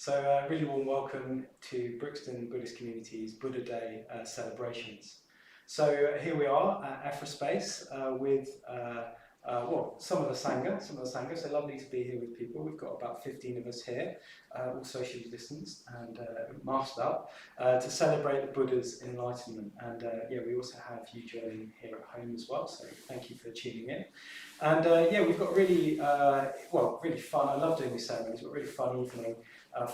So really warm welcome to Brixton Buddhist Community's Buddha Day celebrations. So here we are at Ephra Space with some of the sangha. So lovely to be here with people. We've got about 15 of us here, all socially distanced and masked up, to celebrate the Buddha's enlightenment. And we also have you joining here at home as well. So thank you for tuning in. And we've got really fun. I love doing these ceremonies. We've got really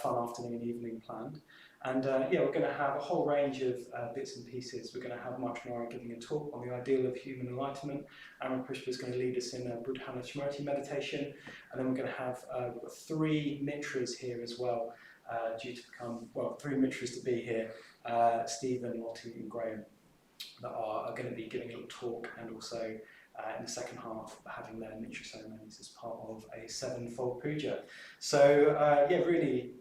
fun afternoon and evening planned. And we're going to have a whole range of bits and pieces. We're going to have Mitra giving a talk on the ideal of human enlightenment. Aaron Pushpa is going to lead us in a Triratna Buddhist meditation. And then we're going to have we've got 3 Mitras here as well, due to become, three Mitras to be here, Stephen, Lottie and Graham, that are going to be giving a little talk and also in the second half, having their Mitra Ceremonies as part of a 7-fold puja. So really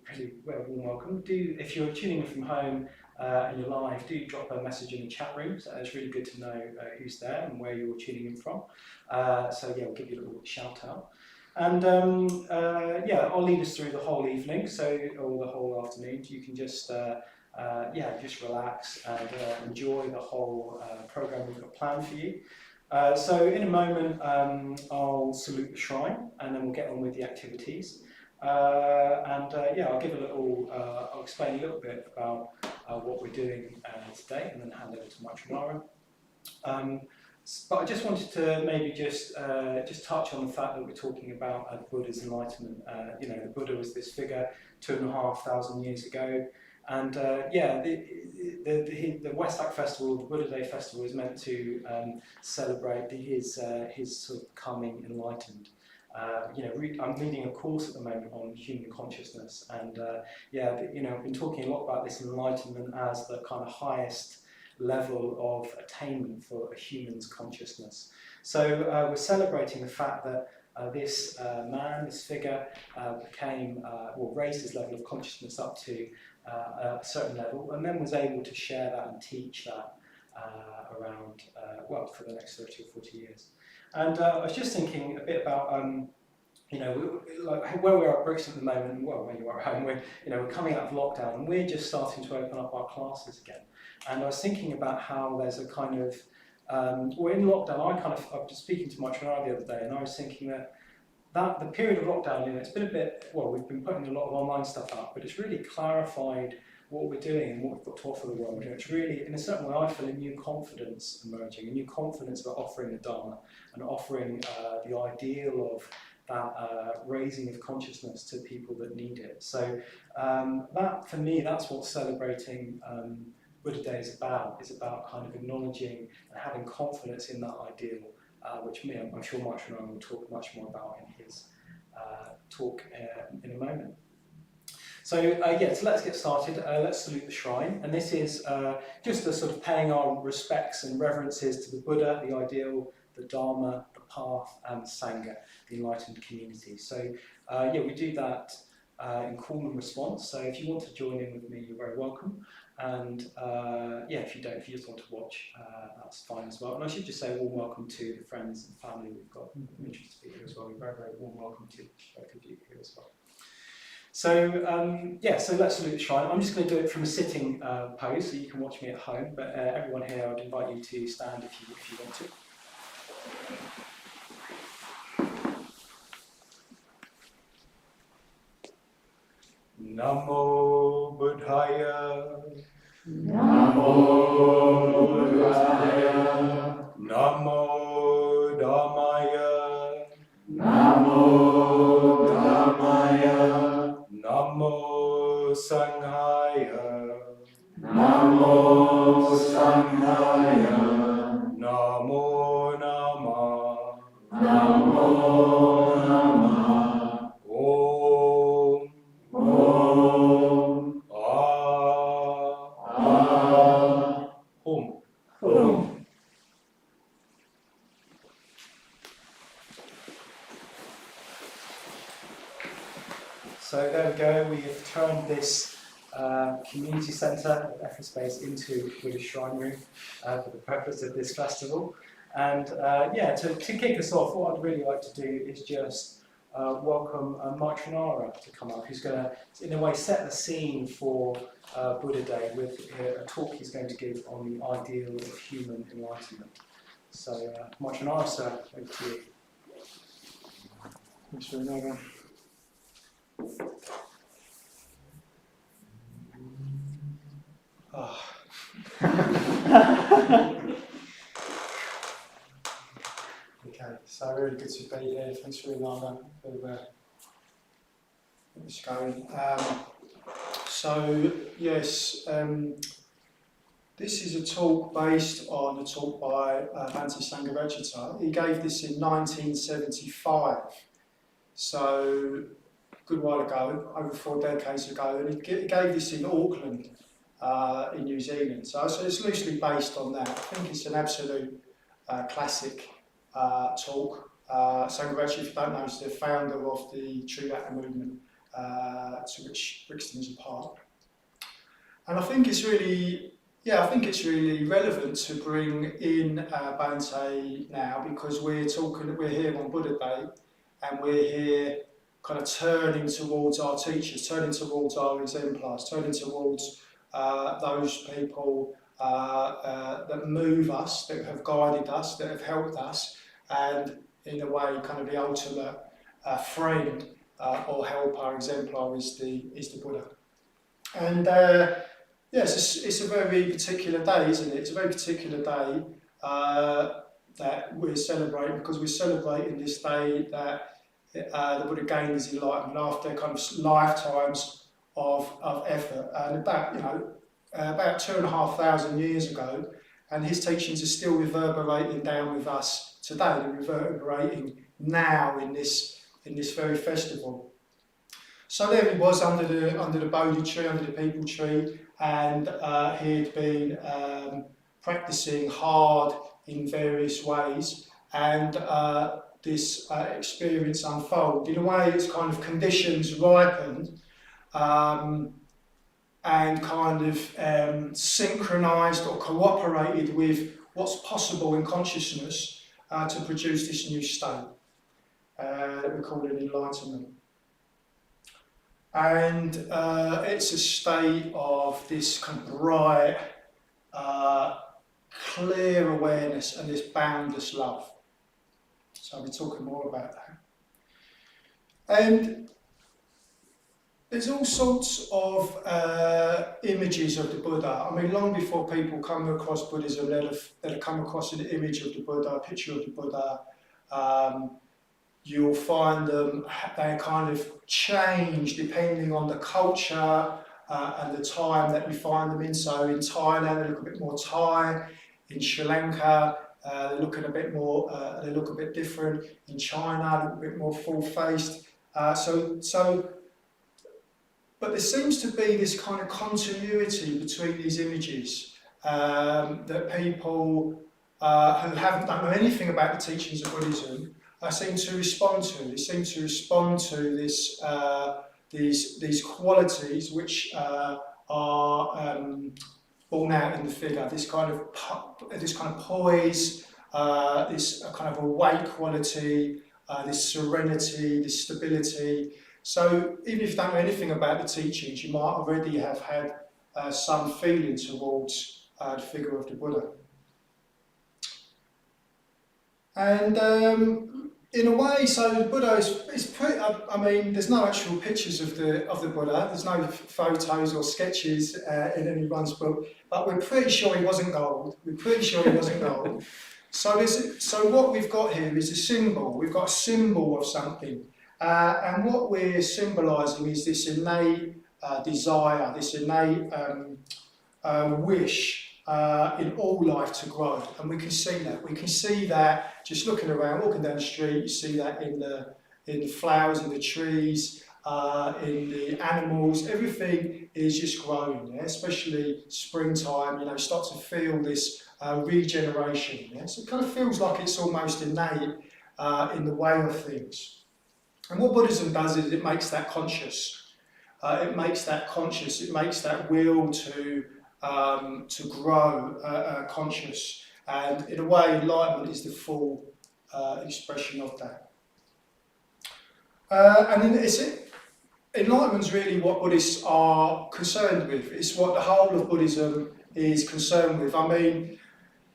warm welcome. If you're tuning in from home and you're live, do drop a message in the chat room. So it's really good to know who's there and where you're tuning in from. We'll give you a little shout out. And I'll lead us through the whole evening, or the whole afternoon. You can just relax and enjoy the whole program we've got planned for you. So in a moment, I'll salute the shrine, and then we'll get on with the activities. I'll give I'll explain a little bit about what we're doing today, and then hand over to Mitra. But I just wanted to maybe just touch on the fact that we're talking about the Buddha's enlightenment. The Buddha was this figure 2,500 years ago. And the Wesak festival, the Buddha Day festival, is meant to celebrate his sort of becoming enlightened. I'm leading a course at the moment on human consciousness, and I've been talking a lot about this enlightenment as the kind of highest level of attainment for a human's consciousness. So we're celebrating the fact that this this figure, raised his level of consciousness up to a certain level, and then was able to share that and teach that around, for the next 30 or 40 years. And I was just thinking a bit about, where we are at Brixton at the moment. Well, when you are at home, we're coming out of lockdown, and we're just starting to open up our classes again. And I was thinking about how there's a kind of, we're in lockdown. I was speaking to Mitra the other day, and I was thinking that the period of lockdown, it's been a bit, we've been putting a lot of online stuff up, but it's really clarified what we're doing and what we've got to offer the world. It's really, in a certain way, I feel a new confidence emerging, a new confidence about offering the Dharma and offering the ideal of that raising of consciousness to people that need it. So that, for me, that's what celebrating Buddha Day is about kind of acknowledging and having confidence in that ideal, which I'm sure Mitra will talk much more about in his talk in a moment. So let's get started. Let's salute the shrine, and this is just a sort of paying our respects and reverences to the Buddha, the ideal, the Dharma, the path, and the sangha, the enlightened community. So we do that in call and response. So if you want to join in with me, you're very welcome. And if you just want to watch, that's fine as well. And I should just say a warm welcome to the friends and family we've got interested to be here as well. A very, very warm welcome to both of you here as well. So so let's salute the shrine. I'm just going to do it from a sitting pose, so you can watch me at home. But everyone here, I'd invite you to stand if you want to. Namo Buddhaya. Namo Buddhaya. Namo Dhammaya. Namo Dhammaya. Namo Sanghaya. Namo Sanghaya. Namo Namah. Namo Namah. So there we go, we have turned this community centre at Ephra Space into a Buddhist shrine room for the purpose of this festival. And to kick us off, what I'd really like to do is just welcome Mitra to come up, who's going to, in a way, set the scene for Buddha Day with a talk he's going to give on the ideal of human enlightenment. So, Mitra, sir, over to you. Thanks very much. Okay, so really good to be here. Thanks for Nana for it's going. This is a talk based on a talk by Bhante Sangha. He gave this in 1975, so a good while ago, over 4 decades ago, and he gave this in Auckland, in New Zealand. So it's loosely based on that. I think it's an absolute classic talk. Sangha, if you don't know, is the founder of the Triratna movement, to which Brixton is a part. And I think it's really relevant to bring in Bhante now, because we're here on Buddha Day, and we're here kind of turning towards our teachers, turning towards our exemplars, turning towards those people that move us, that have guided us, that have helped us, and in a way, kind of the ultimate friend or helper, exemplar is the Buddha. And it's a very particular day, isn't it? It's a very particular day that we're celebrating, because we're celebrating this day that the Buddha gained his enlightenment after kind of lifetimes of effort, and about 2,500 years ago, and his teachings are still reverberating down with us today. They're reverberating now in this very festival. So there he was under the Bodhi tree, under the people tree, and he'd been practicing hard in various ways, and this experience unfolded. In a way, it's kind of conditions ripened and kind of synchronized or cooperated with what's possible in consciousness to produce this new state that we call an enlightenment. And it's a state of this kind of bright, clear awareness and this boundless love. So I'll be talking more about that. And there's all sorts of images of the Buddha. I mean, long before people come across Buddhism, they'll have come across an image of the Buddha, a picture of the Buddha. You'll find them, they kind of change depending on the culture and the time that you find them in. So in Thailand, they look a bit more Thai. In Sri Lanka, they look a bit more, they look a bit different. In China, they look a bit more full-faced. But there seems to be this kind of continuity between these images that people who don't know anything about the teachings of Buddhism seem to respond to. They seem to respond to this, these qualities which are born out in the figure. This kind of poise, this kind of awake quality, this serenity, this stability. So even if you don't know anything about the teachings, you might already have had some feeling towards the figure of the Buddha. And in a way, so the Buddha is pretty, I mean, there's no actual pictures of the Buddha, there's no photos or sketches in anyone's book, but we're pretty sure he wasn't gold. So what we've got here is a symbol. We've got a symbol of something. And what we're symbolising is this innate desire, this innate wish in all life to grow. And we can see that. We can see that just looking around, walking down the street, you see that in the flowers, in the trees, in the animals. Everything is just growing, yeah? Especially springtime, you start to feel this regeneration. Yeah? So it kind of feels like it's almost innate in the way of things. And what Buddhism does is it makes that conscious. It makes that will to grow conscious. And in a way, enlightenment is the full expression of that. Enlightenment's really what Buddhists are concerned with. It's what the whole of Buddhism is concerned with. I mean,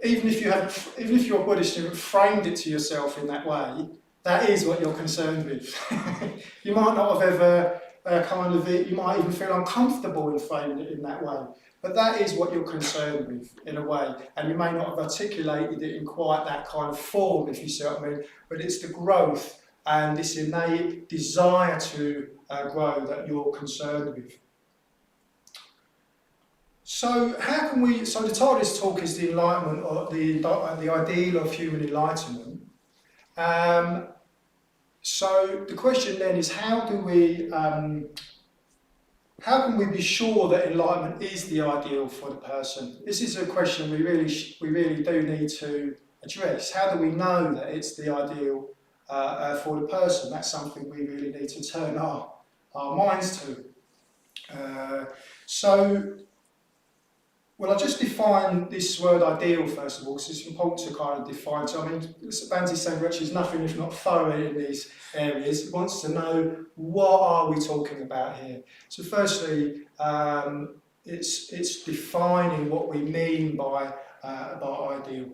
even if you're a Buddhist and you've framed it to yourself in that way, that is what you're concerned with. You might not have ever you might even feel uncomfortable in framing it in that way, but that is what you're concerned with in a way, and you may not have articulated it in quite that kind of form, if you see what I mean, but it's the growth and this innate desire to grow that you're concerned with. So how can we? So the title of this talk is the Enlightenment, or the ideal of human enlightenment. So the question then is, how can we be sure that enlightenment is the ideal for the person? This is a question we really do need to address. How do we know that it's the ideal for the person? That's something we really need to turn our minds to. Well, I'll just define this word ideal first of all, because it's important to kind of define. So, I mean, Bhante Sangha is nothing if not thorough in these areas. It wants to know, what are we talking about here? So, firstly, it's defining what we mean by ideal.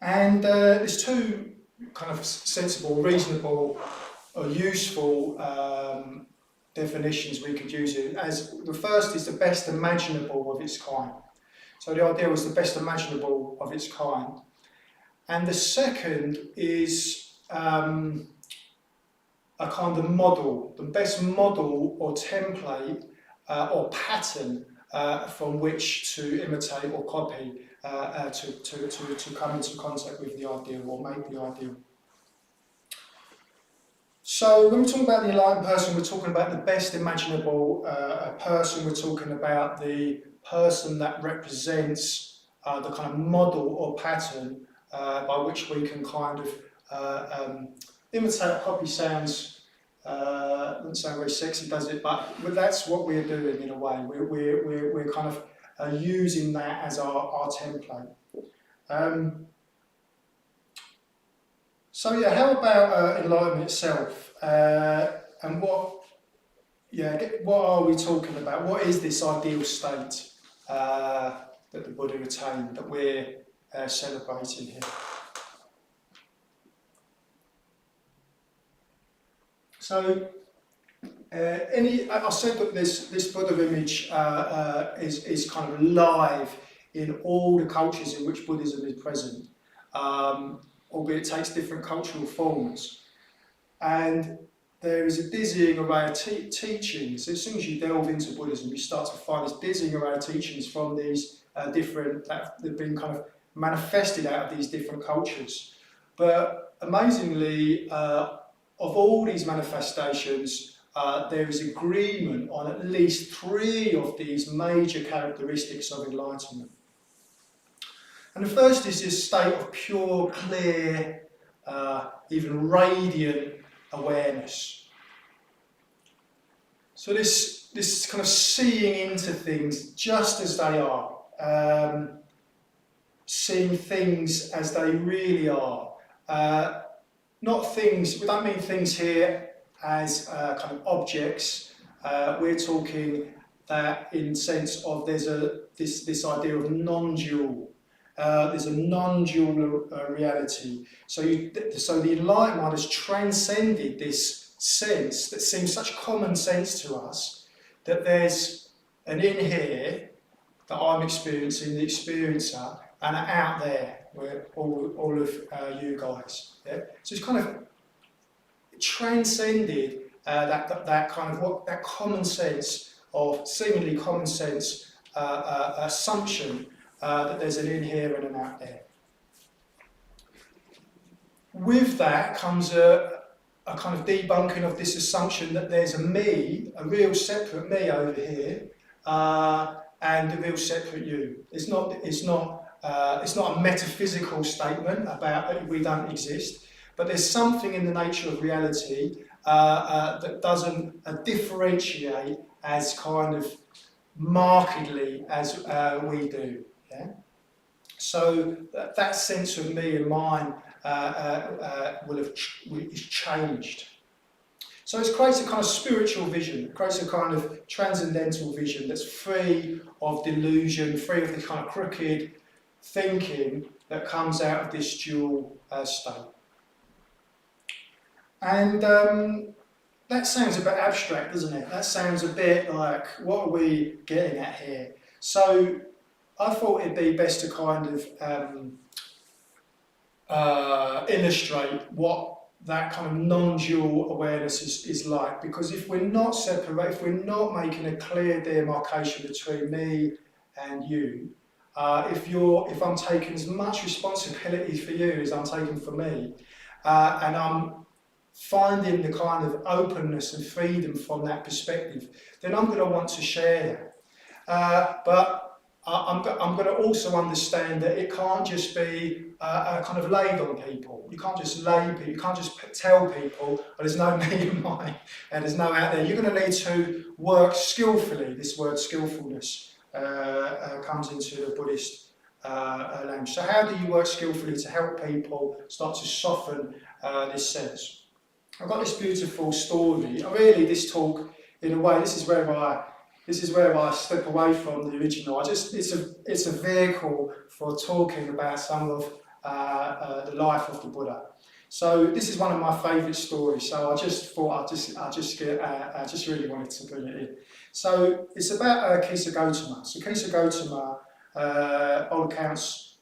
And there's two kind of sensible, reasonable, or useful definitions we could use it as. The first is the best imaginable of its kind. So the ideal is the best imaginable of its kind. And the second is a kind of model, the best model or template or pattern from which to imitate or copy to come into contact with the ideal or make the ideal. So when we're talking about the enlightened person, we're talking about the best imaginable person. We're talking about the person that represents the kind of model or pattern by which we can kind of imitate. Copy doesn't sound very sexy, does it? But that's what we're doing in a way. We're kind of using that as our template. So yeah, how about enlightenment itself? And what are we talking about? What is this ideal state that the Buddha attained that we're celebrating here? So, I said that this Buddha image is kind of live in all the cultures in which Buddhism is present. Albeit it takes different cultural forms. And there is a dizzying array of teachings. As soon as you delve into Buddhism, you start to find this dizzying array of teachings from these that have been kind of manifested out of these different cultures. But amazingly, of all these manifestations, there is agreement on at least 3 of these major characteristics of enlightenment. And the first is this state of pure, clear, even radiant awareness. So this kind of seeing into things just as they are, seeing things as they really are. Not things, we don't mean things here as kind of objects. We're talking that in sense of there's this idea of non-dual. There's a non-dual reality. So the enlightened mind has transcended this sense that seems such common sense to us, that there's an in here that I'm experiencing, the experiencer, and an out there, where all of you guys. Yeah? So it's kind of transcended that kind of that common sense of seemingly common sense assumption. That there's an in here and an out there. With that comes a kind of debunking of this assumption that there's a me, a real separate me over here, and a real separate you. It's not a metaphysical statement about that we don't exist, but there's something in the nature of reality that doesn't differentiate as kind of markedly as we do. Yeah? So that sense of me and mine is changed. So it creates a kind of spiritual vision, it creates a kind of transcendental vision that's free of delusion, free of the kind of crooked thinking that comes out of this dual state. And that sounds a bit abstract, doesn't it? That sounds a bit like, what are we getting at here? So I thought it'd be best to kind of illustrate what that kind of non-dual awareness is like, because if we're not separate, if we're not making a clear demarcation between me and you, if I'm taking as much responsibility for you as I'm taking for me, and I'm finding the kind of openness and freedom from that perspective, then I'm going to want to share that. But I'm going to also understand that it can't just be kind of laid on people. You can't just lay people, you can't just tell people, oh, there's no me and mine, and there's no out there. You're going to need to work skillfully. This word skillfulness comes into the Buddhist language. So how do you work skillfully to help people start to soften this sense? I've got this beautiful story. Really, this talk, in a way, this is where I step away from the original. It's a vehicle for talking about some of the life of the Buddha. So this is one of my favourite stories. So I just thought I just really wanted to bring it in. So it's about Kisa Gautama. So Kisa Gautama, on accounts,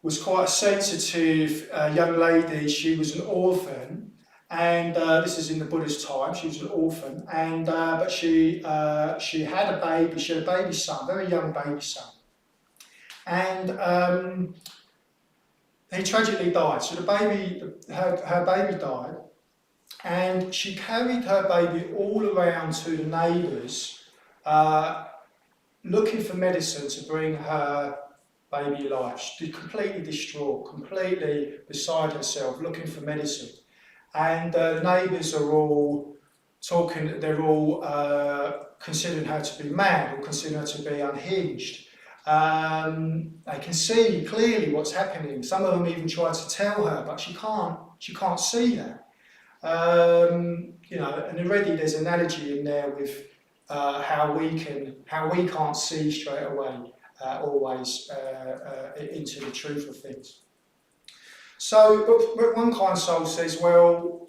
was quite a sensitive young lady. She was an orphan. And this is in the Buddhist time. She was an orphan, and but she had a baby. She had a baby son, very young baby son, and he tragically died. So her baby died, and she carried her baby all around to the neighbours, looking for medicine to bring her baby alive. She was completely distraught, completely beside herself, looking for medicine. And the neighbours are all talking, they're all considering her to be mad or considering her to be unhinged. They can see clearly what's happening. Some of them even try to tell her, but she can't see that. You know, and already there's an analogy in there with how we can't see straight away always into the truth of things. So, but one kind soul says, well,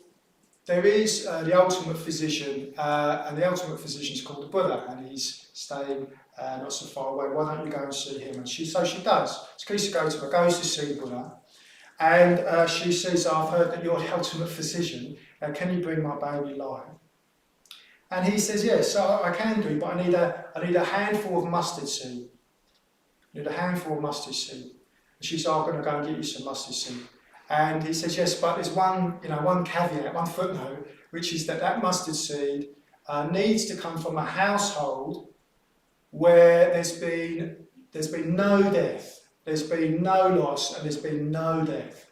there is the ultimate physician, and the ultimate physician is called the Buddha, and he's staying not so far away. Why don't you go and see him? And she does. So Kisa Gautama goes to see Buddha, and she says, I've heard that you're the ultimate physician. Can you bring my baby alive? And he says, yes, I can do, but I need a handful of mustard seed. I need a handful of mustard seed. And she says, I'm going to go and get you some mustard seed. And he says, yes, but there's one caveat, one footnote, which is that mustard seed needs to come from a household where there's been no death, there's been no loss, and there's been no death.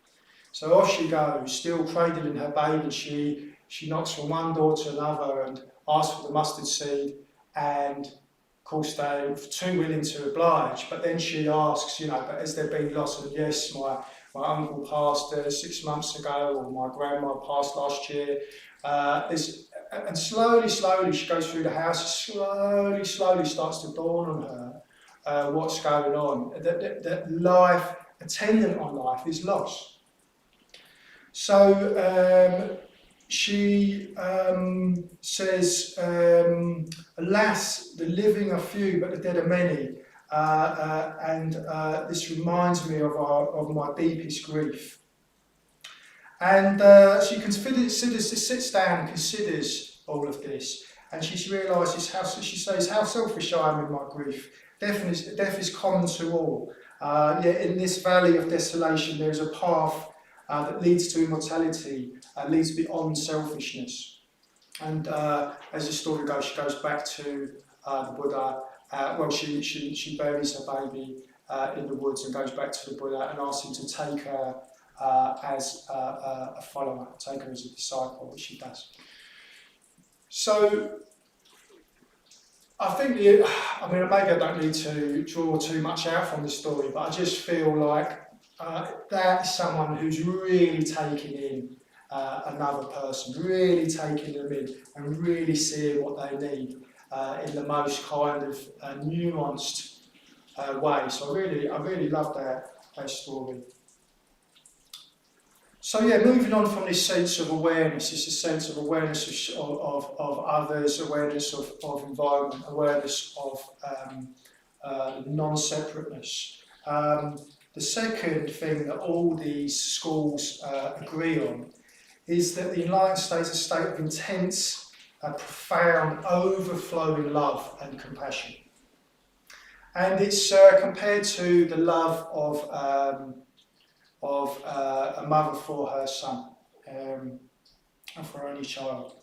So off she goes, still cradling her baby. She knocks from one door to another and asks for the mustard seed, and of course they're too willing to oblige. But then she asks, but has there been loss? And yes, my uncle passed 6 months ago, or my grandma passed last year. And slowly she goes through the house. Slowly starts to dawn on her what's going on. That life, attendant on life, is loss. So she says, alas, the living are few, but the dead are many. And this reminds me of my deepest grief. And she sits down and considers all of this, and she realises how selfish I am in my grief. Death is common to all. Yet in this valley of desolation, there is a path that leads to immortality, leads beyond selfishness. And as the story goes, she goes back to the Buddha. She buries her baby in the woods and goes back to the Buddha and asks him to take her as a follower, take her as a disciple, which she does. So, I think, maybe I don't need to draw too much out from the story, but I just feel like that is someone who's really taking in another person, really taking them in and really seeing what they need in the most kind of nuanced way. So I really love that story. So yeah, moving on from this sense of awareness, it's a sense of awareness of others, awareness of environment, awareness of non-separateness. The second thing that all these schools agree on is that the enlightened state is a state of intense, profound, overflowing love and compassion. And it's compared to the love of a mother for her son and for her only child.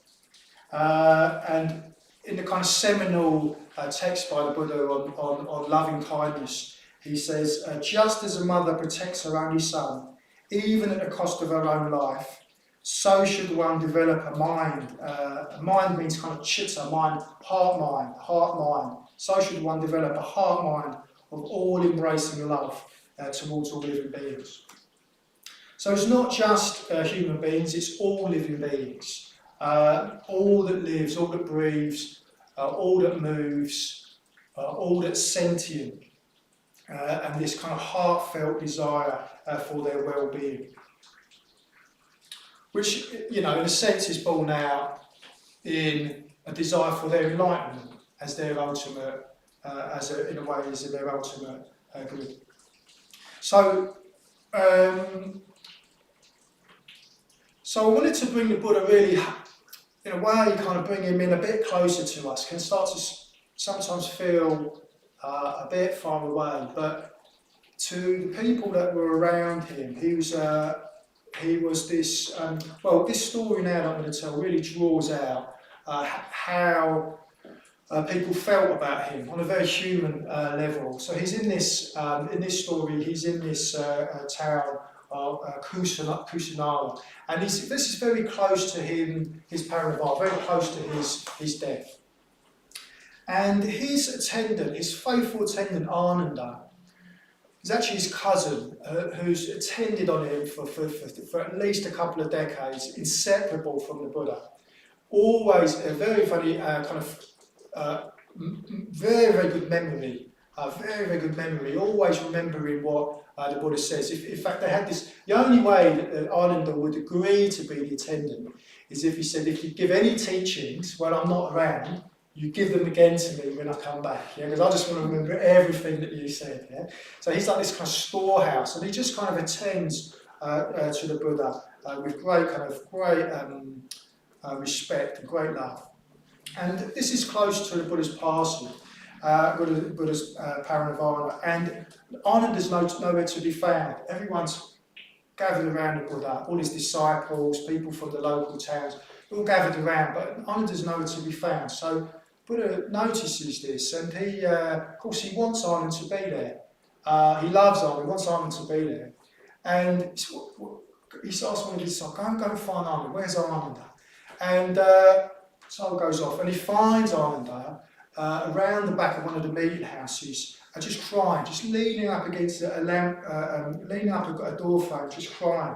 And in the kind of seminal text by the Buddha on loving kindness, he says, just as a mother protects her only son, even at the cost of her own life, so should one develop a mind. Mind means kind of chitta, mind, heart mind. So should one develop a heart mind of all-embracing love towards all living beings. So it's not just human beings, it's all living beings. All that lives, all that breathes, all that moves, all that's sentient, and this kind of heartfelt desire for their well-being. Which, in a sense is born out in a desire for their enlightenment as their ultimate, in a way, is their ultimate good. So I wanted to bring the Buddha really, in a way, kind of bring him in a bit closer to us. Can start to sometimes feel a bit far away, but to the people that were around him, he was this. This story now that I'm going to tell really draws out how people felt about him on a very human level. So he's in this story. He's in this town of Kusinara, and this is very close to him, his parinirvana, very close to his death. And his attendant, his faithful attendant Ananda, is actually his cousin, who's attended on him for at least a couple of decades, inseparable from the Buddha. Always a very, very very, very good memory. Very, very good memory, always remembering what the Buddha says. In fact, they had this, the only way that Ananda would agree to be the attendant is if he said, if you give any teachings when I'm not around, you give them again to me when I come back, because I just want to remember everything that you said. So he's like this kind of storehouse, and he just kind of attends to the Buddha with great respect and great love. And this is close to the Buddha's passing. Buddha's parinirvana, and Ananda's nowhere to be found. Everyone's gathered around the Buddha, all his disciples, people from the local towns, all gathered around, but Ananda's nowhere to be found. So Buddha notices this, and he, of course, he wants Ananda to be there. He loves Ananda, he wants Ananda to be there. And he starts one of his disciples, go and find Ananda, where's Ananda? And so he goes off, and he finds Ananda around the back of one of the meeting houses, just crying, just leaning up against a lamp, leaning up a door frame, just crying.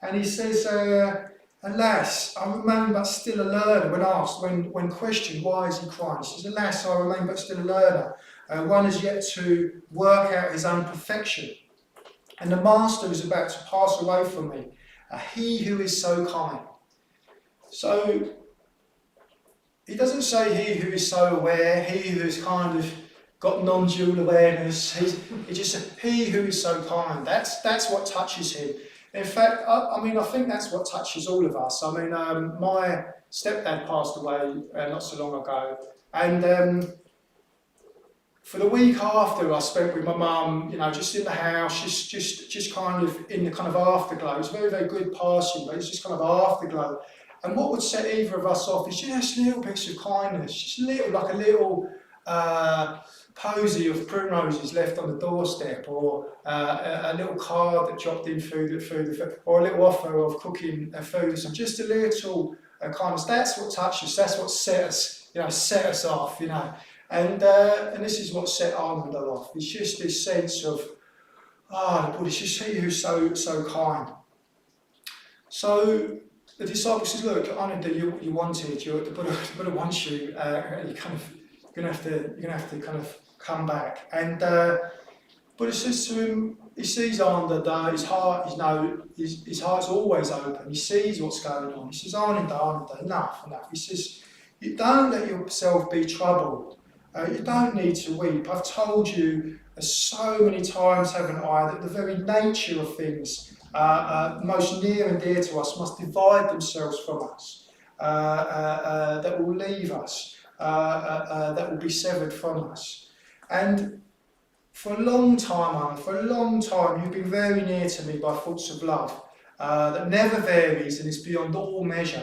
And he says, alas, I remain but still a learner. When asked, when questioned, why is he crying? He says, alas, I remain but still a learner. One has yet to work out his own perfection. And the master is about to pass away from me. He who is so kind. So, he doesn't say he who is so aware, he who has kind of got non-dual awareness. He just said, he who is so kind. That's what touches him. In fact, I think that's what touches all of us. I mean, my stepdad passed away not so long ago, and for the week after, I spent with my mum, just in the house, just kind of in the kind of afterglow. It was very, very good passing, but it's just kind of afterglow. And what would set either of us off is just little bits of kindness, just like a little posy of primroses left on the doorstep, or a little card that dropped in through the or a little offer of cooking food. So just a little kindness. That's what touched us. That's what set us off. And this is what set Ananda off. It's just this sense of the Buddha, it's just he who's so kind. So the disciple says, look, I know that you wanted, the Buddha wants you, you're gonna have to kind of come back. And Buddha says to him, he sees Ananda, his heart's always open, he sees what's going on. He says, Ananda, enough. He says, you don't let yourself be troubled. You don't need to weep. I've told you so many times, haven't I, that the very nature of things, most near and dear to us, must divide themselves from us, that will leave us, that will be severed from us. And for a long time, you've been very near to me by thoughts of love that never varies and is beyond all measure.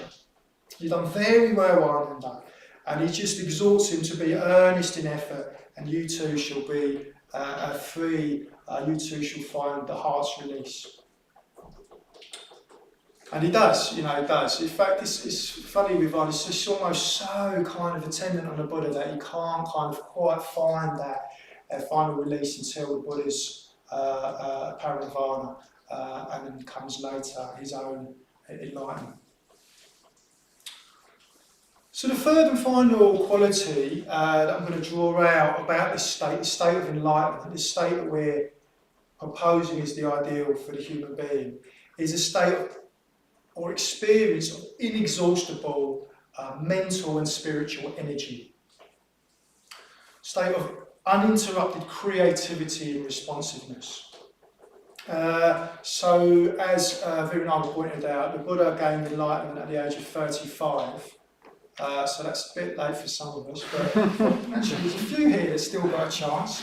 You've done very well, Ananda. And he just exhorts him to be earnest in effort, and you too shall be free, you too shall find the heart's release. And he does, he does. In fact, it's funny with Buddha, it's just almost so kind of attendant on the Buddha that he can't kind of quite find that final release until the Buddha's parinirvana, and then comes later his own enlightenment. So the third and final quality that I'm going to draw out about this state of enlightenment, this state that we're proposing is the ideal for the human being, is a state of, or experience of inexhaustible mental and spiritual energy. State of uninterrupted creativity and responsiveness. So as Viranava pointed out, the Buddha gained enlightenment at the age of 35. So that's a bit late for some of us, but actually there's a few here that still got a chance.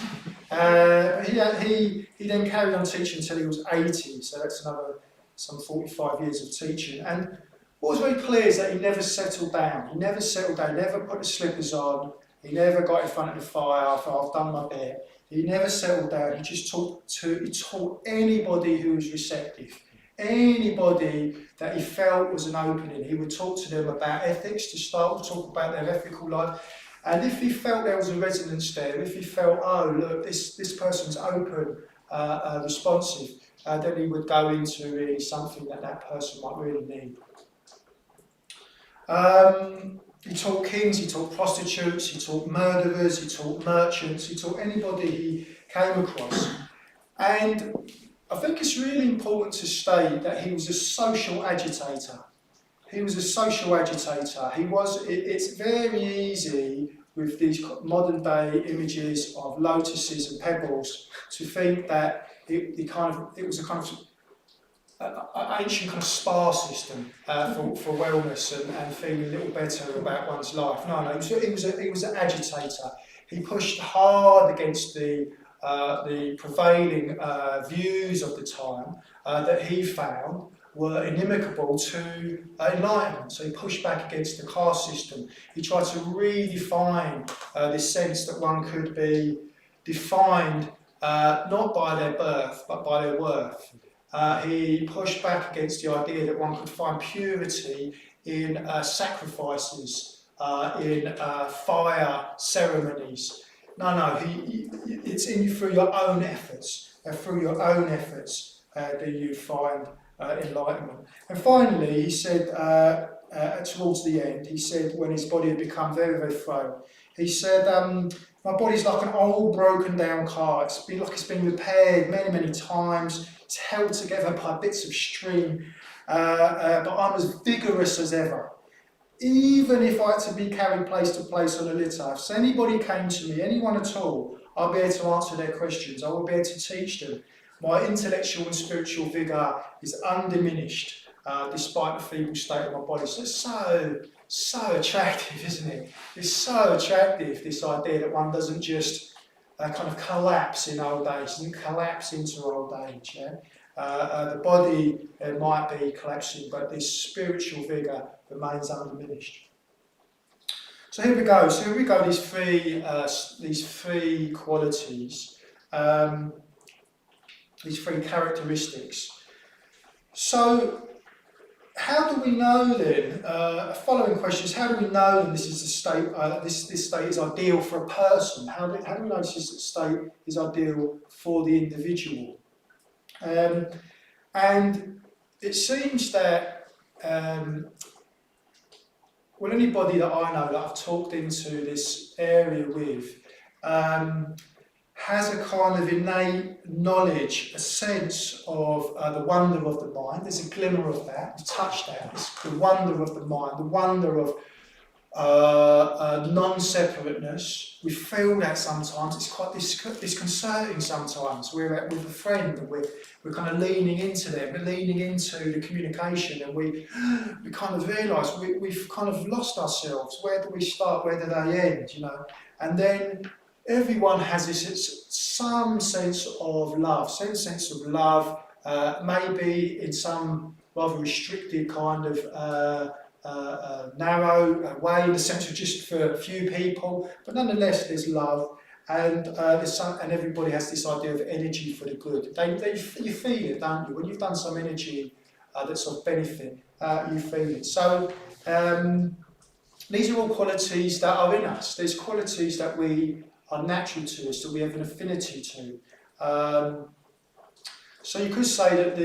He then carried on teaching until he was 80, so that's another some 45 years of teaching. And what was very clear is that he never settled down. He never put the slippers on, he never got in front of the fire after I've done my bit. He never settled down, he just taught anybody who was receptive. Anybody that he felt was an opening, he would talk to them about ethics to start with, talk about their ethical life. And if he felt there was a resonance there, if he felt, oh look, this person's open, responsive, then he would go into really something that person might really need. He taught kings, he taught prostitutes, he taught murderers, he taught merchants, he taught anybody he came across. And I think it's really important to state that he was a social agitator. It's very easy with these modern day images of lotuses and pebbles to think that it was a kind of ancient kind of spa system for wellness and feeling a little better about one's life. No, he was an agitator. He pushed hard against the prevailing views of the time that he found were inimical to enlightenment. So he pushed back against the caste system. He tried to redefine this sense that one could be defined not by their birth but by their worth. He pushed back against the idea that one could find purity in sacrifices, in fire ceremonies. No, it's in you through your own efforts. That you find enlightenment. And finally, he said, towards the end, he said, when his body had become very, very frail, he said, my body's like an old broken down car. It's been repaired many, many times. It's held together by bits of string, but I'm as vigorous as ever. Even if I had to be carried place to place on a litter, if anybody came to me, anyone at all, I'll be able to answer their questions. I will be able to teach them. My intellectual and spiritual vigour is undiminished, despite the feeble state of my body. So it's so attractive, isn't it? It's so attractive, this idea that one doesn't just kind of collapse in old age, doesn't collapse into old age. Yeah? The body might be collapsing, but this spiritual vigour remains undiminished. So here we go. These three qualities, these three characteristics. So how do we know then? Following questions: how do we know that this is a state? This state is ideal for a person. How do we know this state is ideal for the individual? And it seems that well, anybody that I know that I've talked into this area with has a kind of innate knowledge, a sense of the wonder of the mind. There's a glimmer of that. We touched that. It's the wonder of the mind, the wonder of non-separateness. We feel that sometimes. It's quite disconcerting sometimes. We're with a friend and we're kind of leaning into them, we're leaning into the communication, and we kind of realise we've kind of lost ourselves. Where do we start? Where do they end? You know, and then everyone has this some sense of love, maybe in some rather restricted kind of narrow way, in the sense of just for a few people, but nonetheless there's love, and and everybody has this idea of energy for the good. You feel it, don't you? When you've done some energy that's of benefit, you feel it. So these are all qualities that are in us. There's qualities that we are natural to us, that we have an affinity to. So you could say that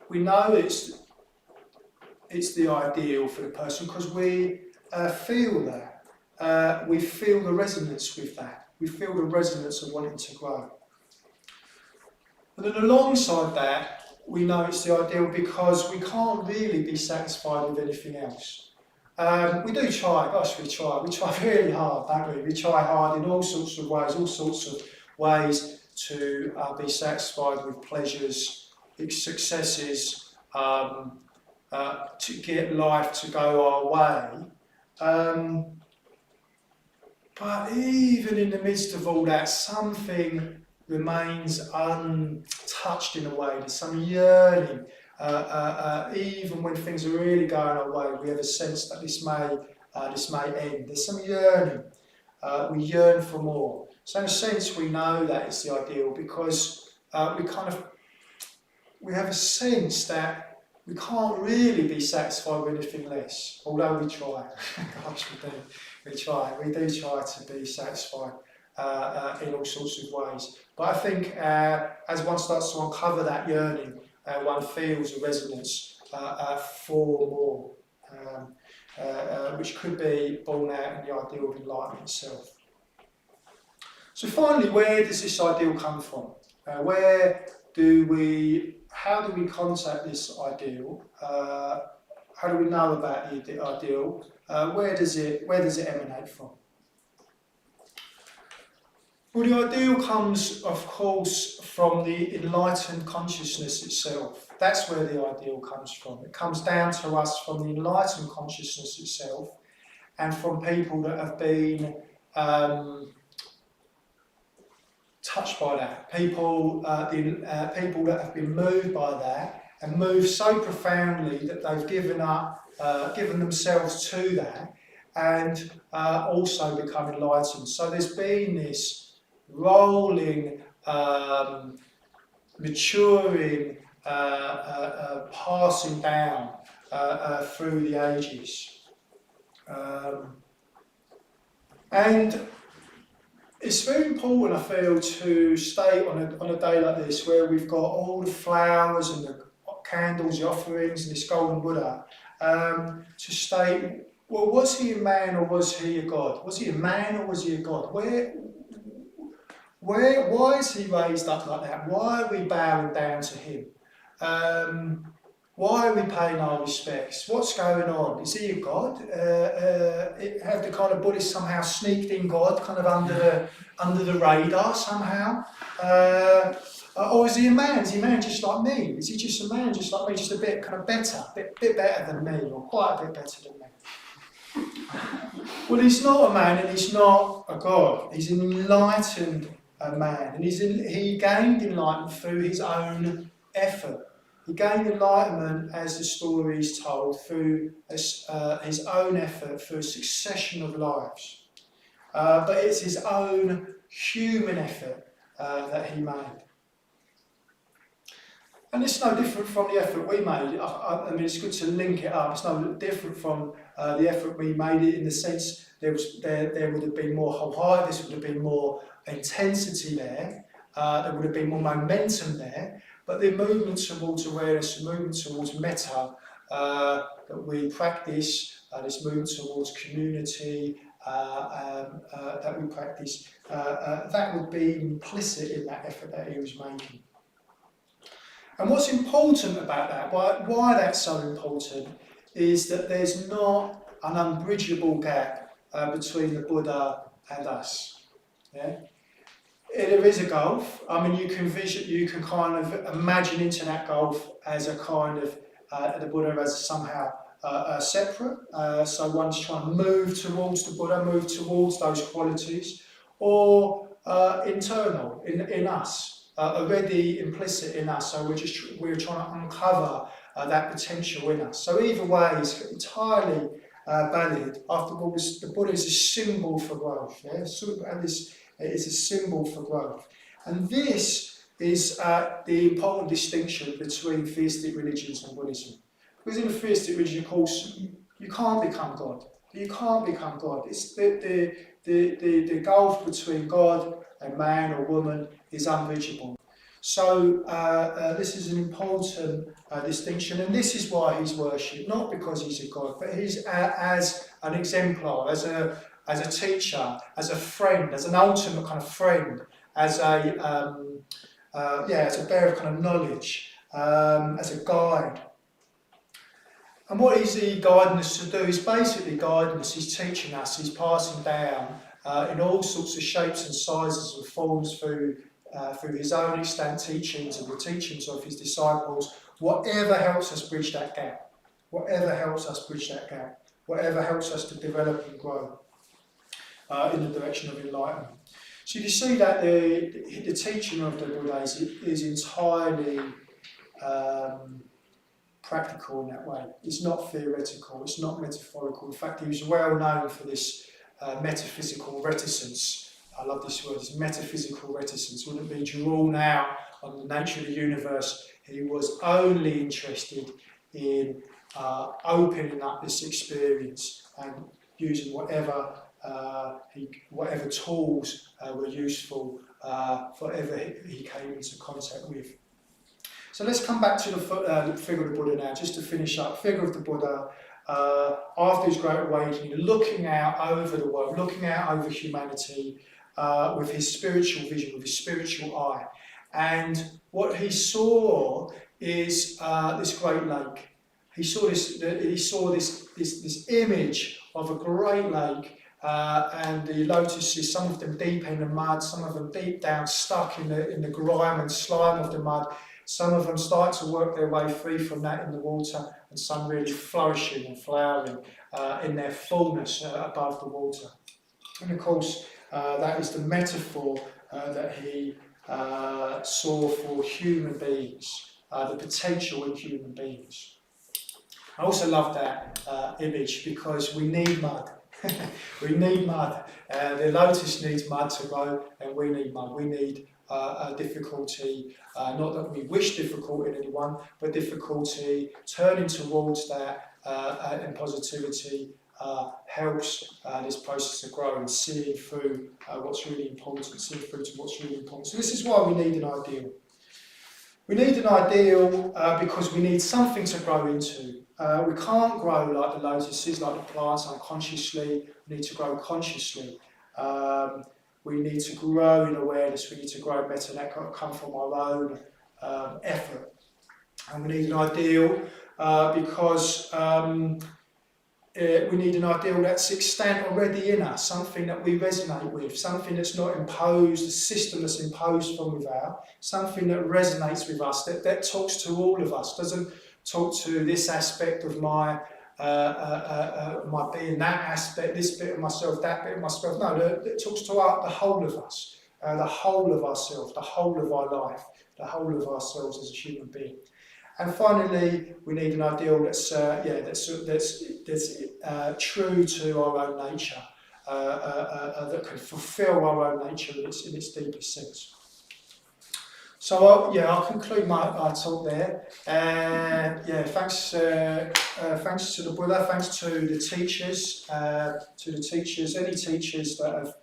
we know it's the ideal for the person because we feel that. We feel the resonance with that. We feel the resonance of wanting to grow. But then alongside that, we know it's the ideal because we can't really be satisfied with anything else. We do try, gosh, we try really hard, don't we? We try hard in all sorts of ways to be satisfied with pleasures, successes, to get life to go our way. But even in the midst of all that, something remains untouched in a way. There's some yearning. Even when things are really going our way, we have a sense that this may end. There's some yearning. We yearn for more. So in a sense, we know that it's the ideal because we have a sense that we can't really be satisfied with anything less, although we try. Gosh, we try. We do try to be satisfied in all sorts of ways. But I think as one starts to uncover that yearning, one feels a resonance for more, which could be born out in the ideal of enlightenment itself. So finally, where does this ideal come from? How do we contact this ideal? How do we know about the ideal? Where does it emanate from? Well, the ideal comes, of course, from the enlightened consciousness itself. That's where the ideal comes from. It comes down to us from the enlightened consciousness itself, and from people that have been touched by that. People that have been moved by that, and moved so profoundly that they've given themselves to that, and also become enlightened. So there's been this rolling, maturing, passing down through the ages. And it's very important, I feel, to state on a day like this, where we've got all the flowers and the candles, the offerings, and this golden Buddha, to state, well, was he a man or was he a god? Was he a man or was he a god? Why is he raised up like that? Why are we bowing down to him? Why are we paying our respects? What's going on? Is he a god? Have the kind of Buddhists somehow sneaked in God, kind of under the radar somehow? Or is he a man? Is he a man just like me? Is he just a man just like me, just a bit kind of better, bit better than me, or quite a bit better than me? Well, he's not a man and he's not a god. He's an enlightened man, and he gained enlightenment through his own effort. He gained enlightenment, as the story is told, through his own effort, through a succession of lives. But it's his own human effort that he made. And it's no different from the effort we made. I mean, it's good to link it up. It's no different from the effort we made, it in the sense there would have been more wholehearted, there would have been more intensity there, there would have been more momentum there, but the movement towards awareness, the movement towards metta, that we practice, this movement towards community, that we practice, that would be implicit in that effort that he was making. And what's important about that, why that's so important, is that there's not an unbridgeable gap between the Buddha and us. Yeah? There is a gulf. I mean, you can kind of imagine into that gulf as a kind of the Buddha as somehow separate. So one's trying to move towards the Buddha, move towards those qualities, or internal in us. Already implicit in us, so we're trying to uncover that potential in us. So either way is entirely valid. After all, the Buddha is a symbol for growth. Yeah? And this is a symbol for growth. And this is the important distinction between theistic religions and Buddhism. Because in a theistic religion, of course, you can't become God. You can't become God. It's the gulf between God and man or woman is unbridgeable. So this is an important distinction, and this is why he's worshipped, not because he's a god, but he's as an exemplar, as a teacher, as a friend, as an ultimate kind of friend, as a bearer of kind of knowledge, as a guide. And what is he guiding us to do? He's basically guiding us, he's teaching us, he's passing down in all sorts of shapes and sizes and forms through his own extant teachings and the teachings of his disciples, whatever helps us bridge that gap, whatever helps us to develop and grow in the direction of enlightenment. So you can see that the teaching of the Buddha is entirely practical in that way. It's not theoretical, it's not metaphorical. In fact, he was well known for this metaphysical reticence. I love this word, this metaphysical reticence. Wouldn't be drawn out on the nature of the universe. He was only interested in opening up this experience and using whatever tools were useful for whatever he came into contact with. So let's come back to the figure of the Buddha now, just to finish up. Figure of the Buddha, after his great awakening, looking out over the world, looking out over humanity with his spiritual vision, with his spiritual eye. And what he saw is this great lake. He saw this image of a great lake, and the lotuses, some of them deep in the mud, some of them deep down, stuck in the grime and slime of the mud. Some of them start to work their way free from that in the water, and some really flourishing and flowering in their fullness above the water. And of course, that is the metaphor that he saw for human beings, the potential in human beings. I also love that image because we need mud. We need mud. The lotus needs mud to grow, and we need mud. We need difficulty, not that we wish difficult in anyone, but difficulty, turning towards that and positivity helps this process of growing, seeing through what's really important, seeing through to what's really important. So this is why we need an ideal. We need an ideal because we need something to grow into. We can't grow like the lotuses, like the plants, unconsciously. We need to grow consciously. We need to grow in awareness, we need to grow in metta, and that can't come from our own effort. And we need an ideal because we need an ideal that's extant already in us, something that we resonate with, something that's not imposed, a system that's imposed from without, something that resonates with us, that talks to all of us, doesn't talk to this aspect of my being, that aspect, this bit of myself, that bit of myself. No, it talks to the whole of us, the whole of ourselves, the whole of our life, the whole of ourselves as a human being. And finally, we need an ideal that's true to our own nature, that can fulfil our own nature in its deepest sense. So I'll conclude my talk there. Thanks to the Buddha, thanks to the teachers, any teachers that have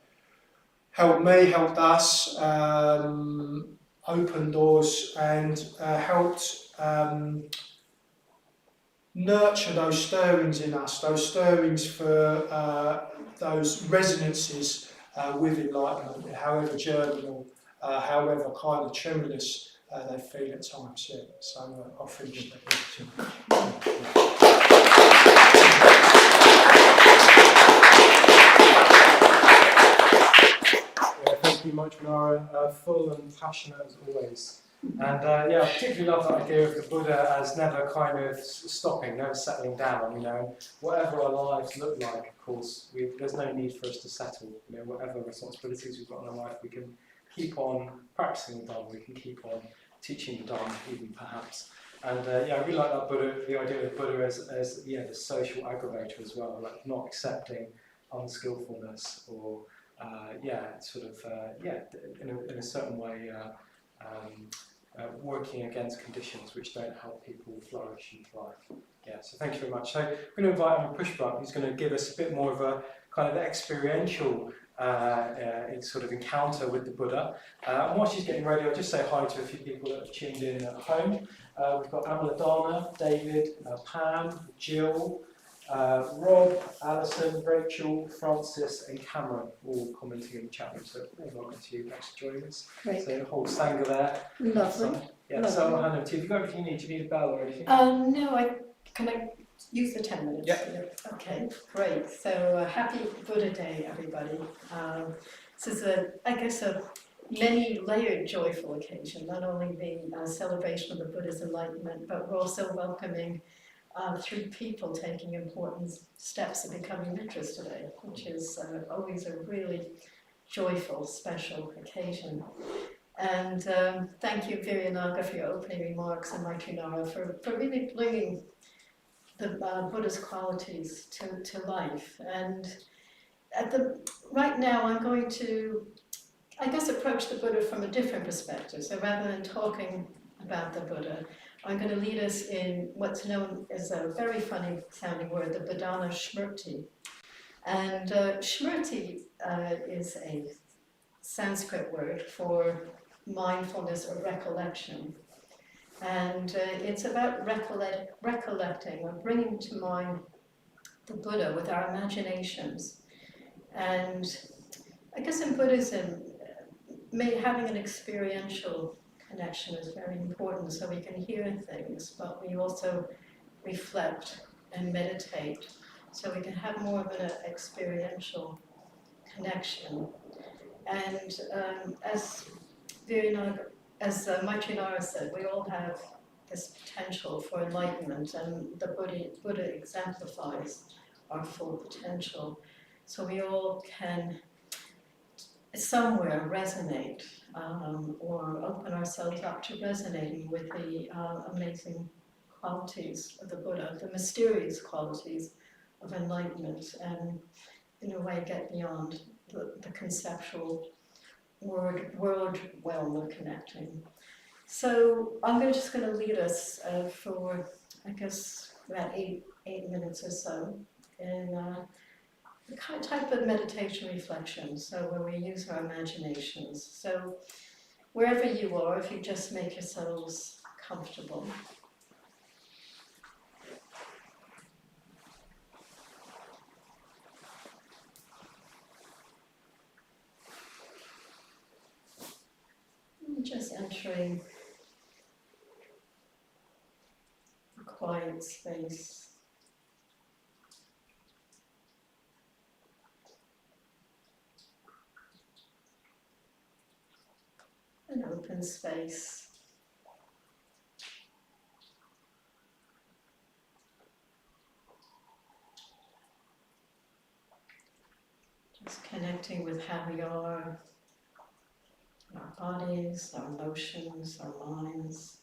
helped me, helped us, opened doors and helped nurture those stirrings in us, those stirrings for those resonances with enlightenment, however germinal, however kind of tremulous they feel at times. Yeah. So I'll finish that. Thank you, Mitra, full and passionate as always. And yeah, I particularly love that idea of the Buddha as never kind of stopping, never settling down. You know, whatever our lives look like, of course, there's no need for us to settle. You know, whatever responsibilities we've got in our life, we can keep on practicing the Dharma. We can keep on teaching the Dharma, even perhaps. And yeah, I really like that Buddha, the idea of the Buddha as yeah, the social aggravator as well, like not accepting unskillfulness or yeah, sort of yeah, in a certain way. Working against conditions which don't help people flourish and thrive. Yeah, so thank you very much. So I'm going to invite Amma Pushpa, who's going to give us a bit more of a kind of experiential sort of encounter with the Buddha. And while she's getting ready, I'll just say hi to a few people that have tuned in at home. We've got Amaladana, David, Pam, Jill, Rob, Alison, Rachel, Francis and Cameron all commenting in the chat room, so welcome to you, thanks for joining us. Great. So the whole sangha there. Lovely. Yeah, Lovely. so I'll hand over to you. Have you got everything you need? Do you need a bell or anything? No, can I use the 10 minutes? Yeah. Okay, great. So happy Buddha Day, everybody. This is I guess a many-layered joyful occasion, not only the celebration of the Buddha's enlightenment, but we're also welcoming 3 people taking important steps in becoming Mitras today, which is always a really joyful, special occasion. And thank you, Viryanaga, for your opening remarks, and Maitrinara for really bringing the Buddha's qualities to life. And right now, I'm going to, I guess, approach the Buddha from a different perspective. So rather than talking about the Buddha, I'm going to lead us in what's known as a very funny sounding word, the Badana Smrti. And Smrti is a Sanskrit word for mindfulness or recollection. And it's about recollecting or bringing to mind the Buddha with our imaginations. And I guess in Buddhism, having an experiential connection is very important, so we can hear things, but we also reflect and meditate, so we can have more of an experiential connection. And as Maitrinara said, we all have this potential for enlightenment, and the Buddha exemplifies our full potential. So we all can somewhere resonate or open ourselves up to resonating with the amazing qualities of the Buddha, the mysterious qualities of enlightenment, and in a way get beyond the conceptual world realm of connecting. So I'm just going to lead us for, I guess, about eight minutes or so in a kind of type of meditation reflection, so where we use our imaginations. So wherever you are, if you just make yourselves comfortable. Just entering a quiet space. An open space. Just connecting with how we are, our bodies, our emotions, our minds.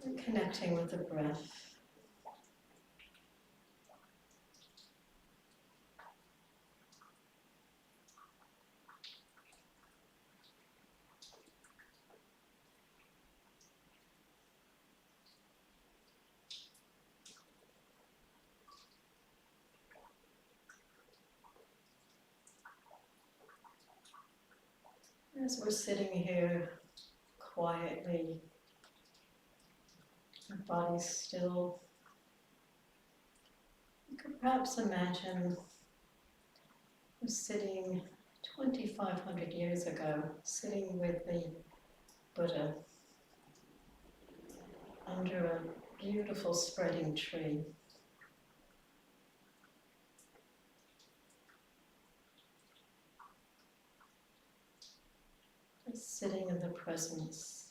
And connecting with the breath. As we're sitting here quietly, our bodies still, you could perhaps imagine we're sitting 2,500 years ago, sitting with the Buddha under a beautiful spreading tree. Just sitting in the presence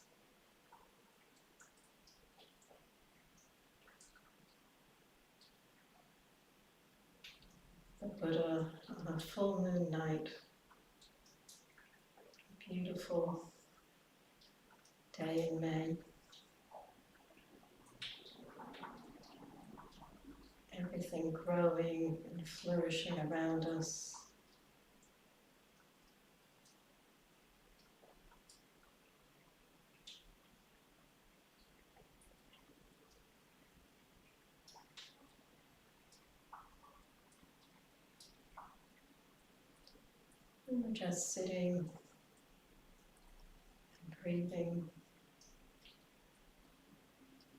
of the Buddha on a full moon night, a beautiful day in May. Everything growing and flourishing around us. And we're just sitting and breathing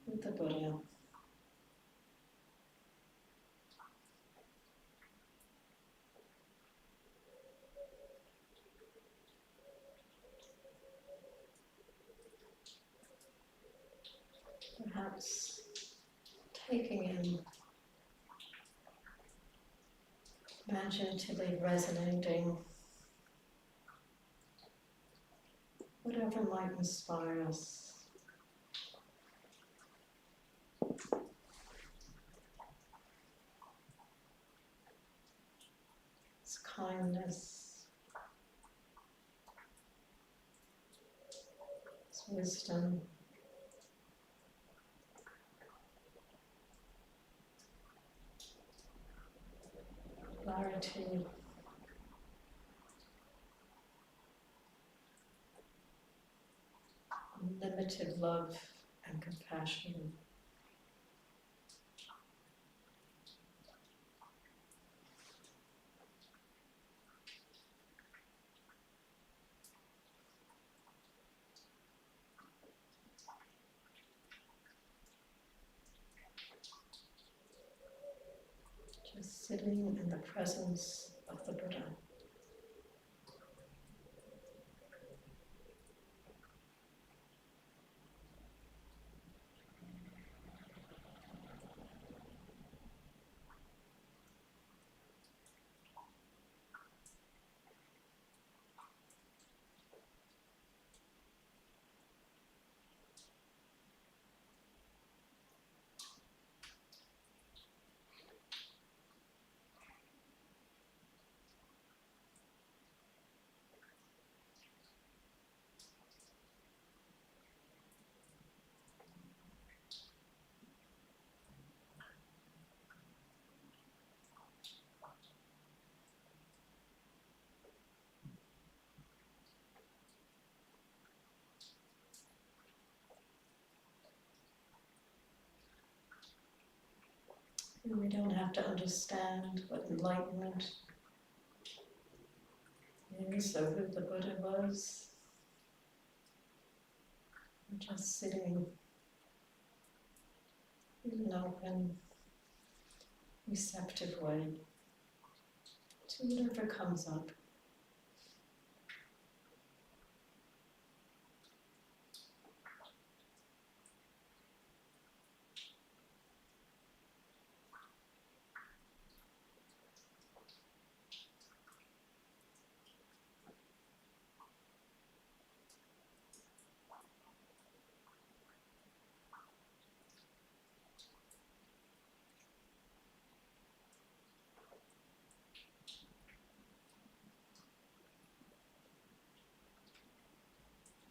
with the Buddha. Perhaps taking in, imaginatively resonating whatever might inspire us. It's kindness, it's wisdom, clarity, unlimited love and compassion. Just sitting in the presence of the Buddha. And we don't have to understand what enlightenment is or who the Buddha was. We're just sitting in an open, receptive way to whatever comes up.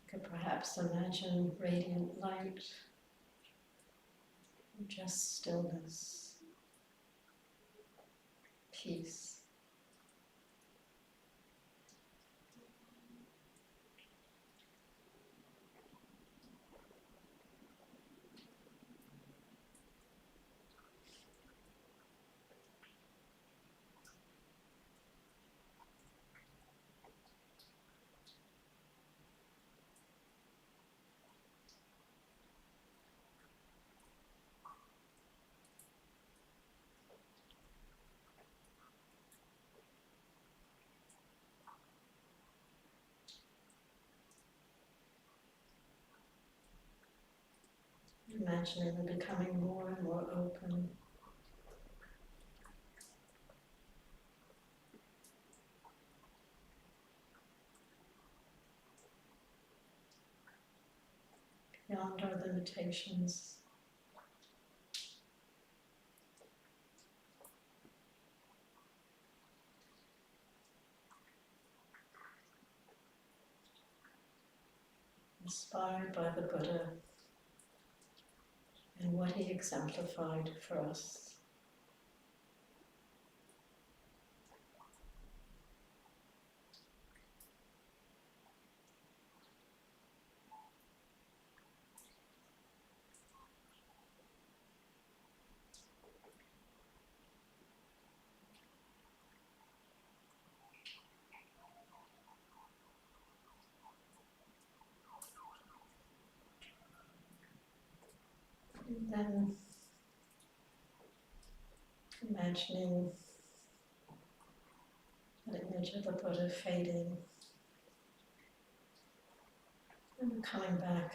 Could perhaps imagine radiant light, just stillness, peace. Imagining them becoming more and more open. Beyond our limitations. Inspired by the Buddha and what he exemplified for us. And then imagining an image of the Buddha fading and coming back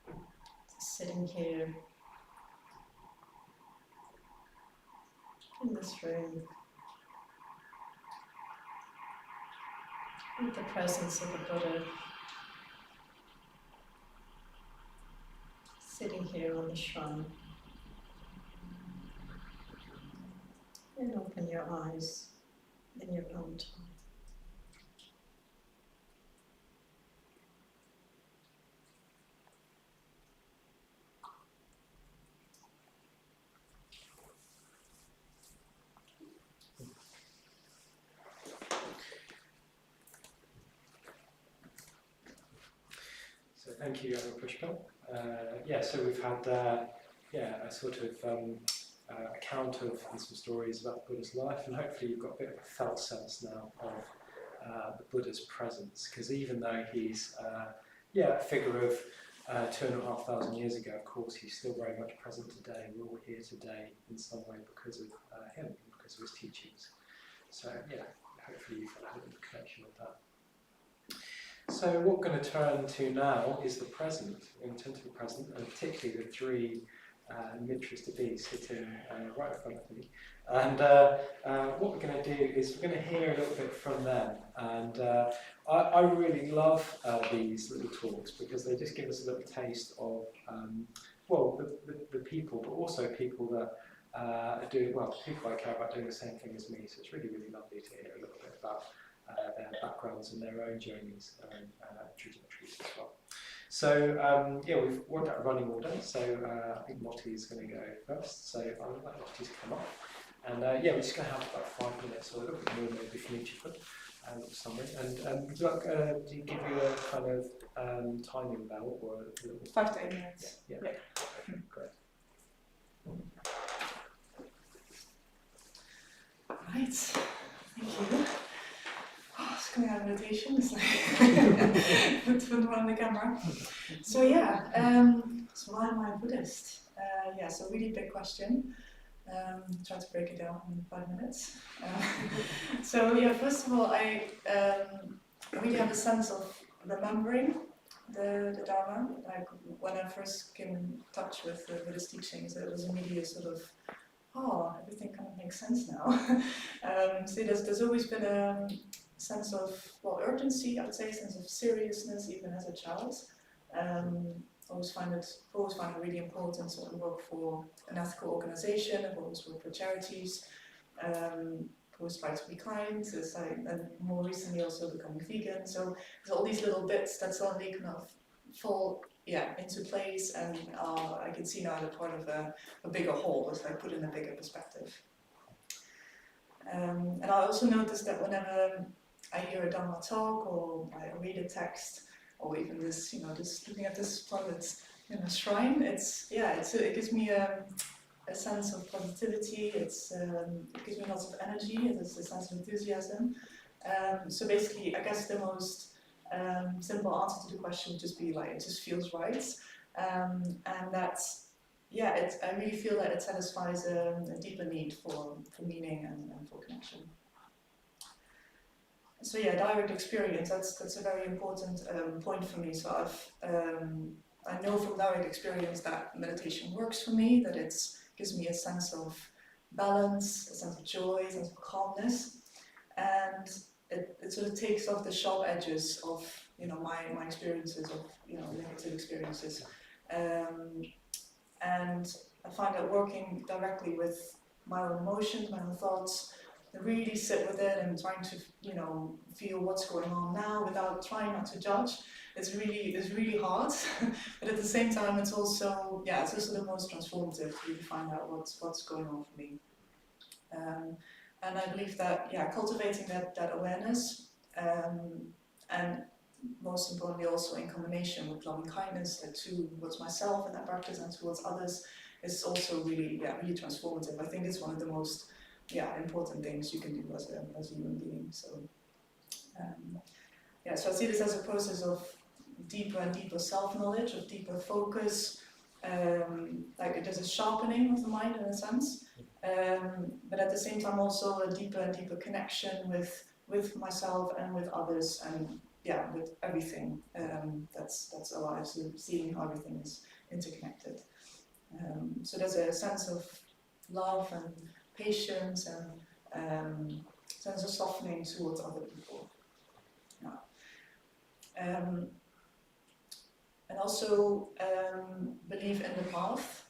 to sitting here in this room with the presence of the Buddha sitting here on the shrine. And open your eyes in your own time. So thank you, Pushpa. So we've had a sort of account of and some stories about the Buddha's life, and hopefully you've got a bit of a felt sense now of the Buddha's presence, because even though he's a figure of 2,500 years ago, of course he's still very much present today. We're all here today in some way because of him, because of his teachings. So hopefully you've had a little connection with that. So what we're going to turn to now is the present. We're going to turn to the present, and particularly the three Mitras to be sitting right in front of me. And what we're going to do is we're going to hear a little bit from them. And I really love these little talks because they just give us a little taste of, the people, but also people that are doing, people I care about doing the same thing as me. So it's really, really lovely to hear a little bit about their backgrounds and their own journeys and trajectories as well. So we've worked out a running order. So I think Lottie is going to go first. So I'll let Lottie come up, and we're just going to have about 5 minutes or a little bit more maybe from each of them, summary. And would you like do you give you a kind of timing bell or a little 5 to 8 minutes. Yeah. Okay, great. Right. Thank you. It's coming out of meditation. It's like put on the camera. So so why am I a Buddhist? So really big question. Try to break it down in 5 minutes. First of all, I really have a sense of remembering the Dharma. Like when I first came in touch with the Buddhist teachings, it was immediate sort of, everything kind of makes sense now. There's always been a sense of urgency, I would say, a sense of seriousness, even as a child. Always find it really important to work for an ethical organization. I've always worked for charities. Always try to be kind. And more recently also becoming vegan. So there's all these little bits that suddenly kind of fall into place, and I can see now they're part of a bigger whole. It's like put in a bigger perspective. And I also noticed that whenever I hear a Dharma talk or I read a text, or even this, just looking at this splendid shrine, it gives me a sense of positivity. It gives me lots of energy. It's a sense of enthusiasm. So basically, I guess the most simple answer to the question would just be like, it just feels right. And that's, I really feel that it satisfies a deeper need for meaning and for connection. So direct experience, that's a very important point for me. So I've I know from direct experience that meditation works for me, that it gives me a sense of balance, a sense of joy, a sense of calmness, and it sort of takes off the sharp edges of my experiences of negative experiences, and I find that working directly with my own emotions, my own thoughts, really sit with it and trying to feel what's going on now without trying not to judge. It's really hard, but at the same time it's also the most transformative to really find out what's going on for me. And I believe that cultivating that awareness, and most importantly also in combination with loving kindness towards myself in that practice and towards others, is also really transformative. I think it's one of the most important things you can do as a human being. So so I see this as a process of deeper and deeper self-knowledge, of deeper focus, like there's a sharpening of the mind in a sense, but at the same time also a deeper and deeper connection with myself and with others, and with everything that's alive, so seeing how everything is interconnected. So there's a sense of love and patience and sense of softening towards other people. And also believe in the path.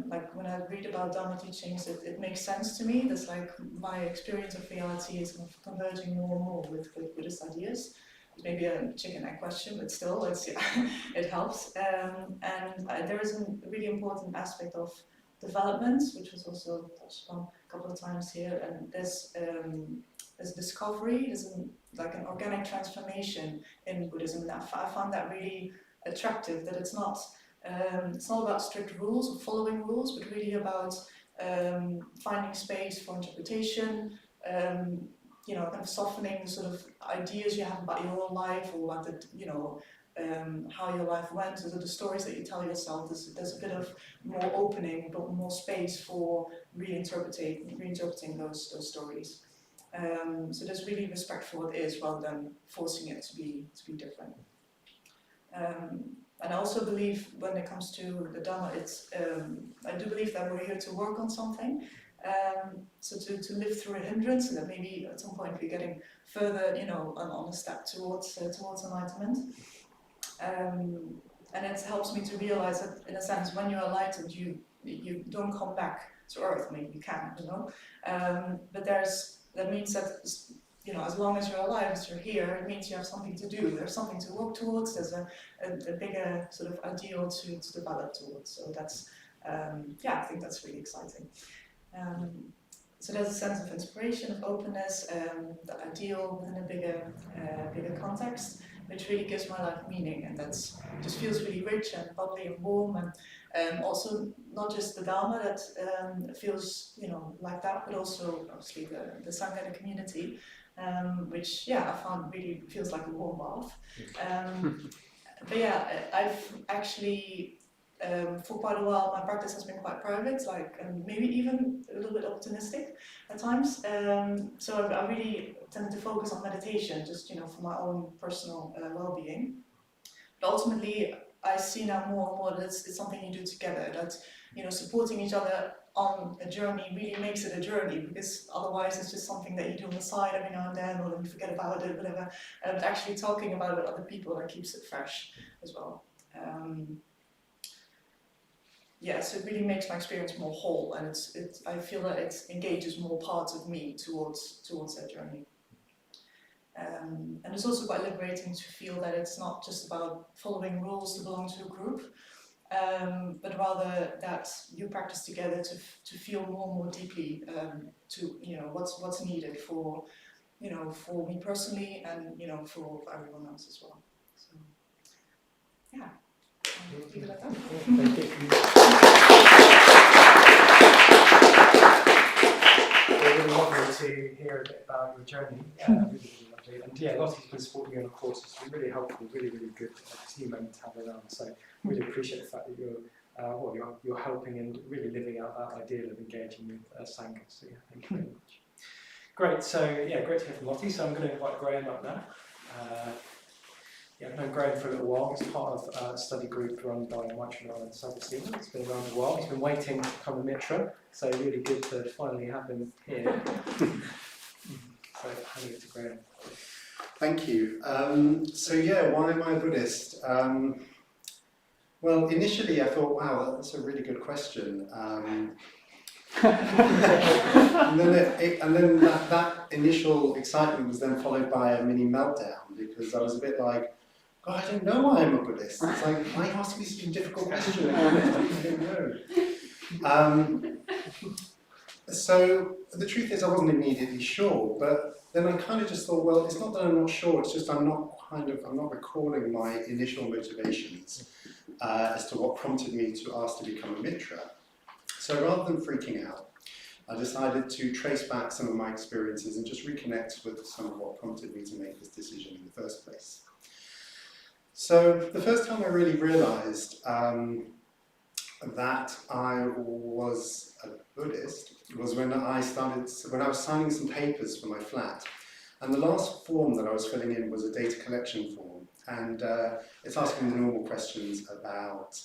Like when I read about Dharma teachings, it makes sense to me. That's like my experience of reality is kind of converging more and more with Buddhist ideas. It's maybe a chicken egg question, but still, it helps. And there is a really important aspect of development, which was also touched on a couple of times here. And there's discovery, there's like an organic transformation in Buddhism. And I found that really attractive, that it's not about strict rules or following rules, but really about finding space for interpretation, kind of softening the sort of ideas you have about your own life, or about how your life went, so the stories that you tell yourself. There's a bit of more opening, but more space for reinterpreting those stories. So there's really respect for what is, rather than forcing it to be different. And I also believe when it comes to the Dhamma, I do believe that we're here to work on something. So to live through a hindrance, so that maybe at some point we're getting further, on a step towards enlightenment. And it helps me to realize that, in a sense, when you're enlightened, you don't come back to earth. Maybe you can, but that means that, as long as you're alive, as you're here, it means you have something to do. There's something to work towards. There's a bigger sort of ideal to develop towards. So that's, I think that's really exciting. So there's a sense of inspiration, of openness, the ideal within a bigger context, which really gives my life meaning, and that's just feels really rich and bubbly and warm, and also not just the Dharma that feels like that, but also obviously the sangha, the community, which I found really feels like a warm bath. But I've actually. For quite a while, my practice has been quite private, and maybe even a little bit opportunistic at times. So I really tend to focus on meditation, just for my own personal well-being. But ultimately, I see now more and more that it's something you do together. That supporting each other on a journey really makes it a journey, because otherwise it's just something that you do on the side every now and then, or then you forget about it, whatever. And actually talking about it with other people, that keeps it fresh as well. So it really makes my experience more whole, and I feel that it engages more parts of me towards that journey. And it's also quite liberating to feel that it's not just about following rules to belong to a group, but rather that you practice together to feel more and more deeply to what's needed for for me personally, and for everyone else as well. So I'll leave it at that. Thank you. Really lovely to hear a bit about your journey. Really lovely. And Lottie's been supporting you on the course. It's been really helpful, really good team member to have around. So really appreciate the fact that you're helping and really living out that ideal of engaging with sangha. So thank you very much. Great. So great to hear from Lottie. So I'm going to invite Graham up now. Yeah, I've known Graham for a little while. He's part of a study group run by Mitra and Stephen. It's been around a while. He's been waiting to become a Mitra, so really good to finally have him here. So handing it to Graham. Thank you. So yeah, why am I a Buddhist? Well, initially I thought, wow, that's a really good question. And then that initial excitement was then followed by a mini meltdown, because I was a bit like, God, I don't know why I'm a Buddhist. It's like, why are you asking me such a difficult question? I don't know. So the truth is I wasn't immediately sure, but then I kind of just thought, well, it's not that I'm not sure, it's just I'm not recalling my initial motivations as to what prompted me to ask to become a Mitra. So rather than freaking out, I decided to trace back some of my experiences and just reconnect with some of what prompted me to make this decision in the first place. So the first time I really realized that I was a Buddhist was when I was signing some papers for my flat. And the last form that I was filling in was a data collection form. And it's asking the normal questions about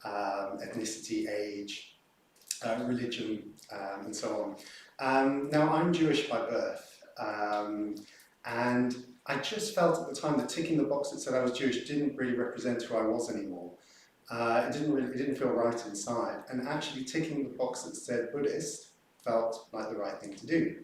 ethnicity, age, religion, and so on. Now, I'm Jewish by birth. And I just felt at the time that ticking the box that said I was Jewish didn't really represent who I was anymore. It didn't feel right inside, and actually ticking the box that said Buddhist felt like the right thing to do.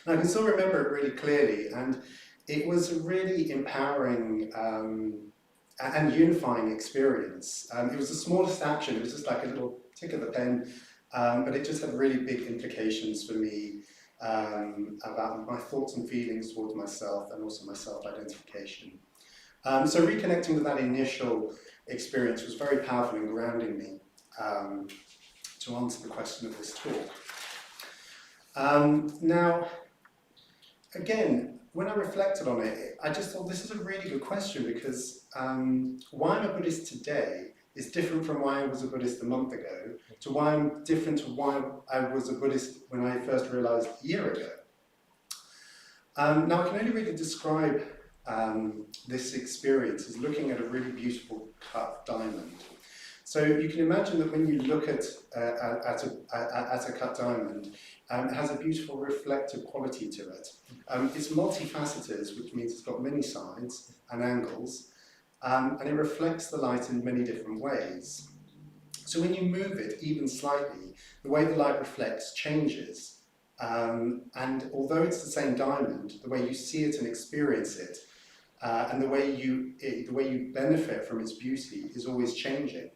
And I can still remember it really clearly, and it was a really empowering and unifying experience. It was the smallest action, it was just like a little tick of the pen, but it just had really big implications for me about my thoughts and feelings towards myself and also my self-identification. So reconnecting with that initial experience was very powerful in grounding me to answer the question of this talk. Now, again, when I reflected on it, I just thought this is a really good question, because why I'm a Buddhist today is different from why I was a Buddhist a month ago, to why I'm different to why I was a Buddhist when I first realized a year ago. Now, I can only really describe this experience as looking at a really beautiful cut diamond. So you can imagine that when you look at a cut diamond, it has a beautiful reflective quality to it. It's multifaceted, which means it's got many sides and angles, and it reflects the light in many different ways. So when you move it even slightly, the way the light reflects changes. And although it's the same diamond, the way you see it and experience it, and the way you benefit from its beauty is always changing.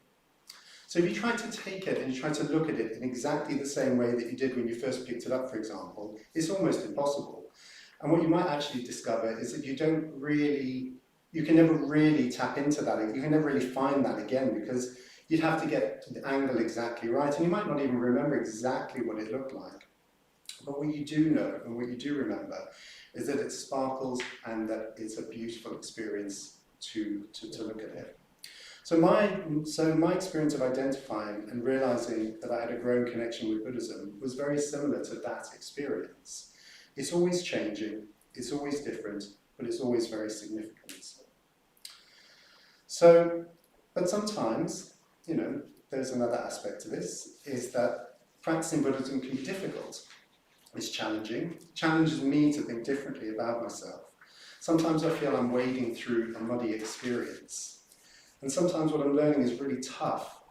So if you try to take it and you try to look at it in exactly the same way that you did when you first picked it up, for example, it's almost impossible. And what you might actually discover is that you can never really tap into that. You can never really find that again, because you'd have to get the angle exactly right, and you might not even remember exactly what it looked like. But what you do know and what you do remember is that it sparkles and that it's a beautiful experience to look at it. So my experience of identifying and realizing that I had a growing connection with Buddhism was very similar to that experience. It's always changing, it's always different, but it's always very significant. So, but sometimes, there's another aspect to this, is that practicing Buddhism can be difficult. It's challenging. It challenges me to think differently about myself. Sometimes I feel I'm wading through a muddy experience. And sometimes what I'm learning is really tough,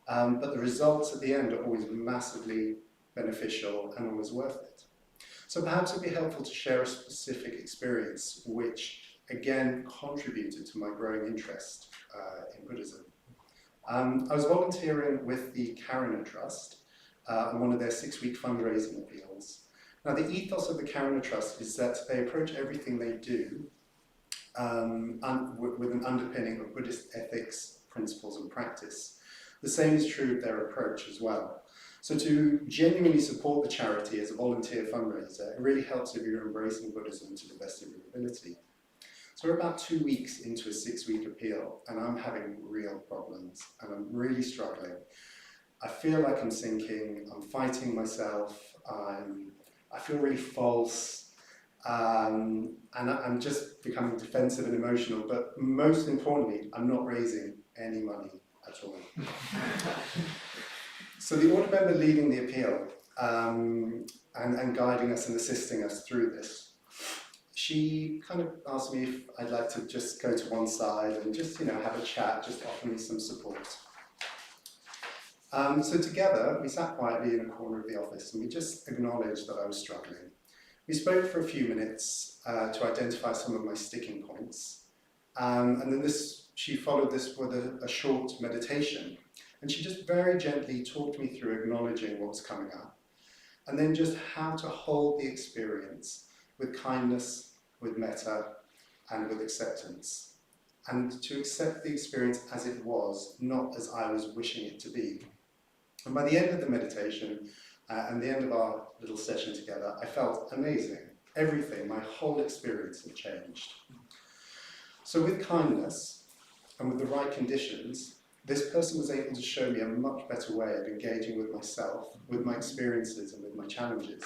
but the results at the end are always massively beneficial and always worth it. So perhaps it'd be helpful to share a specific experience which, again, contributed to my growing interest in Buddhism. I was volunteering with the Triratna Trust on one of their 6-week fundraising appeals. Now, the ethos of the Triratna Trust is that they approach everything they do with an underpinning of Buddhist ethics, principles, and practice. The same is true of their approach as well. So to genuinely support the charity as a volunteer fundraiser, it really helps if you're embracing Buddhism to the best of your ability. So we're about 2 weeks into a 6-week appeal, and I'm having real problems, and I'm really struggling. I feel like I'm sinking, I'm fighting myself, I feel really false, and I'm just becoming defensive and emotional, but most importantly, I'm not raising any money at all. So the order member leading the appeal and guiding us and assisting us through this, she kind of asked me if I'd like to just go to one side and just, have a chat, just offer me some support. So together, we sat quietly in a corner of the office and we just acknowledged that I was struggling. We spoke for a few minutes to identify some of my sticking points. And then she followed this with a short meditation. And she just very gently talked me through acknowledging what was coming up. And then just how to hold the experience with kindness, with metta, and with acceptance. And to accept the experience as it was, not as I was wishing it to be. And by the end of the meditation, and the end of our little session together, I felt amazing. Everything, my whole experience had changed. So with kindness, and with the right conditions, this person was able to show me a much better way of engaging with myself, with my experiences, and with my challenges.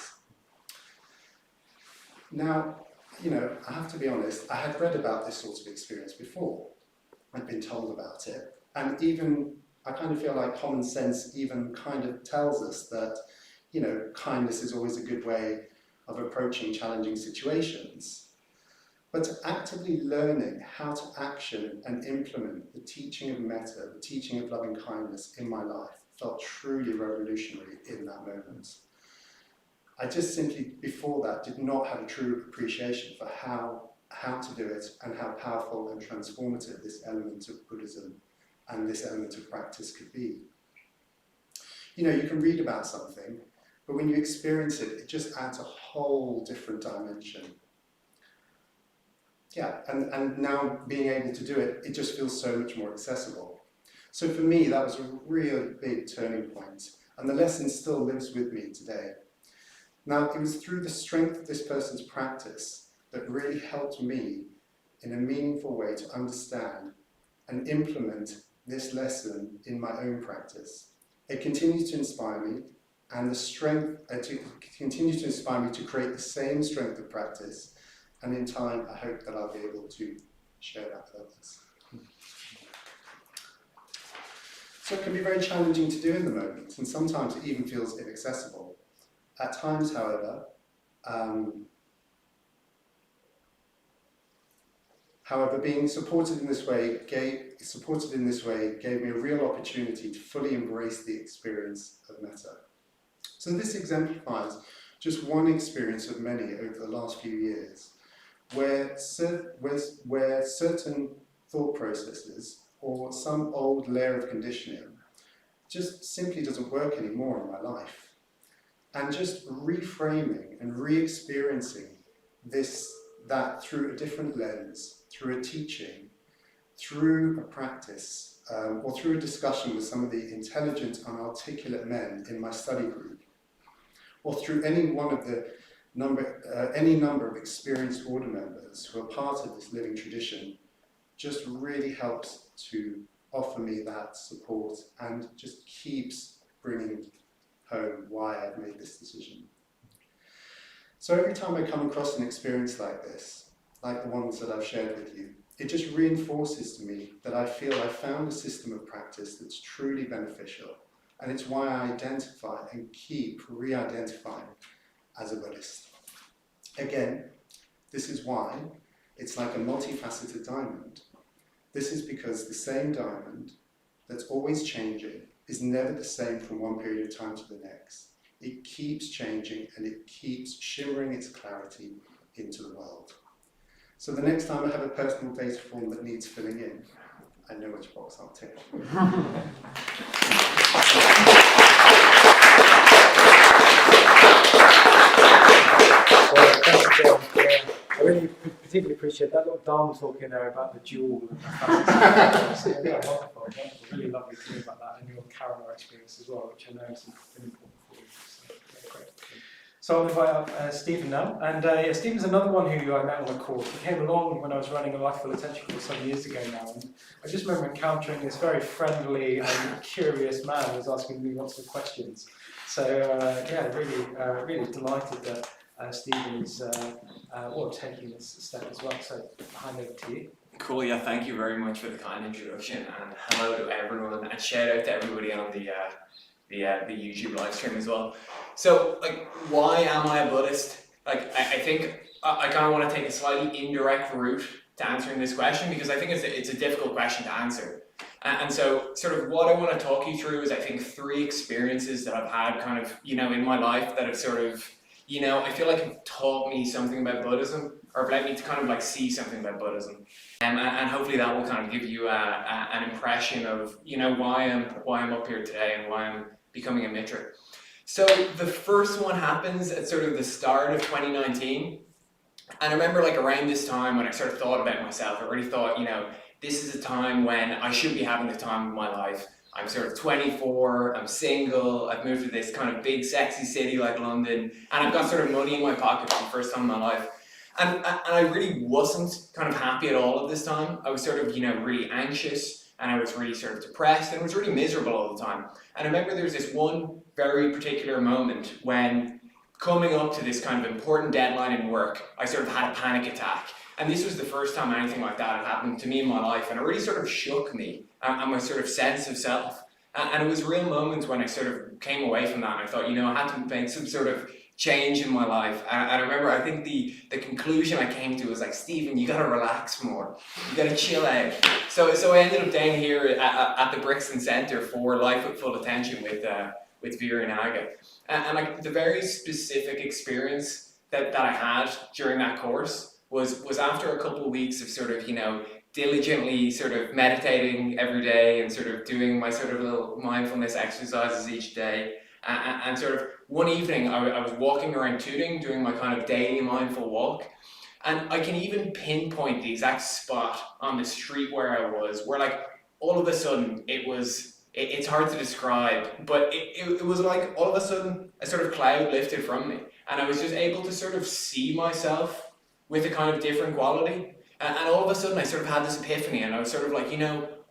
Now, I have to be honest, I had read about this sort of experience before. I'd been told about it, and even I kind of feel like common sense even kind of tells us that, kindness is always a good way of approaching challenging situations. But actively learning how to action and implement the teaching of metta, the teaching of loving kindness in my life felt truly revolutionary in that moment. I just simply, before that, did not have a true appreciation for how to do it and how powerful and transformative this element of Buddhism and this element of practice could be. You can read about something, but when you experience it, it just adds a whole different dimension. Yeah, and now being able to do it, it just feels so much more accessible. So for me, that was a real big turning point, and the lesson still lives with me today. Now, it was through the strength of this person's practice that really helped me in a meaningful way to understand and implement this lesson in my own practice. It continues to inspire me, and the strength continues to inspire me to create the same strength of practice. And in time, I hope that I'll be able to share that with others. So it can be very challenging to do in the moment, and sometimes it even feels inaccessible. At times, however, being supported in this way gave me a real opportunity to fully embrace the experience of metta. So this exemplifies just one experience of many over the last few years, where certain thought processes or some old layer of conditioning just simply doesn't work anymore in my life. And just reframing and re-experiencing that through a different lens, through a teaching, through a practice, or through a discussion with some of the intelligent and articulate men in my study group, or through any number of experienced order members who are part of this living tradition, just really helps to offer me that support and just keeps bringing home why I've made this decision. So every time I come across an experience like this, like the ones that I've shared with you, it just reinforces to me that I feel I've found a system of practice that's truly beneficial, and it's why I identify and keep re-identifying as a Buddhist. Again, this is why it's like a multifaceted diamond. This is because the same diamond that's always changing is never the same from one period of time to the next. It keeps changing and it keeps shimmering its clarity into the world. So the next time I have a personal data form that needs filling in, I know which box I'll tick. Well, thanks again. I really particularly appreciate that little Dharma talk in there about the jewel. Yeah, wonderful. Really lovely to hear about that and your Karana experience as well, which I know is really important for you. So, yeah, great. So I'll invite up Stephen now. And Stephen's another one who I met on a course. He came along when I was running a Life Full Attention course some years ago now. And I just remember encountering this very friendly and curious man who was asking me lots of questions. So yeah, really delighted that Stephen is taking this step as well. So I'll hand over to you. Cool, yeah, thank you very much for the kind introduction, and hello to everyone, and shout out to everybody on the YouTube live stream as well. So, like, why am I a Buddhist? Like, I think I kind of want to take a slightly indirect route to answering this question, because I think it's a difficult question to answer. And so, sort of what I want to talk you through is, I think, 3 experiences that I've had kind of, in my life that have sort of, I feel like have taught me something about Buddhism, or have led me to kind of like see something about Buddhism. And hopefully that will kind of give you an impression of, why I'm up here today and why I'm becoming a Mitra. So the first one happens at sort of the start of 2019. And I remember like around this time when I sort of thought about myself, I really thought, this is a time when I should be having the time of my life. I'm sort of 24, I'm single, I've moved to this kind of big sexy city like London, and I've got sort of money in my pocket for the first time in my life. And I really wasn't kind of happy at all at this time. I was sort of, really anxious, and I was really sort of depressed, and was really miserable all the time. And I remember there was this one very particular moment when, coming up to this kind of important deadline in work, I sort of had a panic attack. And this was the first time anything like that had happened to me in my life, and it really sort of shook me and my sort of sense of self. And it was real moments when I sort of came away from that, and I thought, I had to make some sort of change in my life. And I remember, I think the conclusion I came to was like, Stephen, you gotta relax more. You gotta chill out. So I ended up down here at the Brixton Centre for Life with Full Attention with Veera Naga. And like the very specific experience that I had during that course was after a couple of weeks of sort of, diligently sort of meditating every day and sort of doing my sort of little mindfulness exercises each day. And sort of one evening I was walking around Tooting doing my kind of daily mindful walk, and I can even pinpoint the exact spot on the street where I was, where like all of a sudden it's hard to describe, but it was like all of a sudden a sort of cloud lifted from me, and I was just able to sort of see myself with a kind of different quality. And all of a sudden I sort of had this epiphany, and I was sort of like,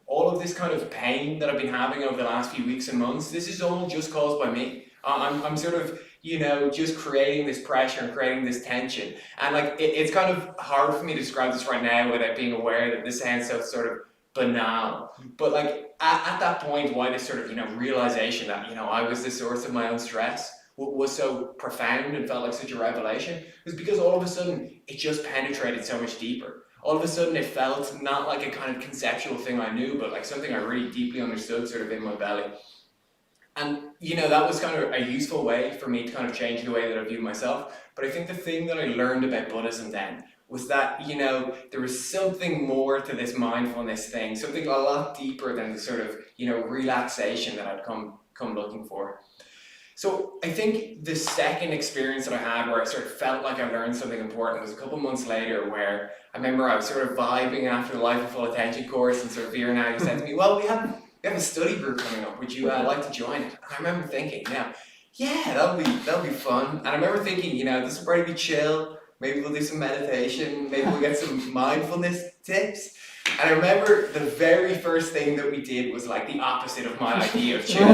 all of this kind of pain that I've been having over the last few weeks and months, this is all just caused by me. I'm sort of, just creating this pressure and creating this tension. And like, it's kind of hard for me to describe this right now without being aware that this sounds so sort of banal. But like, at that point, why this sort of, realization that, I was the source of my own stress was so profound and felt like such a revelation, was because all of a sudden, it just penetrated so much deeper. All of a sudden it felt not like a kind of conceptual thing I knew, but like something I really deeply understood sort of in my belly. And, that was kind of a useful way for me to kind of change the way that I viewed myself. But I think the thing that I learned about Buddhism then was that, there was something more to this mindfulness thing, something a lot deeper than the sort of, relaxation that I'd come looking for. So I think the second experience that I had where I sort of felt like I learned something important was a couple months later, where I remember I was sort of vibing after the Life of Full Attention course, and sort of Veera Naga said to me, well, we have a study group coming up, would you like to join it? And I remember thinking, yeah, that'll be fun. And I remember thinking, this will probably be chill, maybe we'll do some meditation, maybe we'll get some mindfulness tips. And I remember the very first thing that we did was like the opposite of my idea of chill.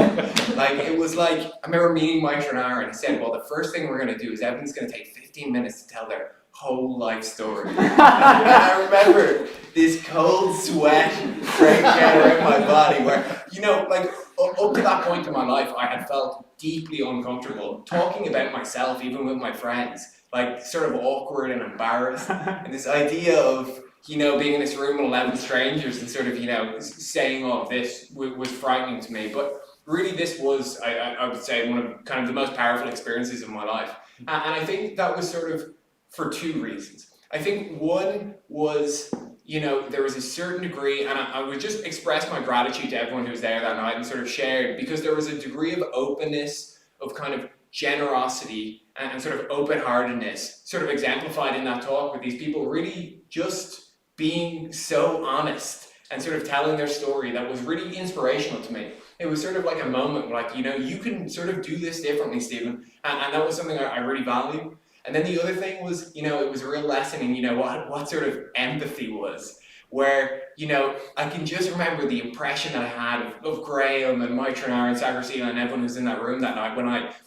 Like, it was like, I remember meeting Mitra and he said, well, the first thing we're gonna do is everyone's gonna take 15 minutes to tell their whole life story. And I remember this cold sweat breaking out around my body where, like up to that point in my life, I had felt deeply uncomfortable talking about myself, even with my friends, like sort of awkward and embarrassed. And this idea of, being in this room with 11 strangers and sort of, saying all of this was frightening to me. But really this was, I would say, one of kind of the most powerful experiences of my life. And I think that was sort of for 2 reasons. I think one was, there was a certain degree, and I would just express my gratitude to everyone who was there that night and sort of shared, because there was a degree of openness, of kind of generosity and sort of open-heartedness, sort of exemplified in that talk with these people really just being so honest and sort of telling their story that was really inspirational to me. It was sort of like a moment like, you can sort of do this differently, Stephen. And that was something I really value. And then the other thing was, it was a real lesson in, what sort of empathy was. where, you know, I can just remember the impression that I had of Graham and Mitra and Sagrasila and everyone who's in that room that night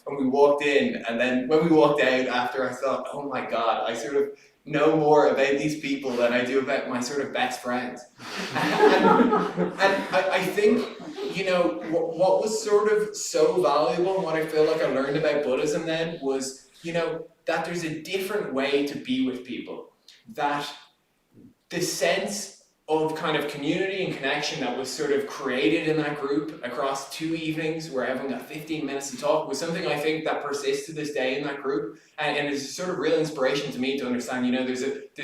when we walked in, and then when we walked out after, I thought, oh my God, I sort of know more about these people than I do about my sort of best friends. And I think, you know, what was sort of so valuable and what I feel like I learned about Buddhism then was, you know, that there's a different way to be with people. That the sense of kind of community and connection that was sort of created in that group across 2 evenings where everyone got 15 minutes to talk was something I think that persists to this day in that group, and is a sort of real inspiration to me to understand, you know, there's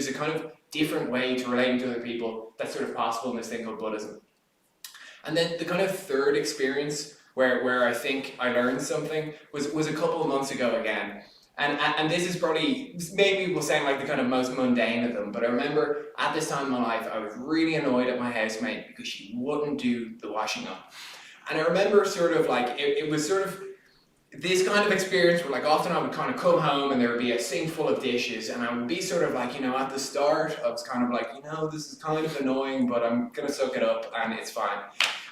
a kind of different way to relating to other people that's sort of possible in this thing called Buddhism. And then the kind of third experience where I think I learned something was a couple of months ago again. And this is probably, maybe will sound like the kind of most mundane of them, but I remember at this time in my life, I was really annoyed at my housemate because she wouldn't do the washing up. And I remember sort of like, it was sort of this kind of experience where like often I would kind of come home and there would be a sink full of dishes, and I would be sort of like, you know, at the start, I was kind of like, you know, this is kind of annoying, but I'm gonna suck it up and it's fine.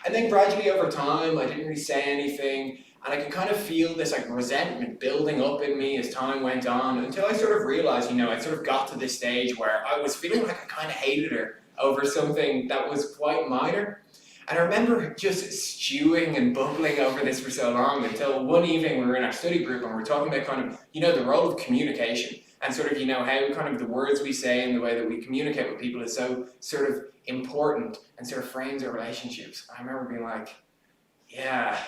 And then gradually over time, I didn't really say anything, and I could kind of feel this like resentment building up in me as time went on, until I sort of realized, you know, I sort of got to this stage where I was feeling like I kind of hated her over something that was quite minor. And I remember just stewing and bubbling over this for so long until one evening we were in our study group and we were talking about kind of, you know, the role of communication and sort of, you know, how kind of the words we say and the way that we communicate with people is so sort of important and sort of frames our relationships. I remember being like, yeah.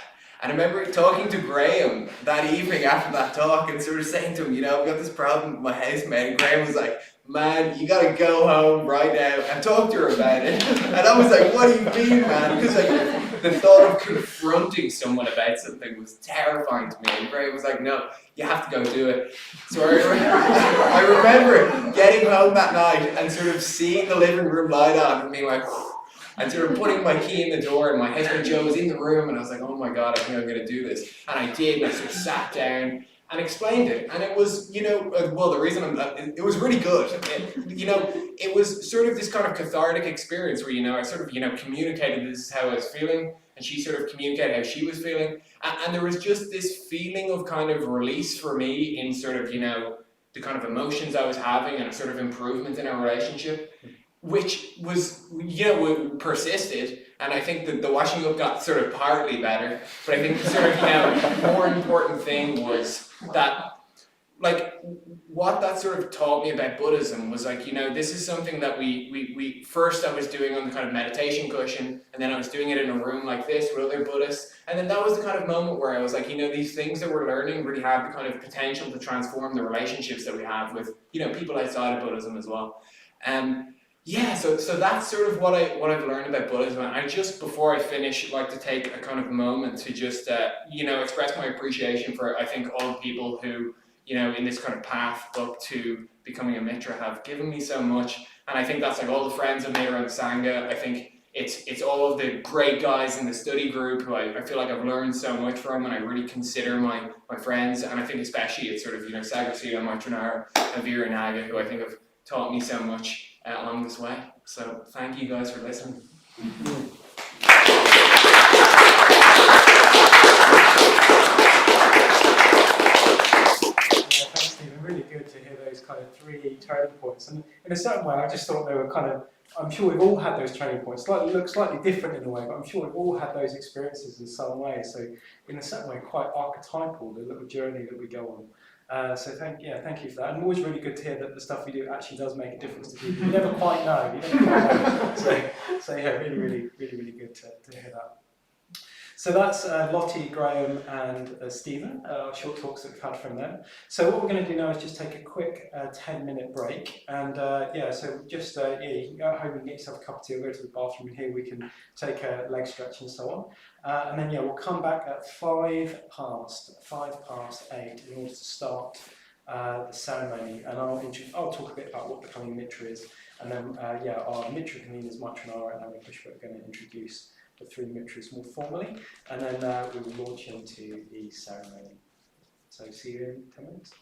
And I remember talking to Graham that evening after that talk and sort of saying to him, you know, I've got this problem with my housemate. And Graham was like, man, you gotta go home right now and talk to her about it. And I was like, what do you mean, man? Because like the thought of confronting someone about something was terrifying to me. And Graham was like, no, you have to go do it. So I remember getting home that night and sort of seeing the living room light on and being like, and sort of putting my key in the door, and my husband Joe was in the room, and I was like, oh my God, I think I'm gonna do this. And I did, and I sort of sat down and explained it. And it was, you know, well, the reason it was really good. You know, it was sort of this kind of cathartic experience where, you know, I sort of, you know, communicated this is how I was feeling, and she sort of communicated how she was feeling. And there was just this feeling of kind of release for me in sort of, you know, the kind of emotions I was having and a sort of improvement in our relationship, which was, you know, persisted. And I think that the washing up got sort of partly better, but I think the sort of, you know, more important thing was that, like, what that sort of taught me about Buddhism was like, you know, this is something that we first I was doing on the kind of meditation cushion, and then I was doing it in a room like this with other Buddhists, and then that was the kind of moment where I was like, you know, these things that we're learning really have the kind of potential to transform the relationships that we have with, you know, people outside of Buddhism as well. Yeah, so that's sort of what I've learned about Buddhism. And I just, before I finish, like to take a kind of moment to just, you know, express my appreciation for, I think, all the people who, you know, in this kind of path up to becoming a Mitra have given me so much. And I think that's like all the friends I've made around Sangha. I think it's all of the great guys in the study group who I feel like I've learned so much from, and I really consider my friends. And I think especially it's sort of, you know, Sagrasila, Mitra and Veera Naga, who I think have taught me so much along this way. So thank you guys for listening. Yeah, thanks, Stephen. Really good to hear those kind of 3 turning points. And in a certain way, I just thought they were kind of, I'm sure we've all had those turning points. Look slightly different in a way, but I'm sure we've all had those experiences in some way. So in a certain way, quite archetypal, the little journey that we go on. So thank you for that. And always really good to hear that the stuff we do actually does make a difference to people. You never quite know. So yeah, really good to hear that. So that's Lottie, Graham and Stephen, short talks that we've had from them. So what we're going to do now is just take a quick 10-minute break. And yeah, so just, yeah, you can go home and get yourself a cup of tea or go to the bathroom, and here we can take a leg stretch and so on. And then, yeah, we'll come back at 5 past 8 in order to start the ceremony. And I'll talk a bit about what becoming a Mitra is. And then, yeah, our Mitra conveners, Mitra and I, are going to introduce the 3 Mitras more formally, and then we will launch into the ceremony. So see you in 10 minutes.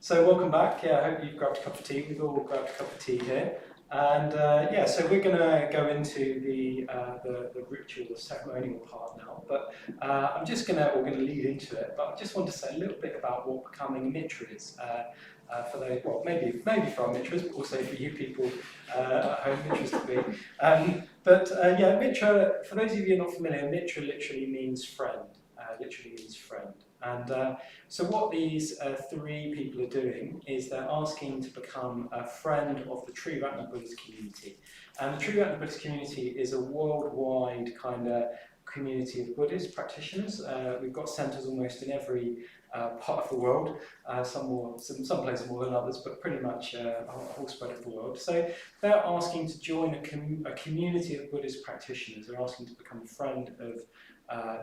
So welcome back. Yeah, I hope you've grabbed a cup of tea. We've all grabbed a cup of tea here. And yeah, so we're going to go into the ritual, the ceremonial part now. But we're going to lead into it. But I just want to say a little bit about what becoming a Mitra is. For those, well, maybe for our Mitras, but also for you people at home, Mitras to be. Yeah, Mitra, for those of you who are not familiar, Mitra literally means friend. And so what these three people are doing is they're asking to become a friend of the Triratna Buddhist Community. And the Triratna Buddhist Community is a worldwide kind of community of Buddhist practitioners. We've got centres almost in every part of the world, some places more than others, but pretty much a whole spread of the world. So they're asking to join a community of Buddhist practitioners. They're asking to become a friend of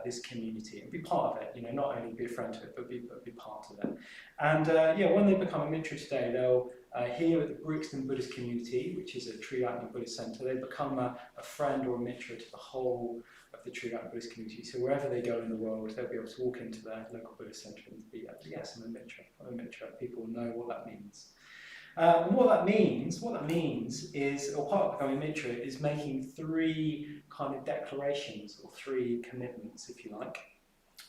this community and be part of it, you know, not only be a friend to it, but be part of it. And yeah, when they become a Mitra today, they'll here at the Brixton Buddhist Community, which is a Triratna Buddhist centre, they become a friend or a Mitra to the whole of the Triratna Buddhist community. So wherever they go in the world, they'll be able to walk into their local Buddhist centre and be, yes, I'm a Mitra. People know what that means. And what that means is, or part of becoming a Mitra is making three kind of declarations, or three commitments, if you like.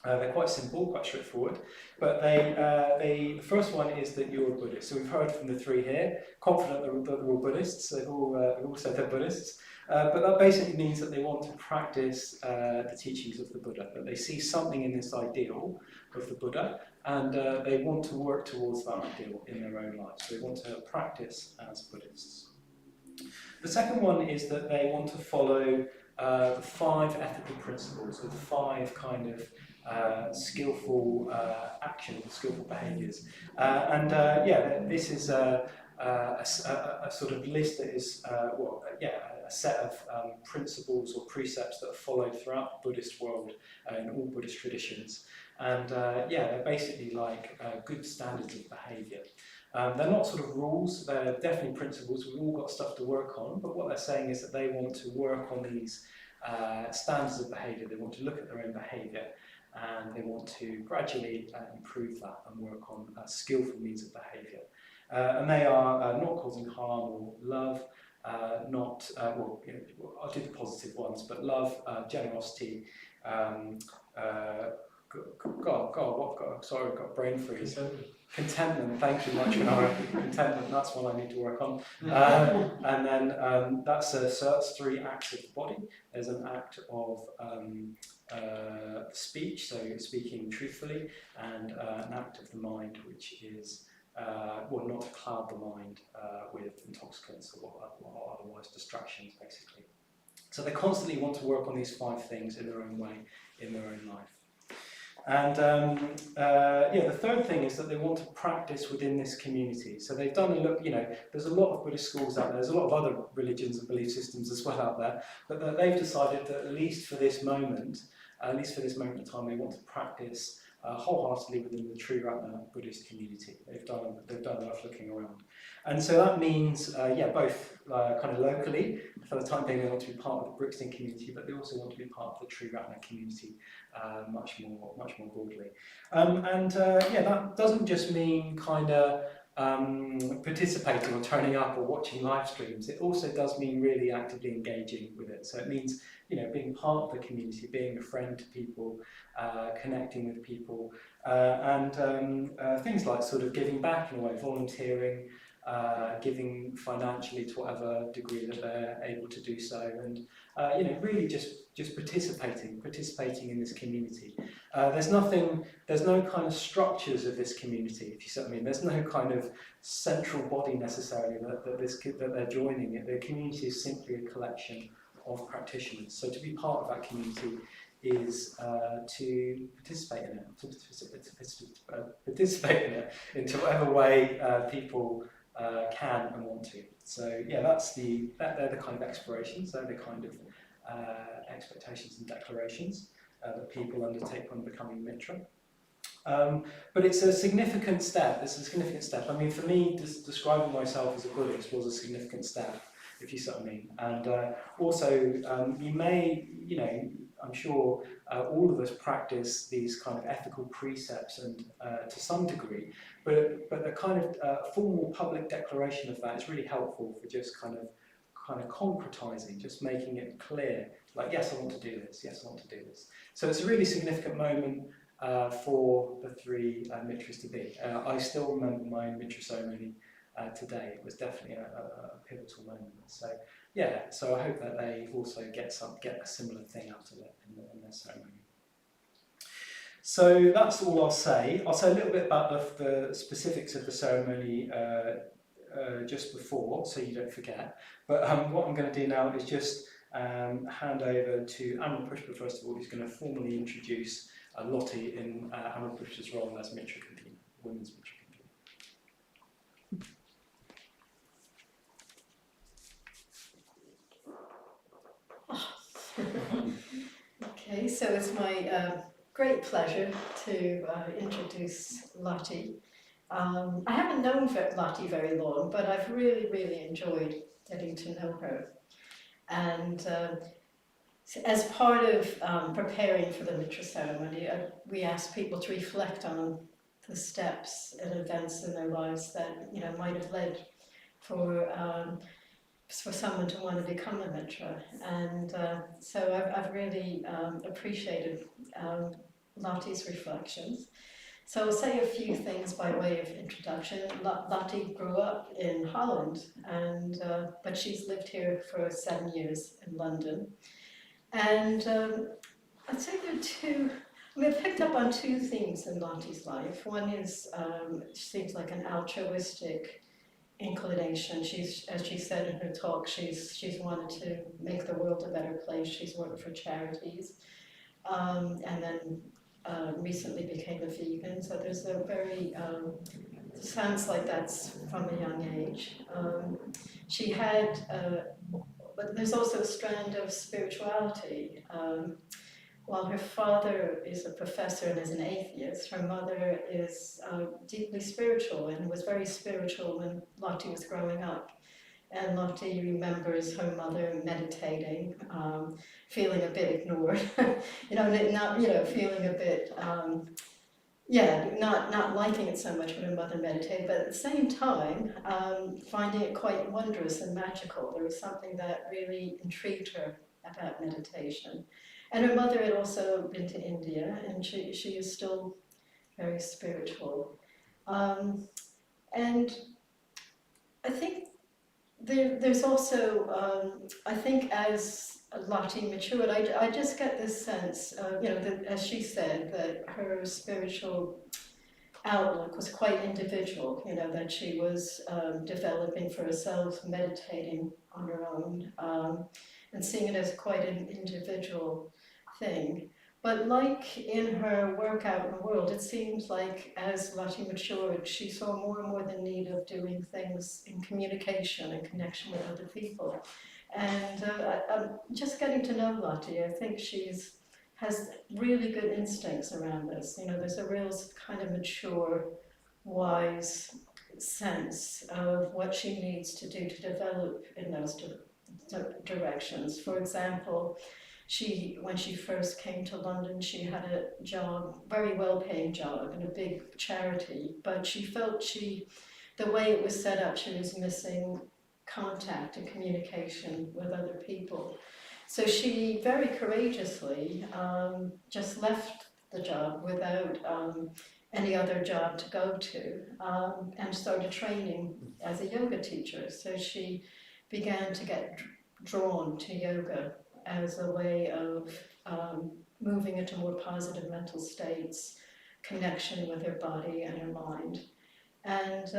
They're quite simple, quite straightforward, but the first one is that you're a Buddhist. So we've heard from the three here, confident that they're all Buddhists, they've all said they're Buddhists, but that basically means that they want to practice the teachings of the Buddha, that they see something in this ideal of the Buddha, and they want to work towards that ideal in their own lives. So they want to practice as Buddhists. The second one is that they want to follow the 5 ethical principles, or the 5 kind of skillful actions, skillful behaviours. Yeah, this is a sort of list that is, a set of principles or precepts that are followed throughout the Buddhist world in all Buddhist traditions. And yeah, they're basically like good standards of behaviour. They're not sort of rules, they're definitely principles. We've all got stuff to work on, but what they're saying is that they want to work on these standards of behaviour. They want to look at their own behaviour, and they want to gradually improve that and work on skillful means of behaviour. And they are not causing harm or love, I'll do the positive ones, but love, generosity, sorry, I've got brain freeze. Contentment, thank you much, Renara. Contentment, that's one I need to work on. And then that's 3 acts of the body. There's an act of speech, so speaking truthfully, and an act of the mind, which is not to cloud the mind with intoxicants or otherwise distractions, basically. So they constantly want to work on these 5 things in their own way, in their own life. And the third thing is that they want to practice within this community. So they've done a look, there's a lot of Buddhist schools out there, there's a lot of other religions and belief systems as well out there, but that they've decided that at least for this moment in time, they want to practice wholeheartedly within the Triratna Buddhist community. They've done enough looking around. And so that means, both kind of locally, for the time being they want to be part of the Brixton community, but they also want to be part of the Triratna community much more broadly. That doesn't just mean kind of participating or turning up or watching live streams. It also does mean really actively engaging with it. So it means, being part of the community, being a friend to people, connecting with people, and things like sort of giving back in a way, volunteering, giving financially to whatever degree that they're able to do so, and really just participating in this community. There's no kind of structures of this community, if you see what I mean. There's no kind of central body necessarily that they're joining it. The community is simply a collection of practitioners. So to be part of that community is to participate in it, into whatever way people can and want to. So yeah, they're the kind of explorations, they're the kind of expectations and declarations that people undertake when becoming Mitra. But it's a significant step. I mean, for me, describing myself as a Buddhist was a significant step, if you see what I mean. And also, you may, I'm sure all of us practice these kind of ethical precepts, and to some degree, but a kind of formal public declaration of that is really helpful for just kind of concretizing, just making it clear, like, yes, I want to do this, yes, I want to do this. So it's a really significant moment for the three Mitras to be. I still remember my Mitra ceremony today. It was definitely a pivotal moment. So yeah, so I hope that they also get a similar thing out of it in their ceremony. So that's all I'll say. I'll say a little bit about the specifics of the ceremony just before, so you don't forget. But what I'm going to do now is just hand over to Amrita first of all, who's going to formally introduce Lottie in Amrita's role as Mitra convener, women's Mitra convener. Okay, so it's my great pleasure to introduce Lottie. I haven't known Lottie very long, but I've really enjoyed getting to know her. And as part of preparing for the Mitra ceremony, we asked people to reflect on the steps and events in their lives that might have led for someone to want to become a Mitra. And so I've really appreciated Lottie's reflections. So I'll say a few things by way of introduction. Lottie grew up in Holland, and but she's lived here for 7 years in London. And I'd say there are two, I've picked up on two themes in Lottie's life. One is she seems like an altruistic inclination. She's, as she said in her talk, she's wanted to make the world a better place. She's worked for charities, and then recently became a vegan. So there's a very sounds like that's from a young age. She had, but there's also a strand of spirituality. While her father is a professor and is an atheist, her mother is deeply spiritual and was very spiritual when Lottie was growing up. And Lottie remembers her mother meditating, feeling a bit ignored, feeling a bit, not liking it so much when her mother meditated, but at the same time, finding it quite wondrous and magical. There was something that really intrigued her about meditation. And her mother had also been to India, and she is still very spiritual. And I think there's also, I think as Lottie matured, I just get this sense, that, as she said, that her spiritual outlook was quite individual, that she was developing for herself, meditating on her own, and seeing it as quite an individual thing. But like in her work out in the world, it seems like as Lottie matured, she saw more and more the need of doing things in communication and connection with other people. And I'm just getting to know Lottie. I think has really good instincts around this. There's a real kind of mature, wise sense of what she needs to do to develop in those directions. For example, when she first came to London, she had a job, very well-paying job in a big charity, but she felt the way it was set up, she was missing contact and communication with other people. So she very courageously just left the job without any other job to go to, and started training as a yoga teacher. So she began to get drawn to yoga as a way of moving into more positive mental states, connection with her body and her mind. And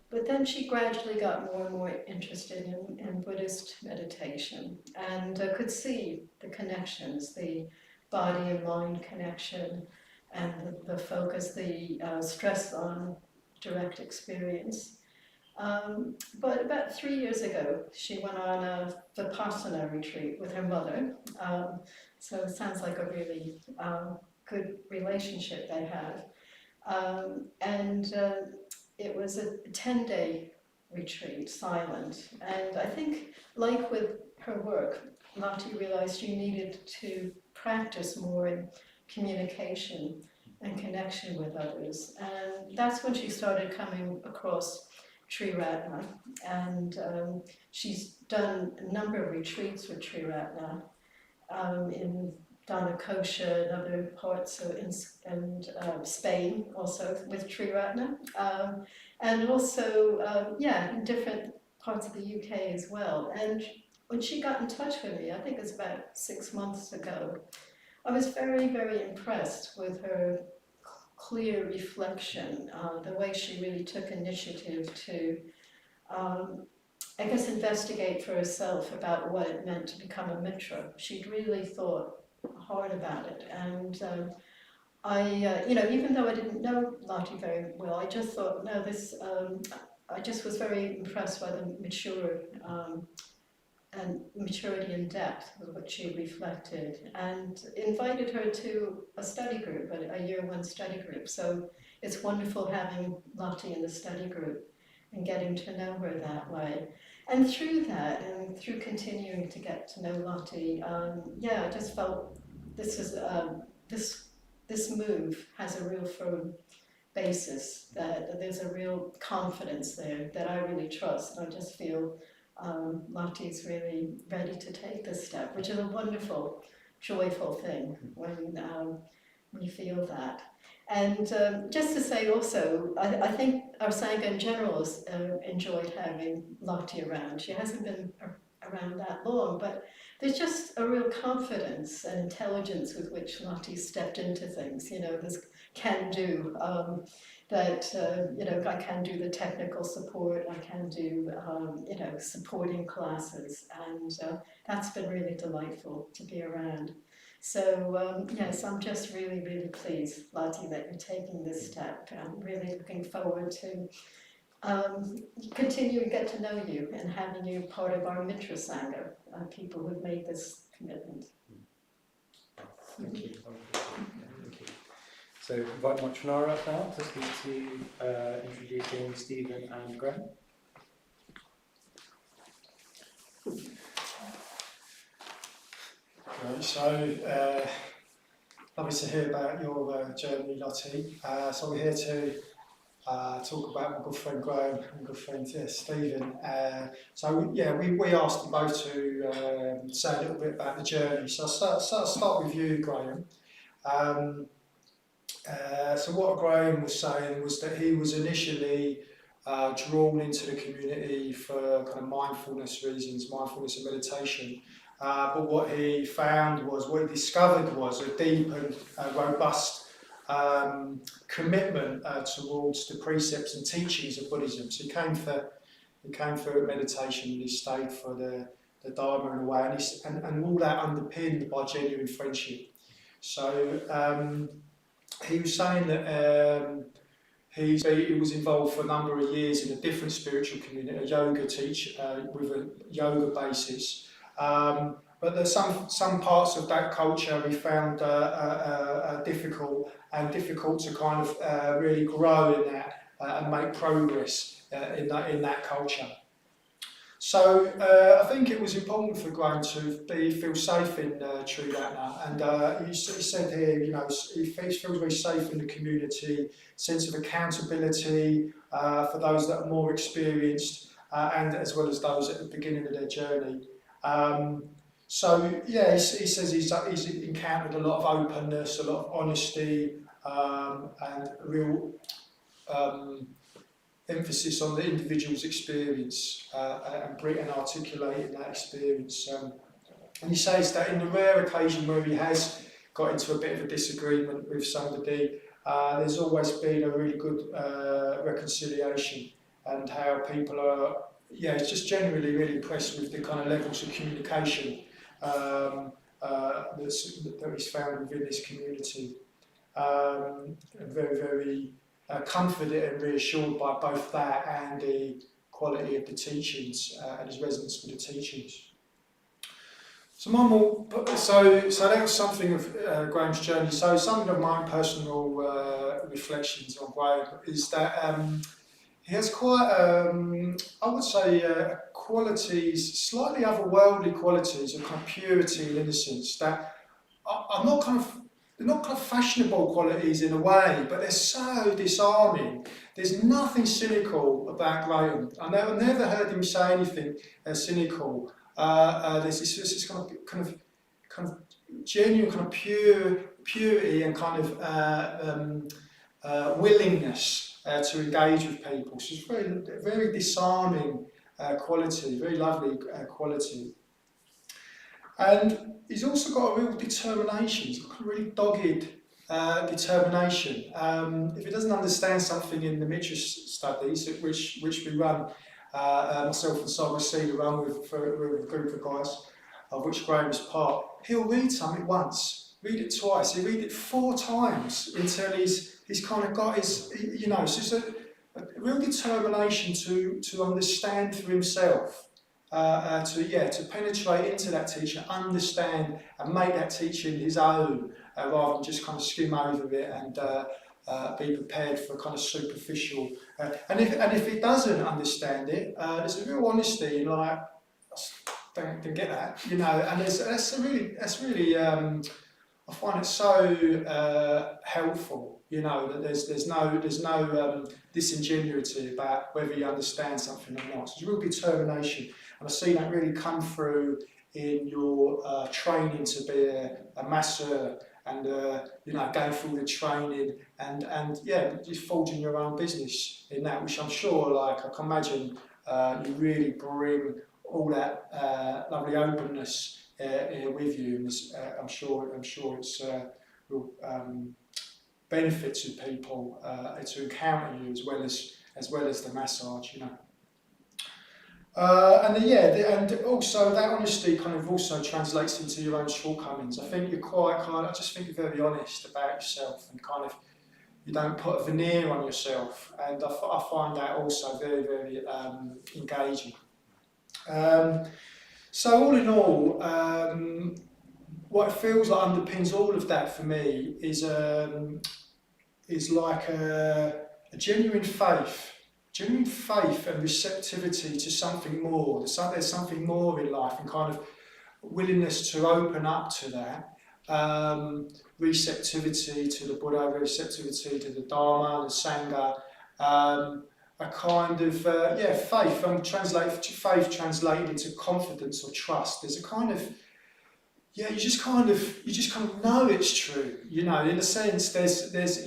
but then she gradually got more and more interested in Buddhist meditation, and could see the connections, the body and mind connection, and the focus, the stress on direct experience. But about 3 years ago, she went on a Vipassana retreat with her mother. So it sounds like a really good relationship they have. It was a 10-day retreat, silent. And I think, like with her work, Lottie realized she needed to practice more in communication and connection with others. And that's when she started coming across Triratna, and she's done a number of retreats with Triratna in Dhanakosha and other parts of Spain, also with Triratna, and also in different parts of the UK as well. And when she got in touch with me, I think it was about 6 months ago, I was very, very impressed with her clear reflection, the way she really took initiative to, I guess, investigate for herself about what it meant to become a Mitra. She'd really thought hard about it, and even though I didn't know Lottie very well, I just thought, no, this. I just was very impressed by the maturity and depth of what she reflected, and invited her to a study group, a year one study group. So it's wonderful having Lottie in the study group and getting to know her that way. And through that, and through continuing to get to know Lottie, I just felt this is this move has a real firm basis, that there's a real confidence there that I really trust. And I just feel Lottie's really ready to take this step, which is a wonderful, joyful thing when you feel that. And just to say also, I think our Sangha in general has enjoyed having Lottie around. She hasn't been around that long, but there's just a real confidence and intelligence with which Lottie stepped into things. This can-do, I can do the technical support, I can do, supporting classes, and that's been really delightful to be around. So, yes, I'm just really, really pleased, Lottie, that you're taking this step. I'm really looking forward to continue to get to know you and having you part of our Mitra Sangha, people who've made this commitment. Thank you. Thank you. So invite Mitra up now to speak to introducing Stephen and Graham. Great, so lovely to hear about your journey, Lottie. So we're here to talk about my good friend Graham and good friend Stephen. We asked them both to say a little bit about the journey. So I'll start with you, Graham. So what Graham was saying was that he was initially drawn into the community for kind of mindfulness reasons, mindfulness and meditation. But what he discovered was a deep and robust commitment towards the precepts and teachings of Buddhism. So he came for meditation, and he stayed for the Dharma in a way, and all that underpinned by genuine friendship. So he was saying that he was involved for a number of years in a different spiritual community, a yoga with a yoga basis. But there's some parts of that culture we found difficult to kind of really grow in that and make progress in that culture. So I think it was important for Graham to feel safe in Triratna, and he said here, he feels very safe in the community, sense of accountability for those that are more experienced, and as well as those at the beginning of their journey. He says he's encountered a lot of openness, a lot of honesty, and real emphasis on the individual's experience and articulating that experience. And he says that in the rare occasion where he has got into a bit of a disagreement with somebody, there's always been a really good reconciliation, and how people are, it's just generally really impressed with the kind of levels of communication that is found within this community. Very, very comforted and reassured by both that and the quality of the teachings and his resonance with the teachings. So that was something of Graham's journey. So some of my own personal reflections on Graham is that he has quite, I would say, qualities, slightly otherworldly qualities of kind of purity and innocence that are not kind of, they're not kind of fashionable qualities in a way, but they're so disarming. There's nothing cynical about Graham. I've never heard him say anything cynical. There's this kind of genuine kind of purity and kind of willingness to engage with people. So it's very disarming quality, very lovely quality. And he's also got a real determination. He's got a really dogged determination. If he doesn't understand something in the Mitra studies, which we run, myself and Simon Cedar run with a group of guys, of which Graham is part, he'll read something once, read it twice, he'll read it 4 times until he's kind of got his, you know, it's just a real determination to understand for himself. To penetrate into that teaching, understand and make that teaching his own, rather than just kind of skim over it and be prepared for kind of superficial. And if he doesn't understand it, there's a real honesty in like, don't get that, you know. And that's really I find it so helpful. You know, that there's no disingenuity about whether you understand something or not. So there's real determination, and I see that really come through in your training to be a master, and you know, going through the training and yeah, just forging your own business in that, which I'm sure, like I can imagine, you really bring all that lovely openness with you. And I'm sure it's real benefit to people to encounter you as well as the massage, you know. And also that honesty kind of also translates into your own shortcomings. I think you're I just think you're very honest about yourself, and kind of you don't put a veneer on yourself, and I find that also very, very engaging. So all in all, what it feels like underpins all of that for me is like a genuine faith and receptivity to something more. There's something more in life, and kind of willingness to open up to that. Receptivity to the Buddha, receptivity to the Dharma, the Sangha. A kind of faith. Faith translated into confidence or trust. There's a kind of you just kind of know it's true, you know, in a sense.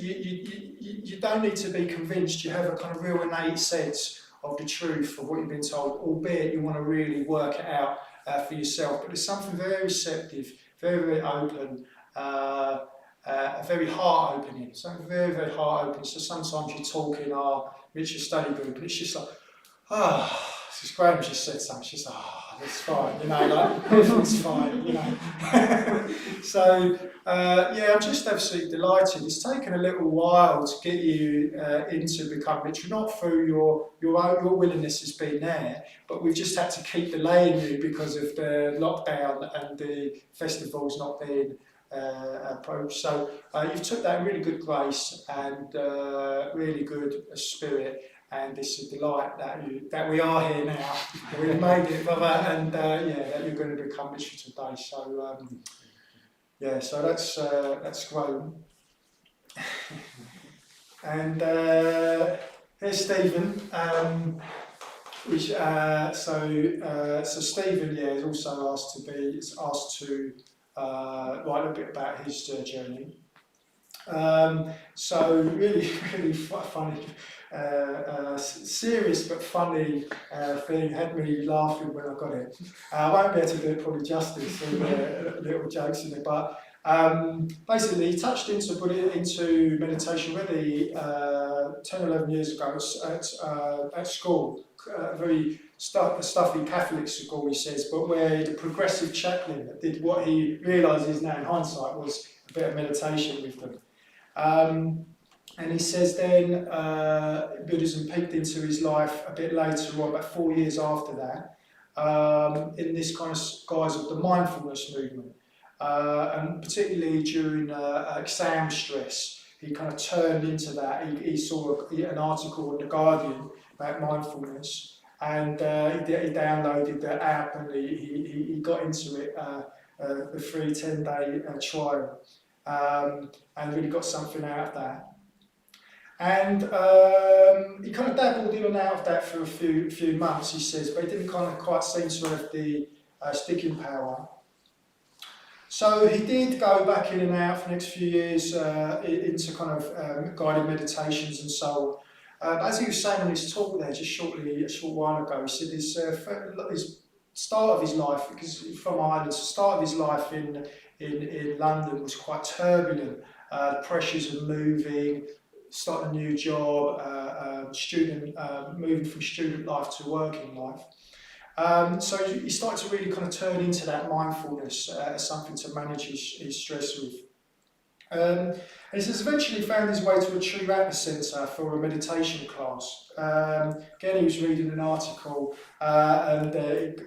You don't need to be convinced. You have a kind of real innate sense of the truth of what you've been told, albeit you want to really work it out for yourself. But there's something very receptive, very, very open, very heart opening, something very, very heart opening. So sometimes you talk in our Mitra study group, and it's just like, this Graham just said something. She's like, that's fine, you know, like everything's fine, you know. So I'm just absolutely delighted. It's taken a little while to get you into become Mitra, not through your willingness has been there, but we've just had to keep delaying you because of the lockdown and the festivals not being approached. So you've took that in really good grace and really good spirit. And it's a delight that we are here now. We've made it, brother, and that you're going to become Mitra today. So so that's grown. And here's Stephen. So Stephen, is also asked to write a bit about his journey. So really, really funny. Serious but funny thing, had me laughing when I got it. I won't be able to do it probably justice, little jokes in it, but basically he touched into meditation really 10 or 11 years ago at school, a very stuffy Catholic school, he says, but where the progressive chaplain did what he realises now in hindsight was a bit of meditation with them. And he says then Buddhism peeked into his life a bit later on, about 4 years after that, in this kind of guise of the mindfulness movement. And particularly during exam stress, he kind of turned into that. He saw an article in The Guardian about mindfulness, and he downloaded the app, and he got into it the 3 10-day trial, and really got something out of that. And he kind of dabbled in and out of that for a few months, he says, but he didn't kind of quite seem to have the sticking power. So he did go back in and out for the next few years into kind of guided meditations and so on. As he was saying in his talk there just a short while ago, he said his start of his life, because he's from Ireland, the start of his life in London was quite turbulent. Pressures of moving, starting a new job, moving from student life to working life. So he started to really kind of turn into that mindfulness as something to manage his stress with. And he says eventually found his way to a Triratna centre for a meditation class. Again, he was reading an article and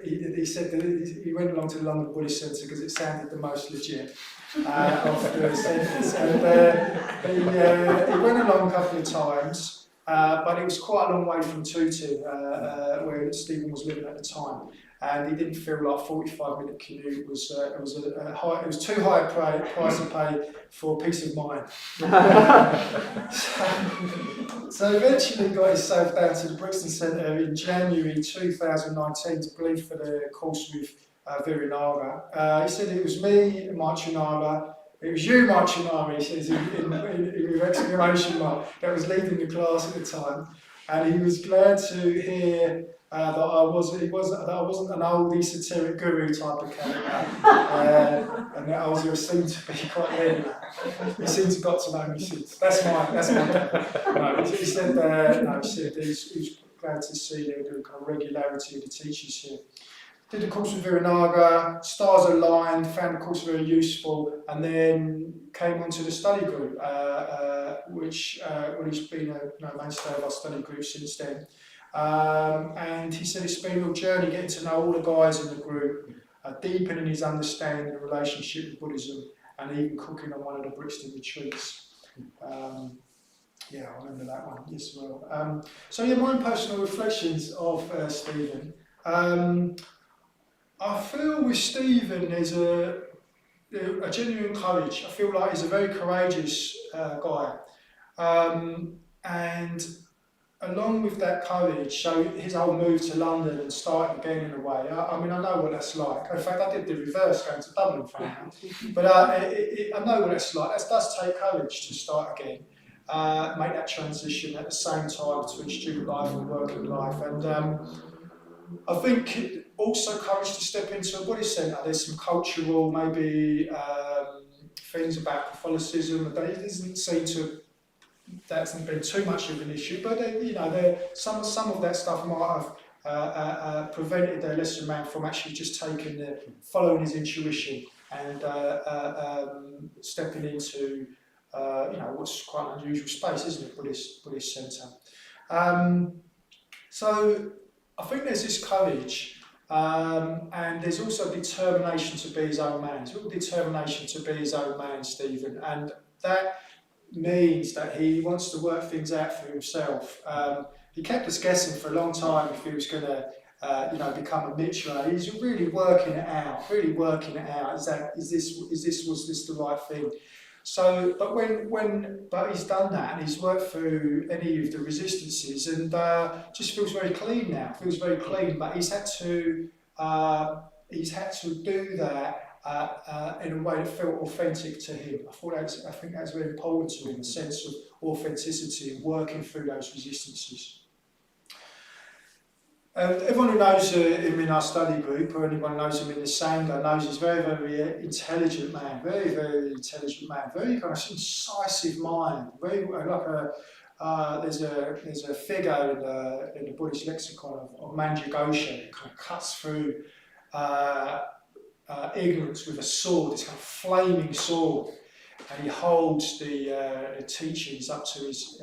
he said that he went along to the London Buddhist Centre because it sounded the most legit of the centres. And he went along a couple of times. But it was quite a long way from Tooting, where Stephen was living at the time, and he didn't feel like a 45-minute commute was too high a price to pay for peace of mind. So eventually got himself down to the Brixton Centre in January 2019 to brief for the course with Viranaga. He said it was me, Mitra. It was you, Mitra, he says, with exclamation mark, that was leading the class at the time, and he was glad to hear that I wasn't an old esoteric guru type of character, and that I was seemed to be quite ready. He seemed to got to know me since. That's my. No, he said he was glad to see the kind of regularity of the teachers here. Did the course with Viranaga, stars aligned, found the course very useful, and then came onto the study group, which has been a mainstay of our study group since then. And he said it's been a real journey getting to know all the guys in the group, deepening his understanding and relationship with Buddhism, and even cooking on one of the Brixton retreats. Yeah, I remember that one, yes, well. So yeah, my own personal reflections of Stephen. I feel with Stephen there's a genuine courage. I feel like he's a very courageous guy. And along with that courage, so his whole move to London and starting again in a way, I mean, I know what that's like. In fact, I did the reverse, going to Dublin for now. But I know what it's like. It does take courage to start again, make that transition at the same time between student life and working life. And I think also courage to step into a Buddhist centre. There's some cultural, maybe things about Catholicism that doesn't seem to. That hasn't been too much of an issue, but some of that stuff might have prevented the lesser man from actually just following his intuition and stepping into what's quite an unusual space, isn't it? Buddhist centre. So I think there's this courage, and there's also determination to be his own man. There's real determination to be his own man, Stephen, and that means that he wants to work things out for himself. He kept us guessing for a long time if he was going to, become a Mitra. He's really working it out. Was this the right thing? So, but he's done that and he's worked through any of the resistances and just feels very clean now. Feels very clean, but he's had to do that in a way that felt authentic to him. I think that's very important to him, a sense of authenticity and working through those resistances. Everyone who knows him in our study group, or anyone who knows him in the sangha, knows he's a very, very intelligent man, very, very intelligent man, very kind of incisive mind, very like there's a figure in the Buddhist lexicon of Manjagosha who kind of cuts through ignorance with a sword, this kind of flaming sword, and he holds the teachings up to his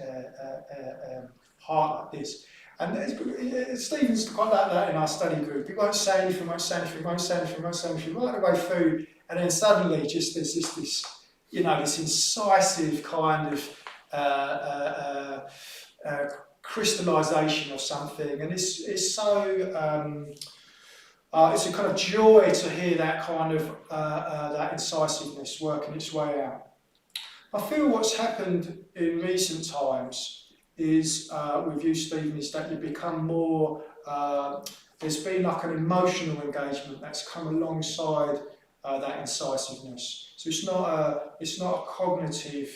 heart like this. And Stephen's quite like that in our study group. He won't say anything, right the way through, and then suddenly just there's this incisive kind of crystallization of something, and it's so it's a kind of joy to hear that kind of that incisiveness working its way out. I feel what's happened in recent times is with you, Stephen, is that you become more. There's been like an emotional engagement that's come alongside that incisiveness. So it's not a cognitive.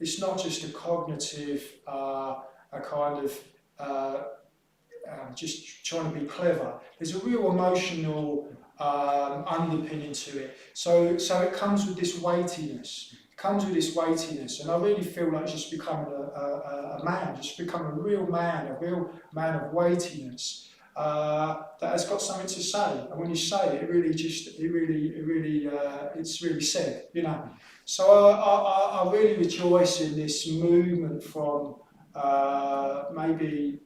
It's not just a cognitive, a kind of just trying to be clever. There's a real emotional underpinning to it. So it comes with this weightiness. It comes with this weightiness, and I really feel like just becoming a man, just becoming a real man of weightiness that has got something to say. And when you say it, it's really said, you know. So I really rejoice in this movement from maybe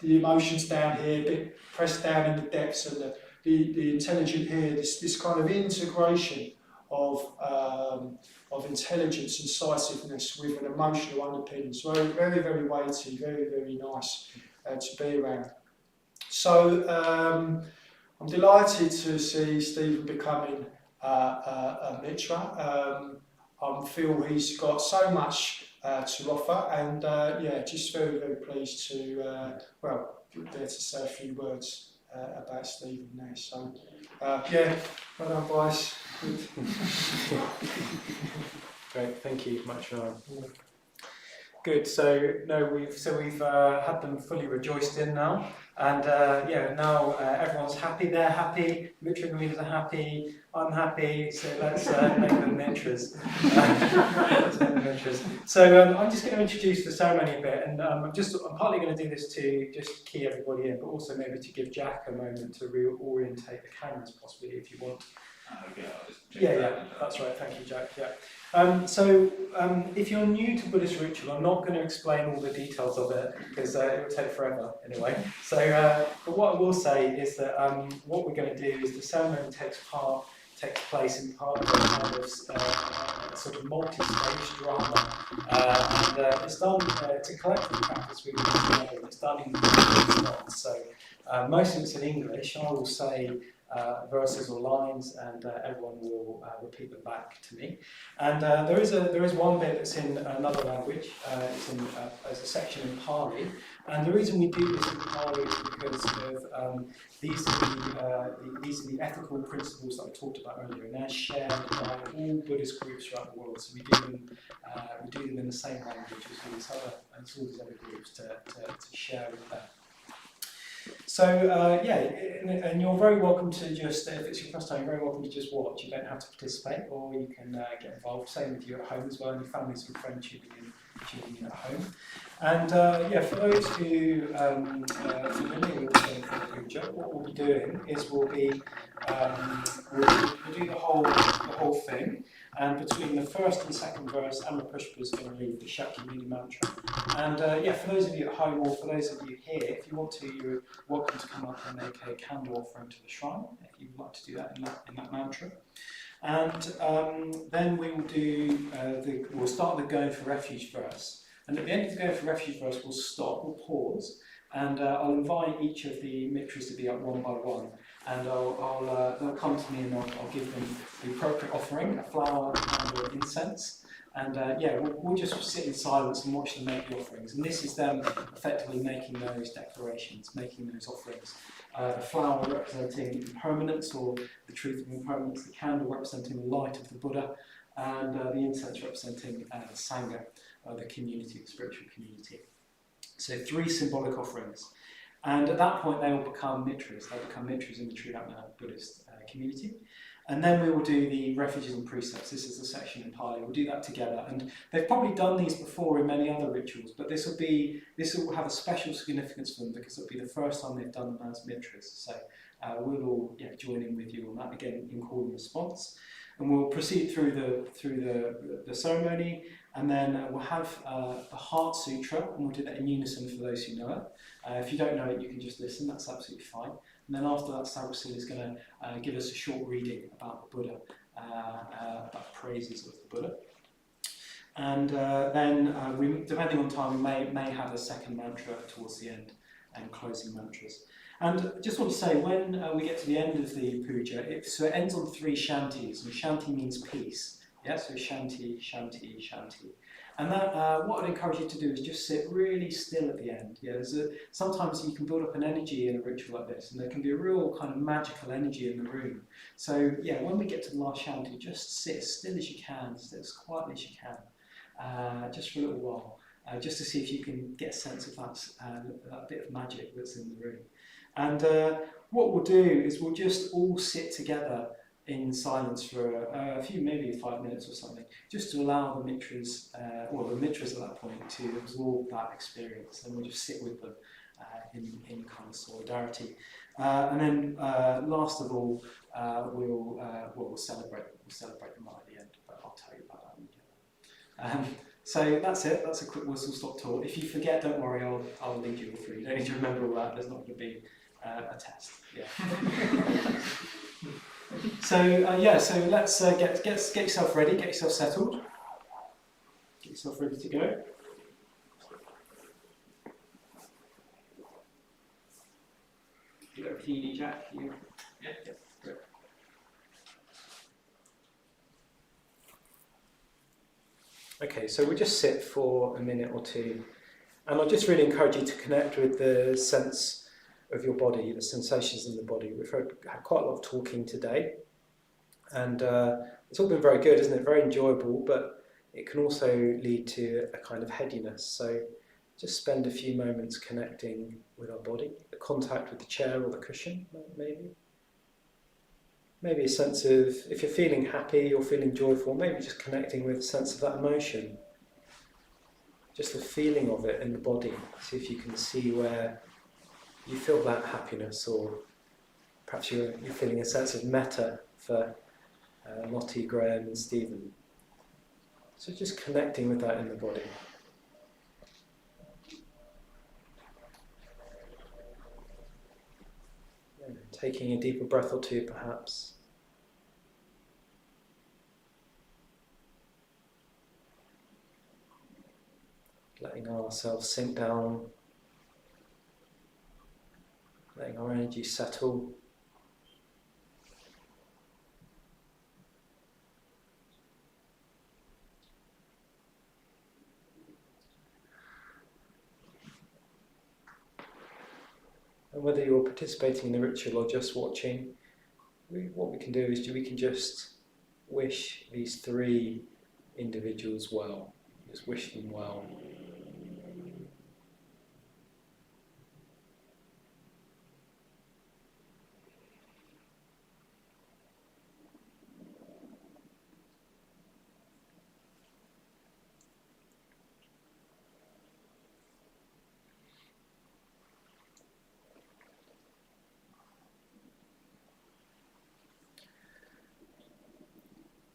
the emotions down here, a bit pressed down in the depths, and the intelligent here. This kind of integration of intelligence, incisiveness with an emotional underpinning. So very, very weighty, very, very nice to be around. So I'm delighted to see Stephen becoming a Mitra. I feel he's got so much to offer, and just very, very pleased to there to say a few words about Stephen there. So well done, guys. Great, thank you much. Good. So we've had them fully rejoiced in now, and now everyone's happy. They're happy. Mitra communities are happy. I'm happy. So let's make them Mitras. So I'm just going to introduce the ceremony a bit, and I'm partly going to do this to just key everybody in, but also maybe to give Jack a moment to reorientate the cameras, possibly, if you want. Okay, I'll just check Yeah, that's right. Thank you, Jack. Yeah. If you're new to Buddhist ritual, I'm not going to explain all the details of it because it would take forever anyway. So, but what I will say is that what we're going to do is the ceremony takes place in part of a kind of sort of multi-stage drama, and it's done. It's a collective practice we do together. It's done in parts. So most of it's in English. I will say verses or lines, and everyone will repeat them back to me. And there is one bit that's in another language. It's in as a section in Pali, and the reason we do this in Pali is because of these are the ethical principles that I talked about earlier, and they're shared by all Buddhist groups throughout the world. So we do them in the same language as all these other groups to share with them. So and you're very welcome to just, if it's your first time, you're very welcome to just watch. You don't have to participate, or you can get involved. Same with you at home as well, and your families and friends tuning in at home. And for those who are familiar with the puja, what we'll be doing is we'll do the whole thing. And between the first and second verse, Amma Pushpa is going to read the Shakyamuni mantra. And for those of you at home, or for those of you here, if you want to, you're welcome to come up and make a candle offering to the shrine, if you would like to do that in that mantra. And then we will we'll start the Going for Refuge verse. And at the end of the Going for Refuge verse, we'll stop, we'll pause, and I'll invite each of the Mitras to be up one by one. And they'll come to me, and I'll give them the appropriate offering, a flower and or incense. And we'll just sit in silence and watch them make the offerings. And this is them effectively making those declarations, making those offerings. The flower representing impermanence, or the truth of impermanence, the candle representing the light of the Buddha, and the incense representing sangha, the community, the spiritual community. So 3 symbolic offerings. And at that point, they will become Mitras. They'll become Mitras in the Triratna Buddhist Community. And then we will do the refuges and precepts. This is the section in Pali. We'll do that together. And they've probably done these before in many other rituals, but this will have a special significance for them because it'll be the first time they've done them as Mitras. So we'll all join in with you on that, again, in call and response. And we'll proceed through the ceremony, and then we'll have the Heart Sutra, and we'll do that in unison for those who know it. If you don't know it, you can just listen, that's absolutely fine. And then after that, Saraswati is going to give us a short reading about the Buddha, about praises of the Buddha. And then, depending on time, we may have a second mantra towards the end, and closing mantras. And I just want to say, when we get to the end of the puja, it ends on 3 shantis, and shanti means peace. Yeah, so shanti, shanti, shanti. And that, what I'd encourage you to do is just sit really still at the end. Yeah, sometimes you can build up an energy in a ritual like this, and there can be a real kind of magical energy in the room. So yeah, when we get to the last shanti, just sit as still as you can, sit as quietly as you can, just for a little while, just to see if you can get a sense of that bit of magic that's in the room. And what we'll do is we'll just all sit together in silence for a few, maybe 5 minutes or something, just to allow the mitras, the mitras at that point, to absorb that experience, and we'll just sit with them in kind of solidarity. And then, last of all, we'll celebrate them right at the end, but I'll tell you about that when we get there. So that's it. That's a quick whistle-stop tour. If you forget, don't worry. I'll lead you all through. You don't need to remember all that. There's not going to be a test. Yeah. So let's get yourself ready. Get yourself settled. Get yourself ready to go. You got everything you need, Jack? Yeah. Great. Okay, so we'll just sit for a minute or two, and I'll just really encourage you to connect with the sense of your body, the sensations in the body. We've had quite a lot of talking today, and it's all been very good, isn't it? Very enjoyable, but it can also lead to a kind of headiness. So just spend a few moments connecting with our body, the contact with the chair or the cushion, maybe. Maybe a sense of, if you're feeling happy or feeling joyful, maybe just connecting with a sense of that emotion. Just the feeling of it in the body. See if you can see where you feel that happiness, or perhaps you're feeling a sense of metta for Lottie, Graham and Stephen. So just connecting with that in the body. Taking a deeper breath or two, perhaps. Letting ourselves sink down. Letting our energy settle. And whether you're participating in the ritual or just watching, what we can do is we can just wish these 3 individuals well. Just wish them well.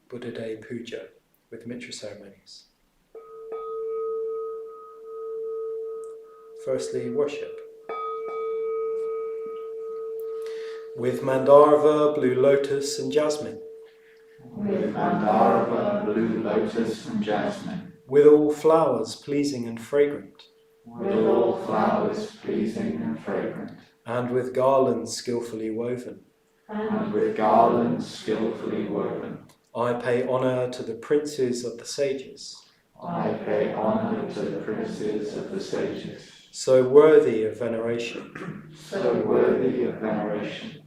Buddha Day Puja with Mitra Ceremonies. Firstly, worship. With Mandarva, blue lotus and jasmine. With Mandarva, blue lotus and jasmine. With all flowers pleasing and fragrant. With all flowers pleasing and fragrant. And with garlands skillfully woven. And with garlands skillfully woven. I pay honour to the princes of the sages. I pay honour to the princes of the sages. So worthy of veneration. So worthy of veneration.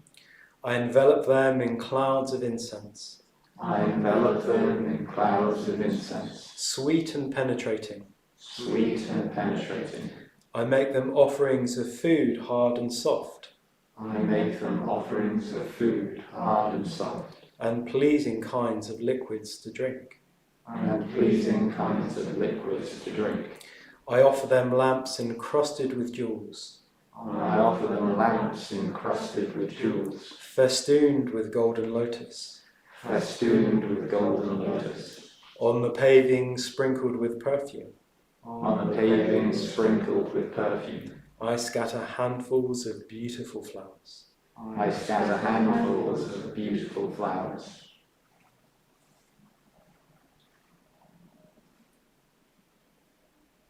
I envelop them in clouds of incense. I envelop them in clouds of incense. Sweet and penetrating. Sweet and penetrating. I make them offerings of food hard and soft. I make them offerings of food hard and soft. And pleasing kinds of liquids to drink. And pleasing kinds of liquids to drink. I offer them lamps encrusted with jewels. I offer them lamps encrusted with jewels. Festooned with golden lotus. Festooned with golden lotus. On the paving sprinkled with perfume. On the paving sprinkled with perfume. I scatter handfuls of beautiful flowers. I scatter handfuls of beautiful flowers.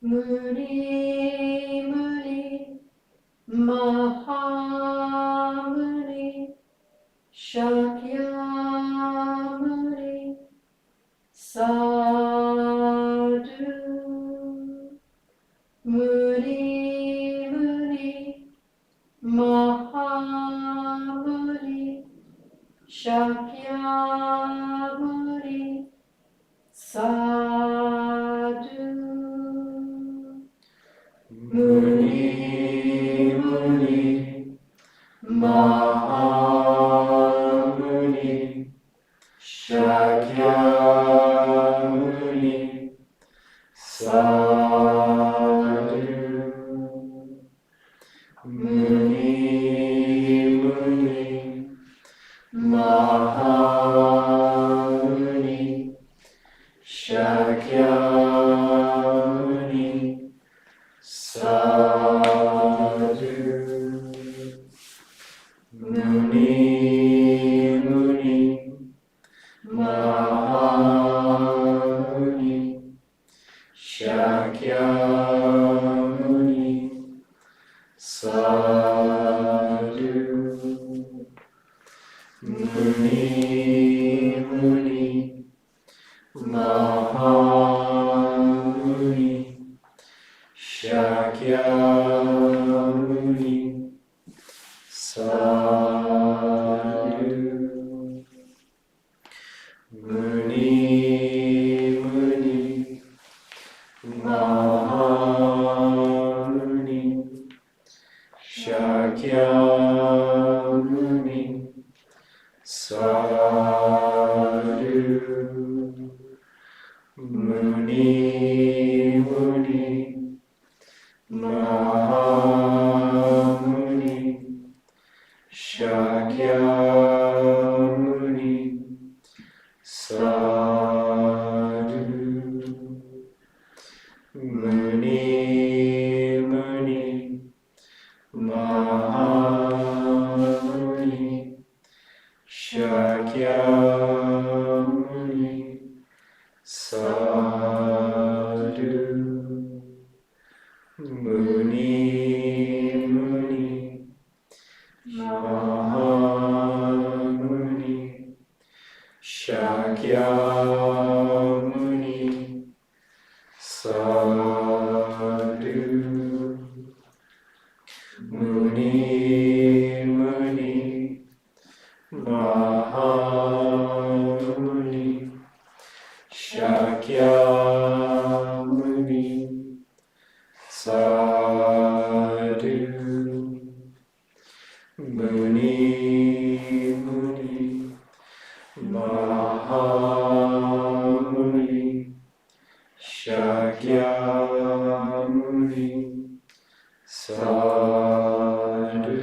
Muni Muni Maha Sadhu, Muni, Muni, Mahamuni, Shakyamuni, Sadhu, Muni, Muni, Mahamuni, Shakyamuni, Sadhu, Muni, Muni, Mahamuni, Shakyamuni, Sadhu, Muni, Muni, Mahamuni, Shakyamuni, Sadhu, Muni, Muni, Mahamuni, Shakyamuni, Sadhu, Muni, Muni, Mahamuni, Shakyamuni, Sadhu, Muni, Muni, Mahamuni, Shakyamuni, Sadhu, Muni, Muni, Mahamuni, Shakyamuni, Sadhu, Muni, Muni, Mahamuni, Shakyamuni, Sadhu, Muni, Muni, Mahamuni, Shakyamuni, Sadhu, Muni, Muni, Mahamuni, Shakyamuni, Sadhu, Muni, Muni, Mahamuni, Shakyamuni, Sadhu,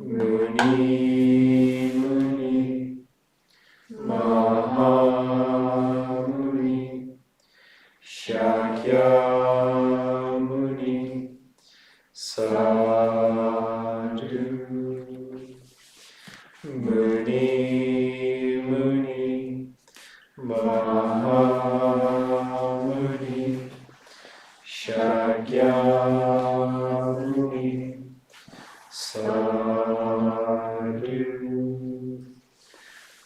Muni, Muni, Mahamuni, Shakyamuni, Sadhu,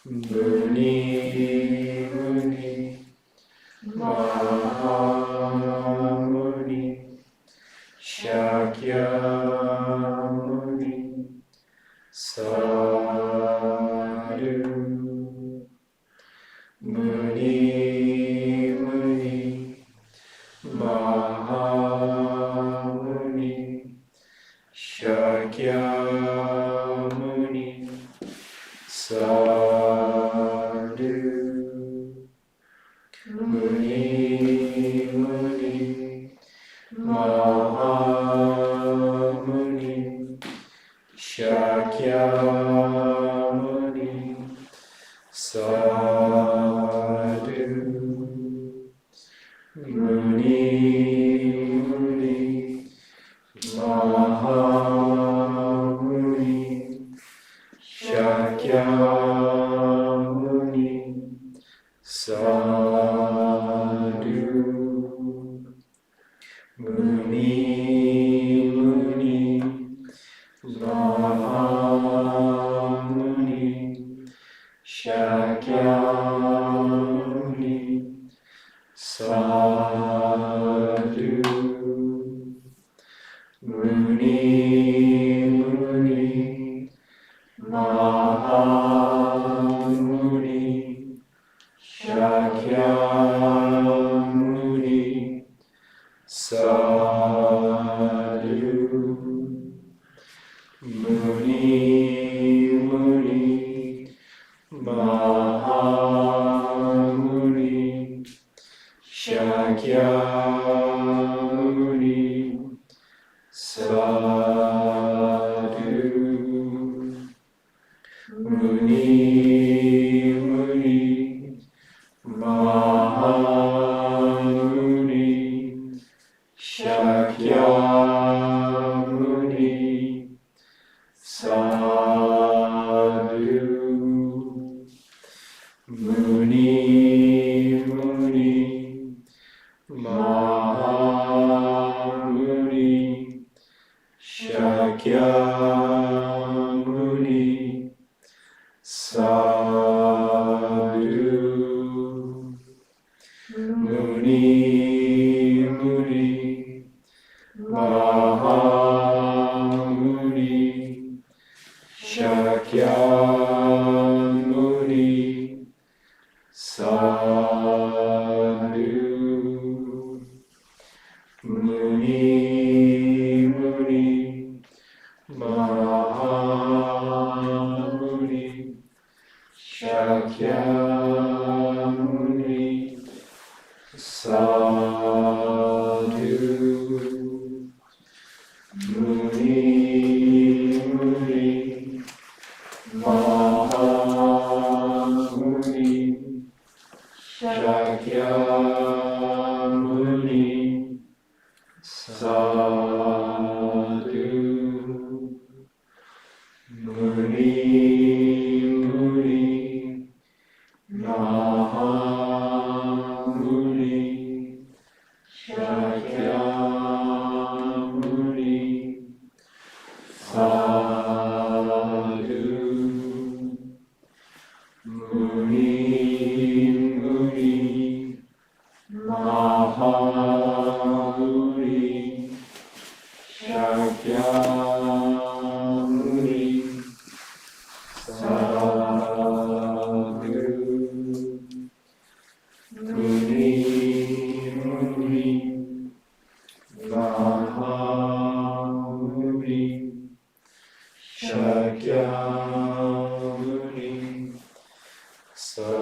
Muni, Muni, Mahamuni, Shakyamuni, Sadhu, Muni, Muni, Mahamuni, Shakyamuni, Sadhu, Muni, Muni, Mahamuni, Shakyamuni, Sadhu, Muni, Muni, Mahamuni, Shakyamuni, Sadhu, Muni, Muni, Mahamuni, Shakyamuni, Sadhu. Muni, Muni, Mahamuni, Shakyamuni, Sadhu. Muni, Muni, Mahamuni, Shakyamuni, Sadhu. Muni, Muni, Mahamuni, Shakyamuni, Sadhu. Muni, Muni, Mahamuni, Shakyamuni, Sadhu. Muni, Muni, Mahamuni, Shakyamuni, Sadhu. Muni, Muni, Mahamuni, Shakyamuni, Sadhu. Muni, Muni, Mahamuni, Shakyamuni, Sadhu. Muni, Muni, Mahamuni, Shakyamuni, Sadhu. Muni, Muni, Mahamuni, Shakyamuni, Sadhu. Muni, Muni, Mahamuni, Shakyamuni, Sadhu.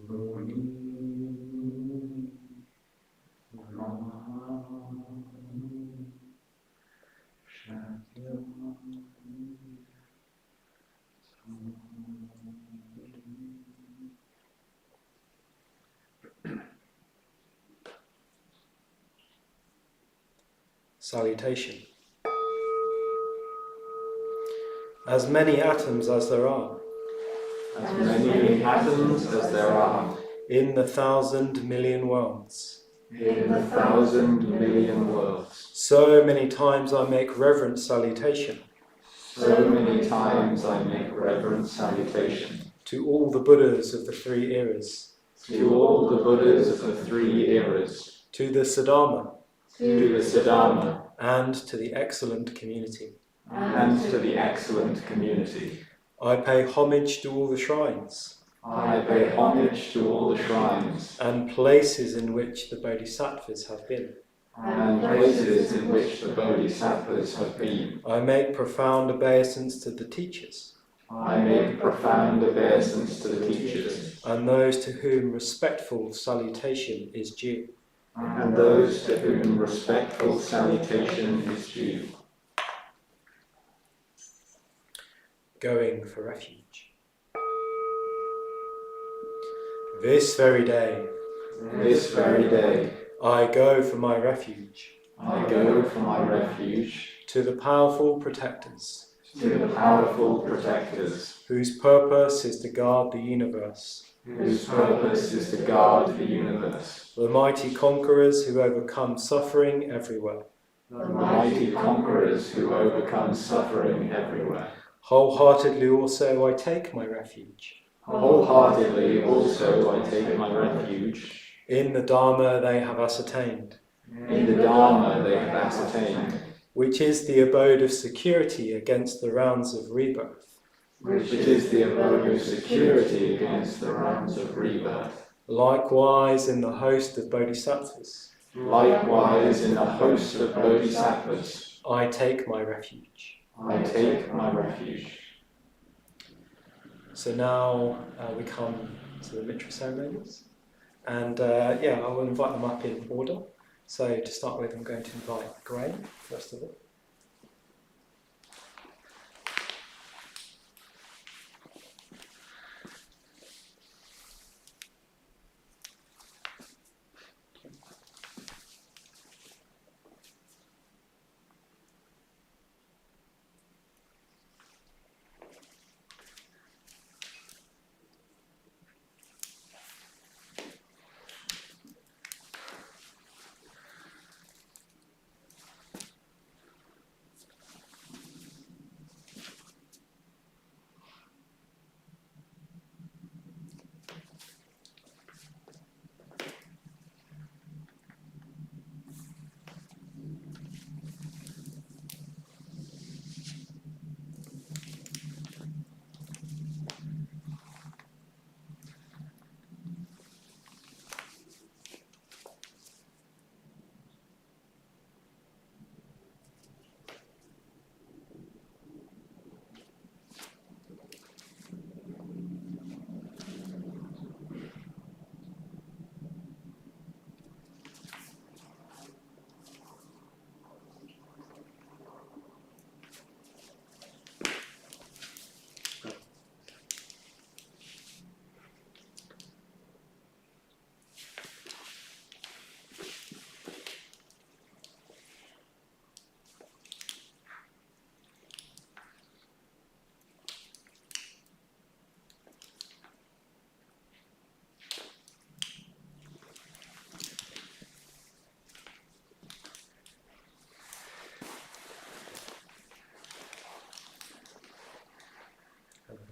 Muni, Mahamuni, Salutation. As many atoms as there are, as many atoms as there are, in the 1,000 million worlds, in the 1,000 million worlds, so many times I make reverent salutation so many times I make reverent salutation to all the Buddhas of the 3 eras, to all the Buddhas of the 3 eras, to the Siddharma, to the Siddharma, and to the excellent community. and to the excellent community. I pay homage to all the shrines I pay homage to all the shrines and places in which the Bodhisattvas have been. and places in which the Bodhisattvas have been. I make profound obeisance to the teachers I make profound obeisance to the teachers and those to whom respectful salutation is due. and those to whom respectful salutation is due. Going for refuge. This very day, This very day, I go for my refuge I go for my refuge to the powerful protectors, to the powerful protectors, whose purpose is to guard the universe, whose purpose is to guard the universe, the mighty conquerors who overcome suffering everywhere. the mighty conquerors who overcome suffering everywhere. Wholeheartedly also I take my refuge Wholeheartedly also I take my refuge. In the Dharma they have ascertained, In the Dharma they have ascertained, which is the abode of security against the rounds of rebirth. which is the abode of security against the rounds of rebirth. Likewise in the host of bodhisattvas, Likewise in the host of bodhisattvas, I take my refuge. I take my refuge. So now we come to the Mitra Ceremonies. And I will invite them up in order. So to start with, I'm going to invite Graham, first of all.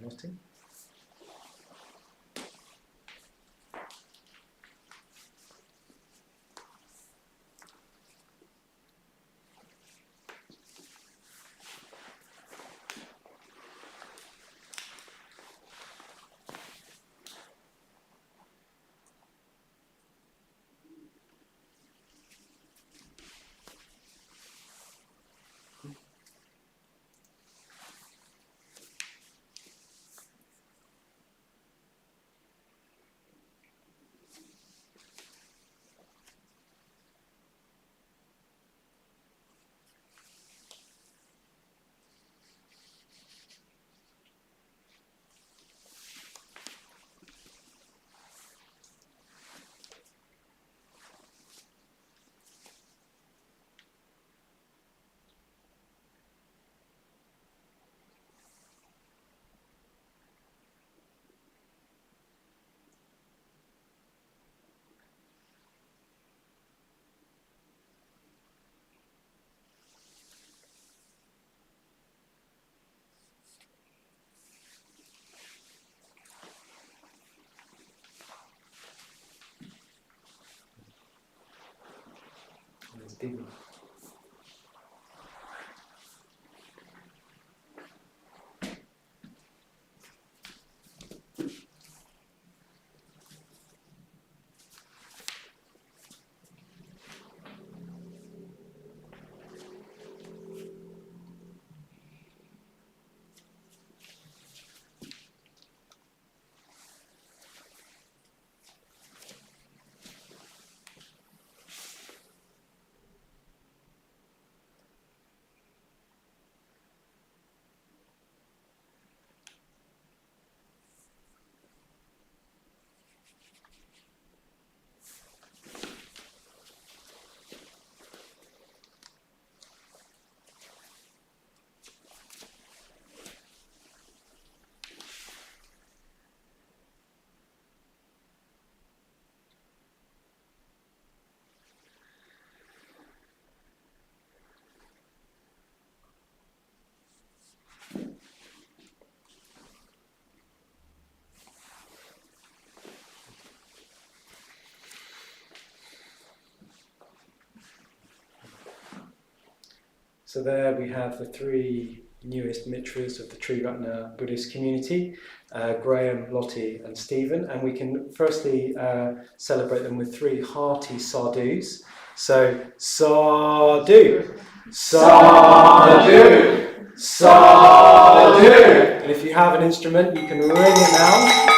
Noting. Let's dig in. So there we have the 3 newest Mitras of the Triratna Buddhist Community, Graham, Lottie and Stephen, and we can firstly celebrate them with 3 hearty sadhus. So, sadhu, sadhu, sadhu. And if you have an instrument, you can ring it now.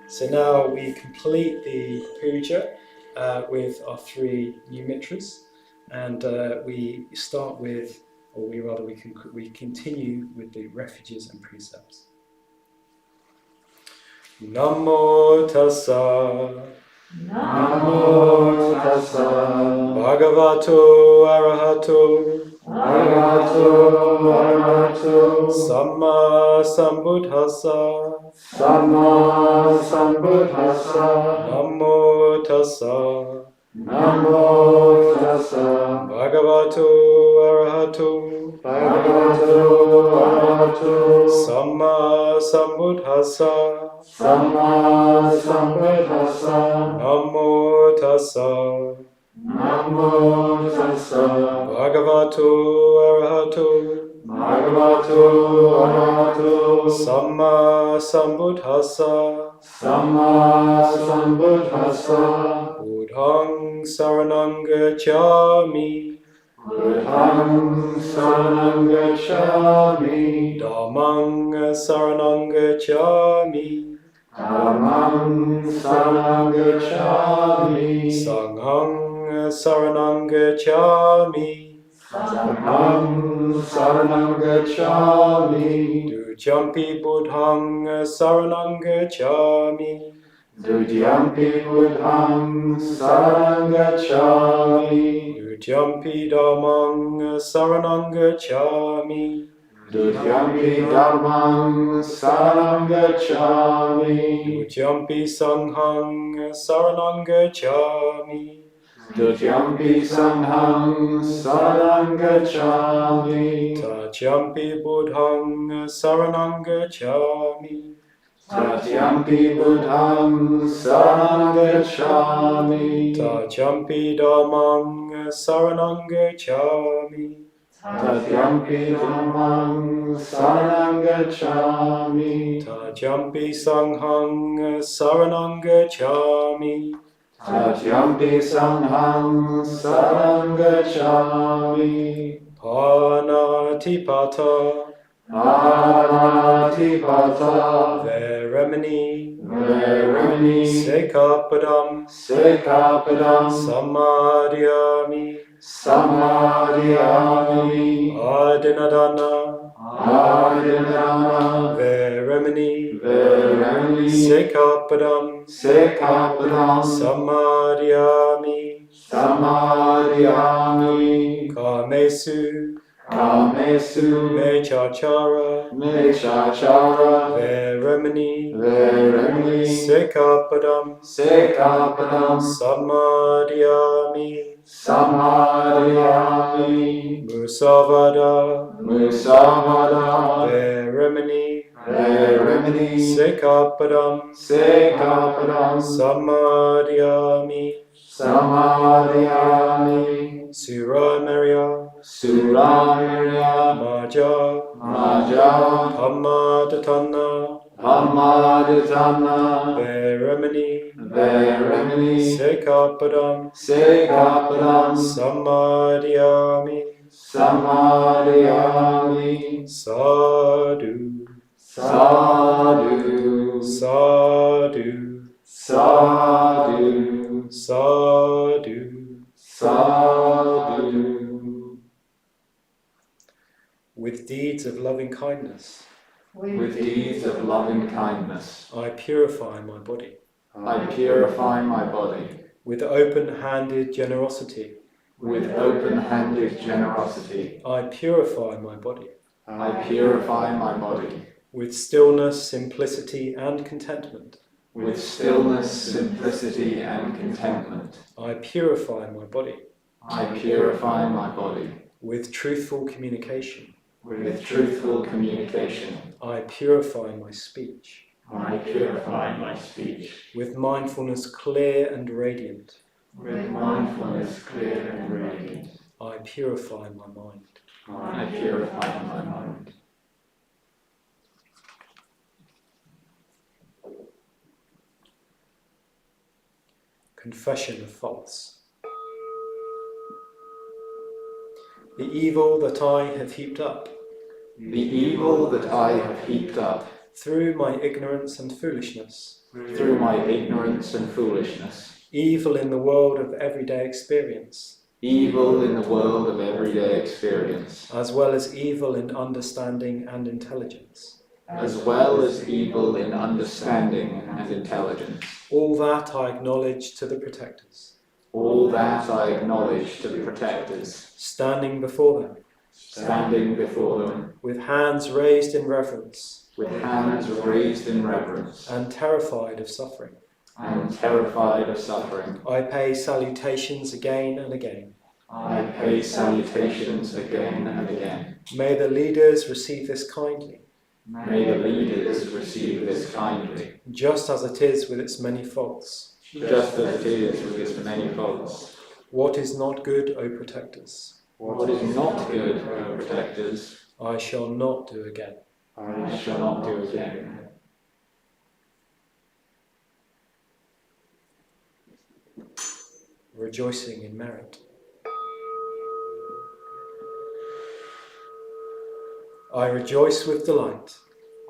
So now we complete the puja with our 3 new mitras, and we start with, or we continue with the refuges and precepts. Namo tassa. Namo tassa. Bhagavato arahato. Arahato, arahato. Samma sambuddhassa. Samma sambuddhassa. Namo tassa. Namo tassa. Bhagavato arahato. Bhagavato, arahato. Samma sambuddhassa. Samma sambuddhassa. Namo tassa. Namo tassa. Bhagavato arahato. Bhagavato, arahato. Samma sambuddhassa. Samma sambuddhassa. Buddhang saranang gacchami. Buddhang saranang gacchami. Dhammang saranang gacchami. Dhammang saranang gacchami. Sanghang saranang gacchami. Sanghang saranang gacchami. Dujampi buddhang saranang gacchami. Dujampi buddhang saranang gacchami. Dujampi dhammang saranang gacchami. Dujampi dhammang saranang gacchami. Dujampi sanghang saranang gacchami. Dujampi sanghang saranang gacchami. Tatyampi buddhang saranang gacchami. Tatyampi buddhang saranang gacchami. Tatyampi dhammang saranang gacchami. Tatyampi dhammang saranang gacchami. Tatyampi sanghang saranang gacchami. Tatyampi sanghang saranang gacchami. Panatipata. Anatipata. Veramani. Veramani. Sekapadam. Sekapadam. Samadhyami. Samadhyami. Adinadana. Adinana. Veramani. Veramani. Sekapadam. Sekapadam. Samadhyami. Samadhyami. Kamesu. Kamesu. Mechachara. Mechachara. Veramani. Veramani. Sekapadam. Sekapadam. Samadhyami. Samadhyami. Musavada. Musavada. Veramani. Veramani. Sekapadam. Sekapadam. Samadhyami. Samadhyami. Suramarya. Suramirya. Maja. Maja. Hammadatana. Hammadatana. Veramani. Veramani. Sekapadam. Sekapadam. Samadhyami. Samadhyami. Sadhu. Sadhu. Sadhu. Sadhu. Sadhu. Sadhu. With deeds of loving kindness, With deeds of loving kindness, I purify my body. I purify my body. With open-handed generosity, With open-handed generosity, I purify my body. I purify my body. With stillness, simplicity, and contentment, With stillness, simplicity, and contentment, I purify my body. I purify my body. With truthful communication, with truthful communication, I purify my speech. I purify my speech. With mindfulness clear and radiant, With mindfulness clear and radiant, I purify my mind. I purify my mind. Confession of faults. The evil that I have heaped up, The evil that I have heaped up, through my ignorance and foolishness, through my ignorance and foolishness, evil in the world of everyday experience, evil in the world of everyday experience, as well as evil in understanding and intelligence, as well as evil in understanding and intelligence. all that I acknowledge to the protectors, All that I acknowledge to the protectors, standing before them, standing before them, with hands raised in reverence, with hands raised in reverence, and terrified of suffering. and terrified of suffering. I pay salutations again and again. I pay salutations again and again. May the leaders receive this kindly, May the leaders receive this kindly, just as it is with its many faults. just as it is with its many faults. What is not good, O protectors, What is not good, O protectors, I shall not do again. I shall not do again. Rejoicing in merit. I rejoice with delight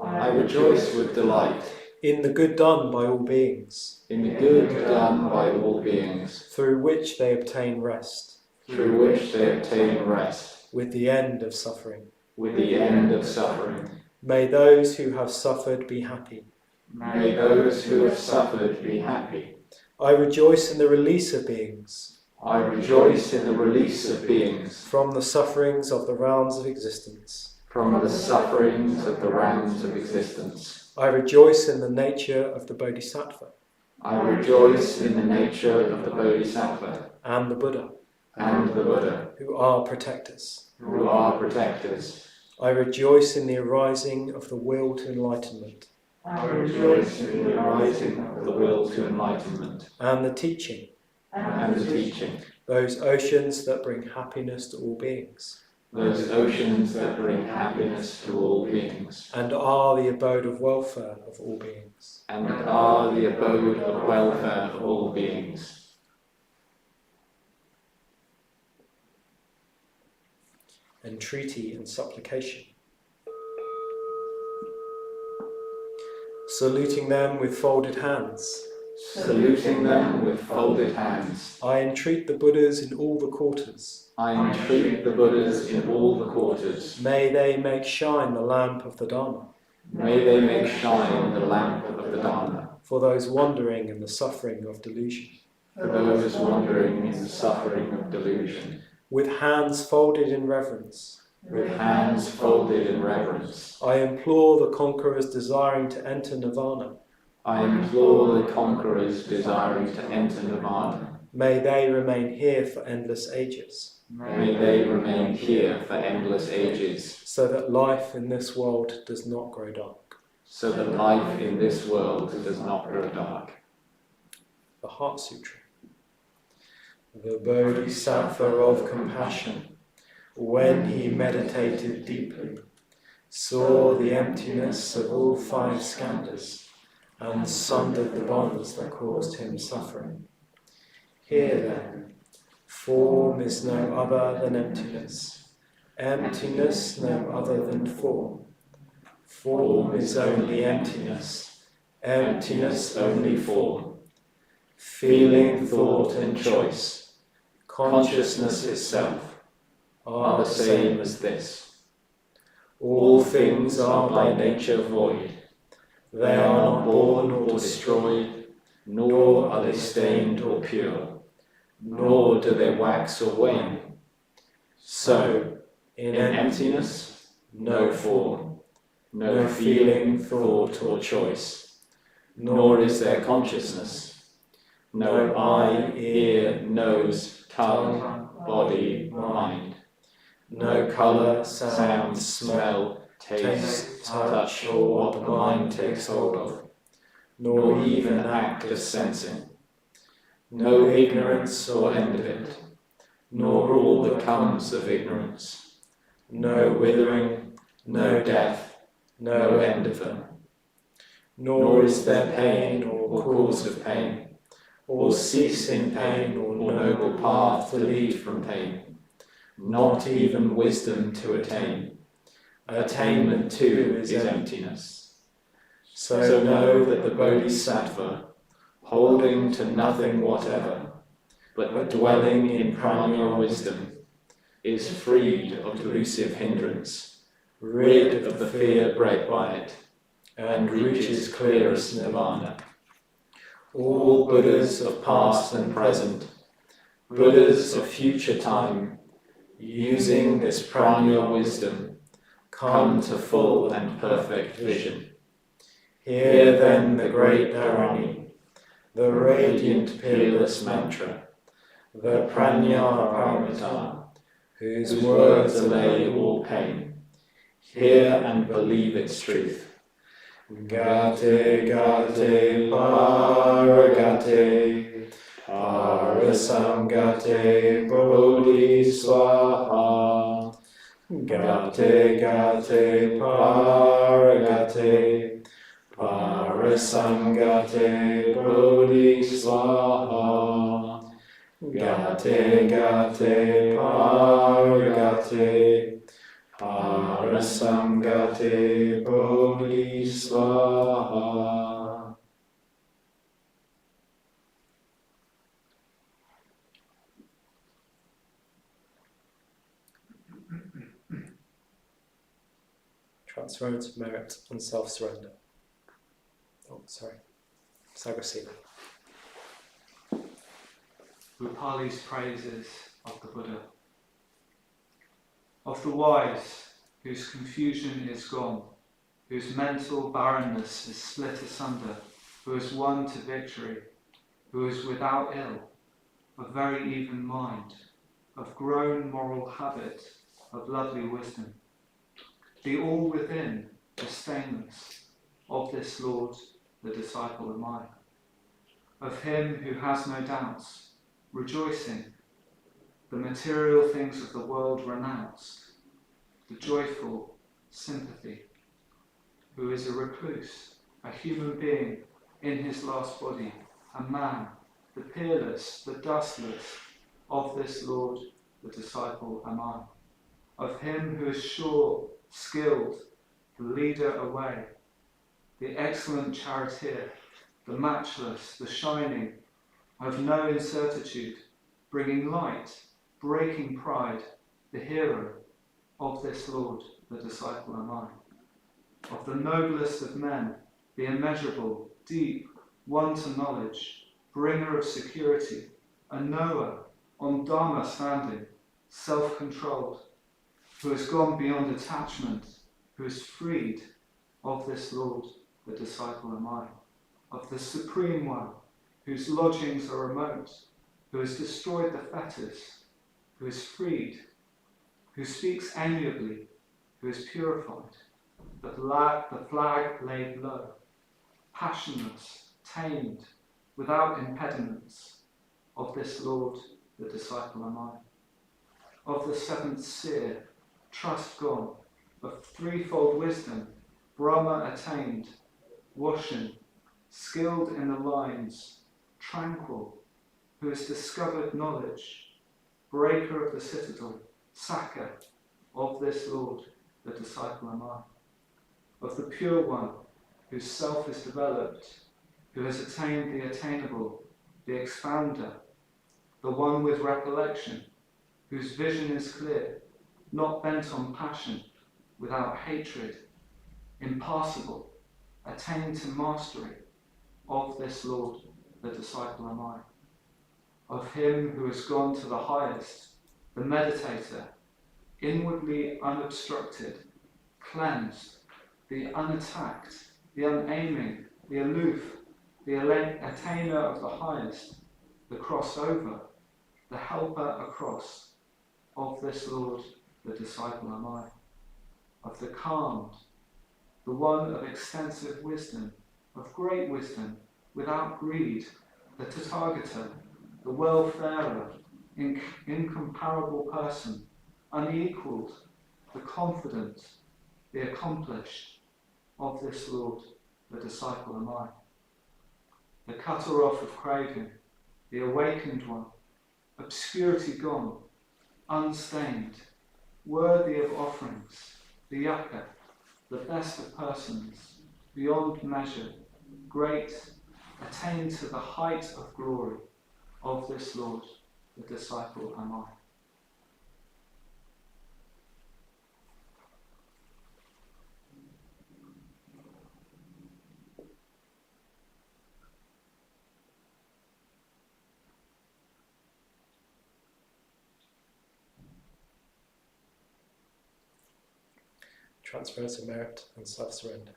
I rejoice with delight in the good done by all beings, in the good done by all beings, through which they obtain rest, through which they obtain rest, with the end of suffering. with the end of suffering. May those who have suffered be happy. May those who have suffered be happy. I rejoice in the release of beings I rejoice in the release of beings from the sufferings of the realms of existence. from the sufferings of the realms of existence. I rejoice in the nature of the Bodhisattva I rejoice in the nature of the Bodhisattva and the Buddha, and the Buddha, who are protectors. who are protectors. I rejoice in the arising of the will to enlightenment I rejoice in the rising of the will to enlightenment and the teaching, and the teaching, those oceans that bring happiness to all beings, those oceans that bring happiness to all beings, and are the abode of welfare of all beings. and are the abode of welfare of all beings. Entreaty and supplication. Saluting them with folded hands, Saluting them with folded hands, I entreat the Buddhas in all the quarters. I entreat the Buddhas in all the quarters. May they make shine the lamp of the Dharma May they make shine the lamp of the Dharma for those wandering in the suffering of delusion. for those wandering in the suffering of delusion. With hands folded in reverence, With hands folded in reverence, I implore the conquerors desiring to enter nirvana. I implore the conquerors desiring to enter nirvana. May they remain here for endless ages, May they remain here for endless ages, so that life in this world does not grow dark. so that life in this world does not grow dark. The Heart Sutra. The Bodhisattva of compassion, when he meditated deeply, saw the emptiness of all five skandhas and sundered the bonds that caused him suffering. Here then, form is no other than emptiness, emptiness no other than form. Form is only emptiness, emptiness only form. Feeling, thought and choice, consciousness itself, Are the same as this. All things are by nature void. They are not born or destroyed, nor are they stained or pure, nor do they wax or wane. So, In in emptiness, no form, no feeling, thought or choice, nor is there consciousness, no eye, ear, nose, tongue, body, mind. no colour, sound, smell, taste, touch, or what the mind takes hold of, nor even act of sensing. No ignorance or end of it, nor all that comes of ignorance. No withering, no death, no end of them. Nor is there pain or cause of pain, or ceasing pain or noble path to lead from pain. Not even wisdom to attain. Attainment too is emptiness. So know that the Bodhisattva, holding to nothing whatever, but dwelling in primal wisdom, is freed of delusive hindrance, rid of the fear bred by it, and reaches clearest nirvana. All Buddhas of past and present, Buddhas of future time, using this primal wisdom, come to full and perfect vision. Hear then the great Dharani, the radiant peerless mantra, the Prajnaparamita, whose words allay all pain. Hear and believe its truth. Gate, gate, paragate, parasamgate, bodhi swaha. Gate, gate, paragate, parasamgate, bodhi swaha. Gate, gate, paragate, parasamgate, bodhi swaha. Transference, merit, and self-surrender. Oh, sorry. Sagasila. Pali's praises of the Buddha. Of the wise, whose confusion is gone, whose mental barrenness is split asunder, who has won to victory, who is without ill, of very even mind, of grown moral habit, of lovely wisdom. The all within is stainless, of this Lord, the disciple of mine. Of him who has no doubts, rejoicing, the material things of the world renounced, the joyful sympathy, who is a recluse, a human being in his last body, a man, the peerless, the dustless, of this Lord, the disciple am I. Of him who is sure, skilled, the leader away, the excellent charioteer, the matchless, the shining, of no incertitude, bringing light, breaking pride, the hero, of this Lord, the disciple am I. Of the noblest of men, the immeasurable, deep, one to knowledge, bringer of security, a knower, on Dharma standing, self-controlled, who has gone beyond attachment, who is freed, of this Lord, the disciple am I. Of the Supreme One, whose lodgings are remote, who has destroyed the fetters, who is freed, who speaks amiably, who is purified, the flag laid low, passionless, tamed, without impediments, of this Lord, the disciple am I. Of the seventh seer, trust gone, of threefold wisdom, Brahma attained, washing, skilled in the lines, tranquil, who has discovered knowledge, breaker of the citadel, Saka, of this Lord, the disciple am I. Of the pure one, whose self is developed, who has attained the attainable, the expounder, the one with recollection, whose vision is clear, not bent on passion, without hatred, impassible, attained to mastery, of this Lord, the disciple am I. Of him who has gone to the highest, the meditator, inwardly unobstructed, cleansed, the unattacked, the unaiming, the aloof, the attainer of the highest, the crossover, the helper across, of this Lord, the disciple am I. Of the calmed, the one of extensive wisdom, of great wisdom, without greed, the Tathagata, the well-farer, incomparable person, unequalled, the confident, the accomplished, of this Lord, the disciple am I. The cutter off of craving, the awakened one, obscurity gone, unstained, worthy of offerings, the yucca, the best of persons, beyond measure, great, attained to the height of glory, of this Lord, the disciple am I. Transference of merit and self-surrender.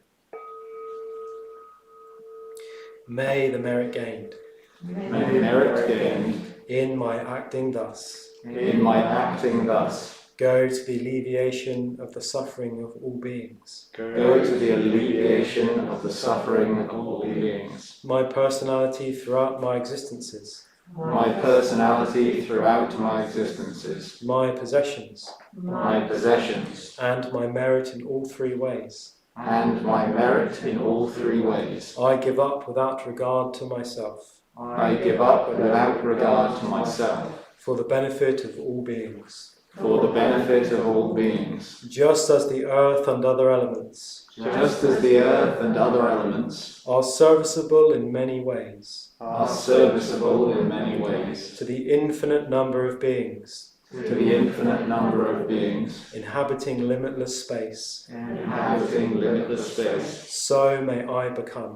May the merit gained May merit gained in my acting thus in my acting thus go to the alleviation of the suffering of all beings. go to the alleviation of the suffering of all beings. My personality throughout my existences, My personality throughout my existences, my possessions, my possessions, and my merit in all three ways. and my merit in all three ways. I give up without regard to myself, I give up without regard to myself, for the benefit of all beings. for the benefit of all beings. Just as the earth and other elements Just as the earth and other elements are serviceable in many ways are serviceable in many ways to the infinite number of beings to the infinite number of beings inhabiting limitless space, inhabiting limitless space, so may I become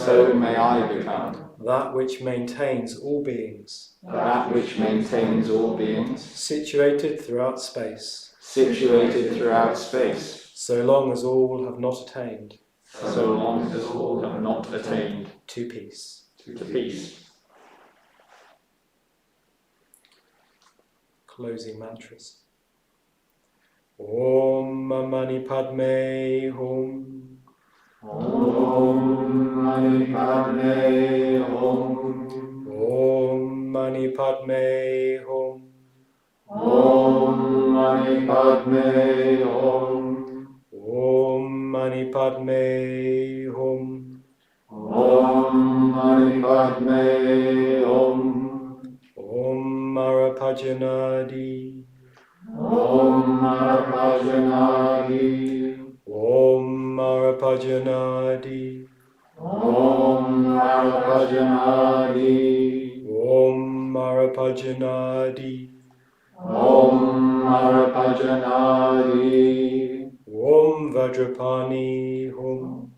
so may I become that which maintains all beings, that which maintains all beings, situated throughout space, situated throughout space, so long as all have not attained so long as all have not attained to peace. to peace. Closing mantras. Om Mani Padme Hum. Om Mani Padme Hum. Om Mani Padme Hum. Om Mani Padme Hum. Om Mani Padme Hum. Om Mani Padme Hum. Om Marapajanadi. Om Marapajanadi. Om Marapajanadi. Om Marapajanadi. Om Marapajanadi. Om Marapajanadi. Om Vajrapani Hum.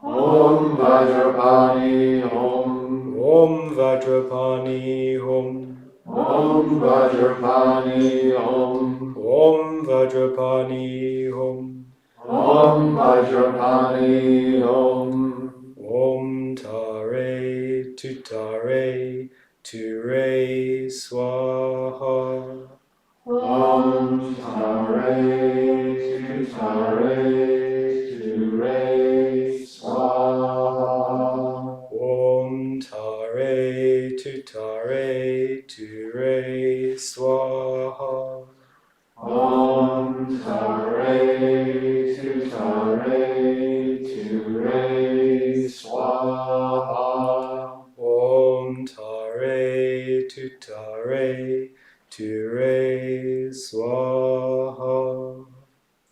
Om Vajrapani Hum. Om Vajrapani Hum. Om Vajrapani Hum. Om Vajrapani Hum. Om Vajrapani Hum. Om Tare Tutare Ture Swaha. Om Tare Tare Ture Swaha. Om Tare Tutare Ture Swaha. Om Tare Tare Ture Swaha. Om Tare Tutare Ture Swaha.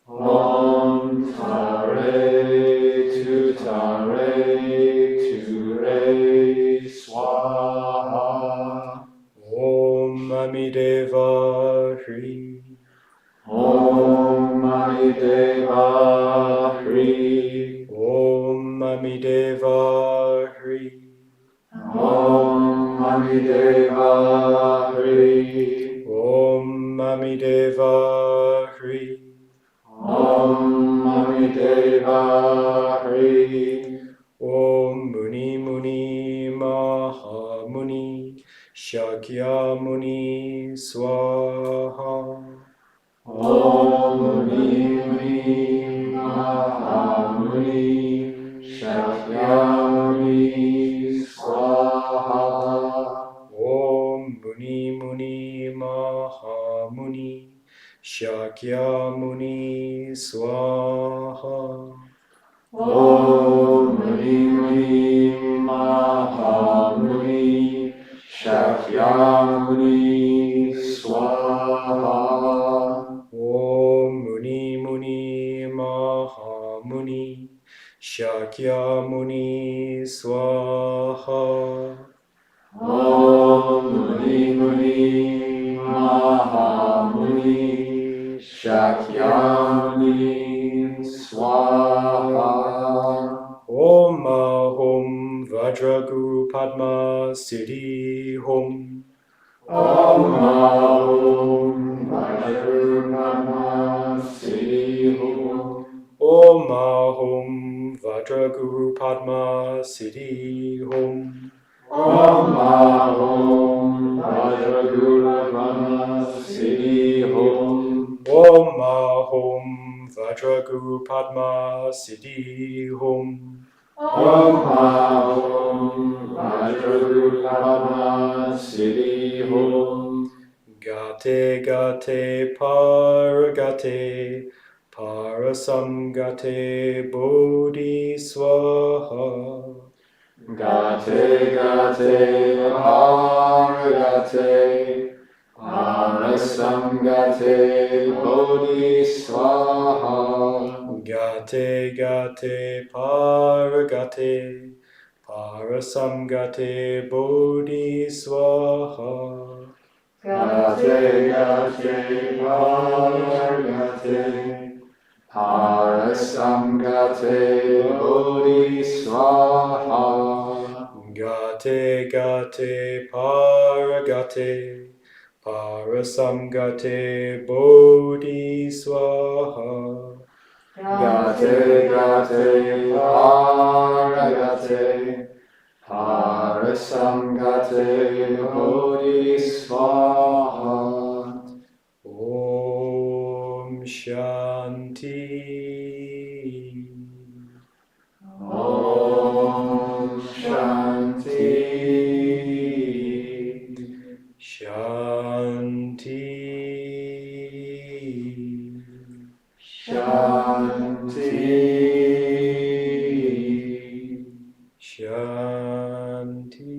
Om Tare Tutare Ture Swaha. Om Amideva Hri. Om Amideva Hri. Om Amideva Hri. Om Amideva Hri. Om Amideva Hri. Om Amideva Hri. Om Muni Muni Maha Muni Shakya Muni Swaha. Om Shakyamuni Swaha. Om Muni Muni Mahamuni Shakyamuni Swaha. Om Muni Muni Mahamuni Shakyamuni Swaha. Om Muni Muni Mahamuni Shakyamuni Swaha. Om Ahum Vajraguru Padma Siddhi Hum. Om Ahum Vajraguru Padma Siddhi Hum. Om Ahum Vajraguru Padma Siddhi Hum. Om Ahum Vajraguru Padma Siddhi Hum. Om Ahum Vajraguru Padma Siddhi Hum. Om Ahum Vajraguru Padma Siddhi Hum. Gate Gate Paragate Parasamgate Bodhi Swaha. Gate Gate Paragate Parasamgate Bodhi Swaha. Gate Gate Paragate Parasamgate Bodhi Swaha. Gate Gate Paragate Parasamgate Bodhi Swaha. Gate Gate Paragate Parasamgate Bodhi Swaha. Gate Gate Paragate Parasamgate Bodhi Swaha. Om Shanti. Om Shanti. Shanti. Shanti. Shanti.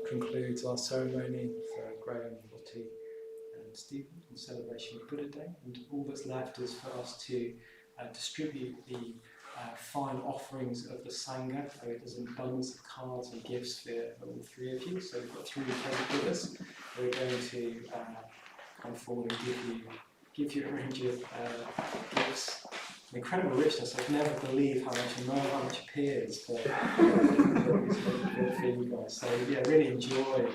concludes our ceremony for Graham, Lottie and Stephen in celebration of Buddha Day, and all that's left is for us to distribute the fine offerings of the sangha. So there's an abundance of cards and gifts for all three of you. So we've got 3 table with us. We're going to come forward and give you a range of gifts. An incredible richness. I'd never believe how much appears for you guys. So yeah, really enjoy.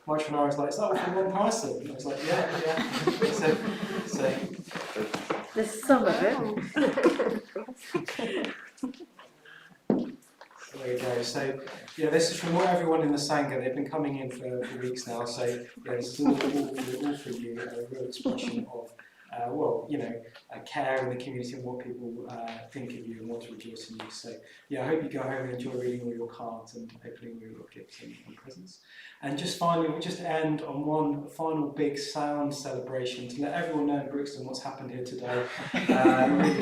Mike and I was like, is that all for one person? And I was like, yeah. So There's some of it. there you go. So yeah, this is from what everyone in the sangha. They've been coming in for weeks now. So yeah, this is all for you. A real expression of care in the community and what people think of you and want to rejoice in you. So yeah, I hope you go home and enjoy reading all your cards and opening all your gifts and presents. And just finally, we'll just end on one final big sound celebration to let everyone know in Brixton what's happened here today. Really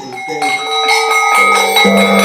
big.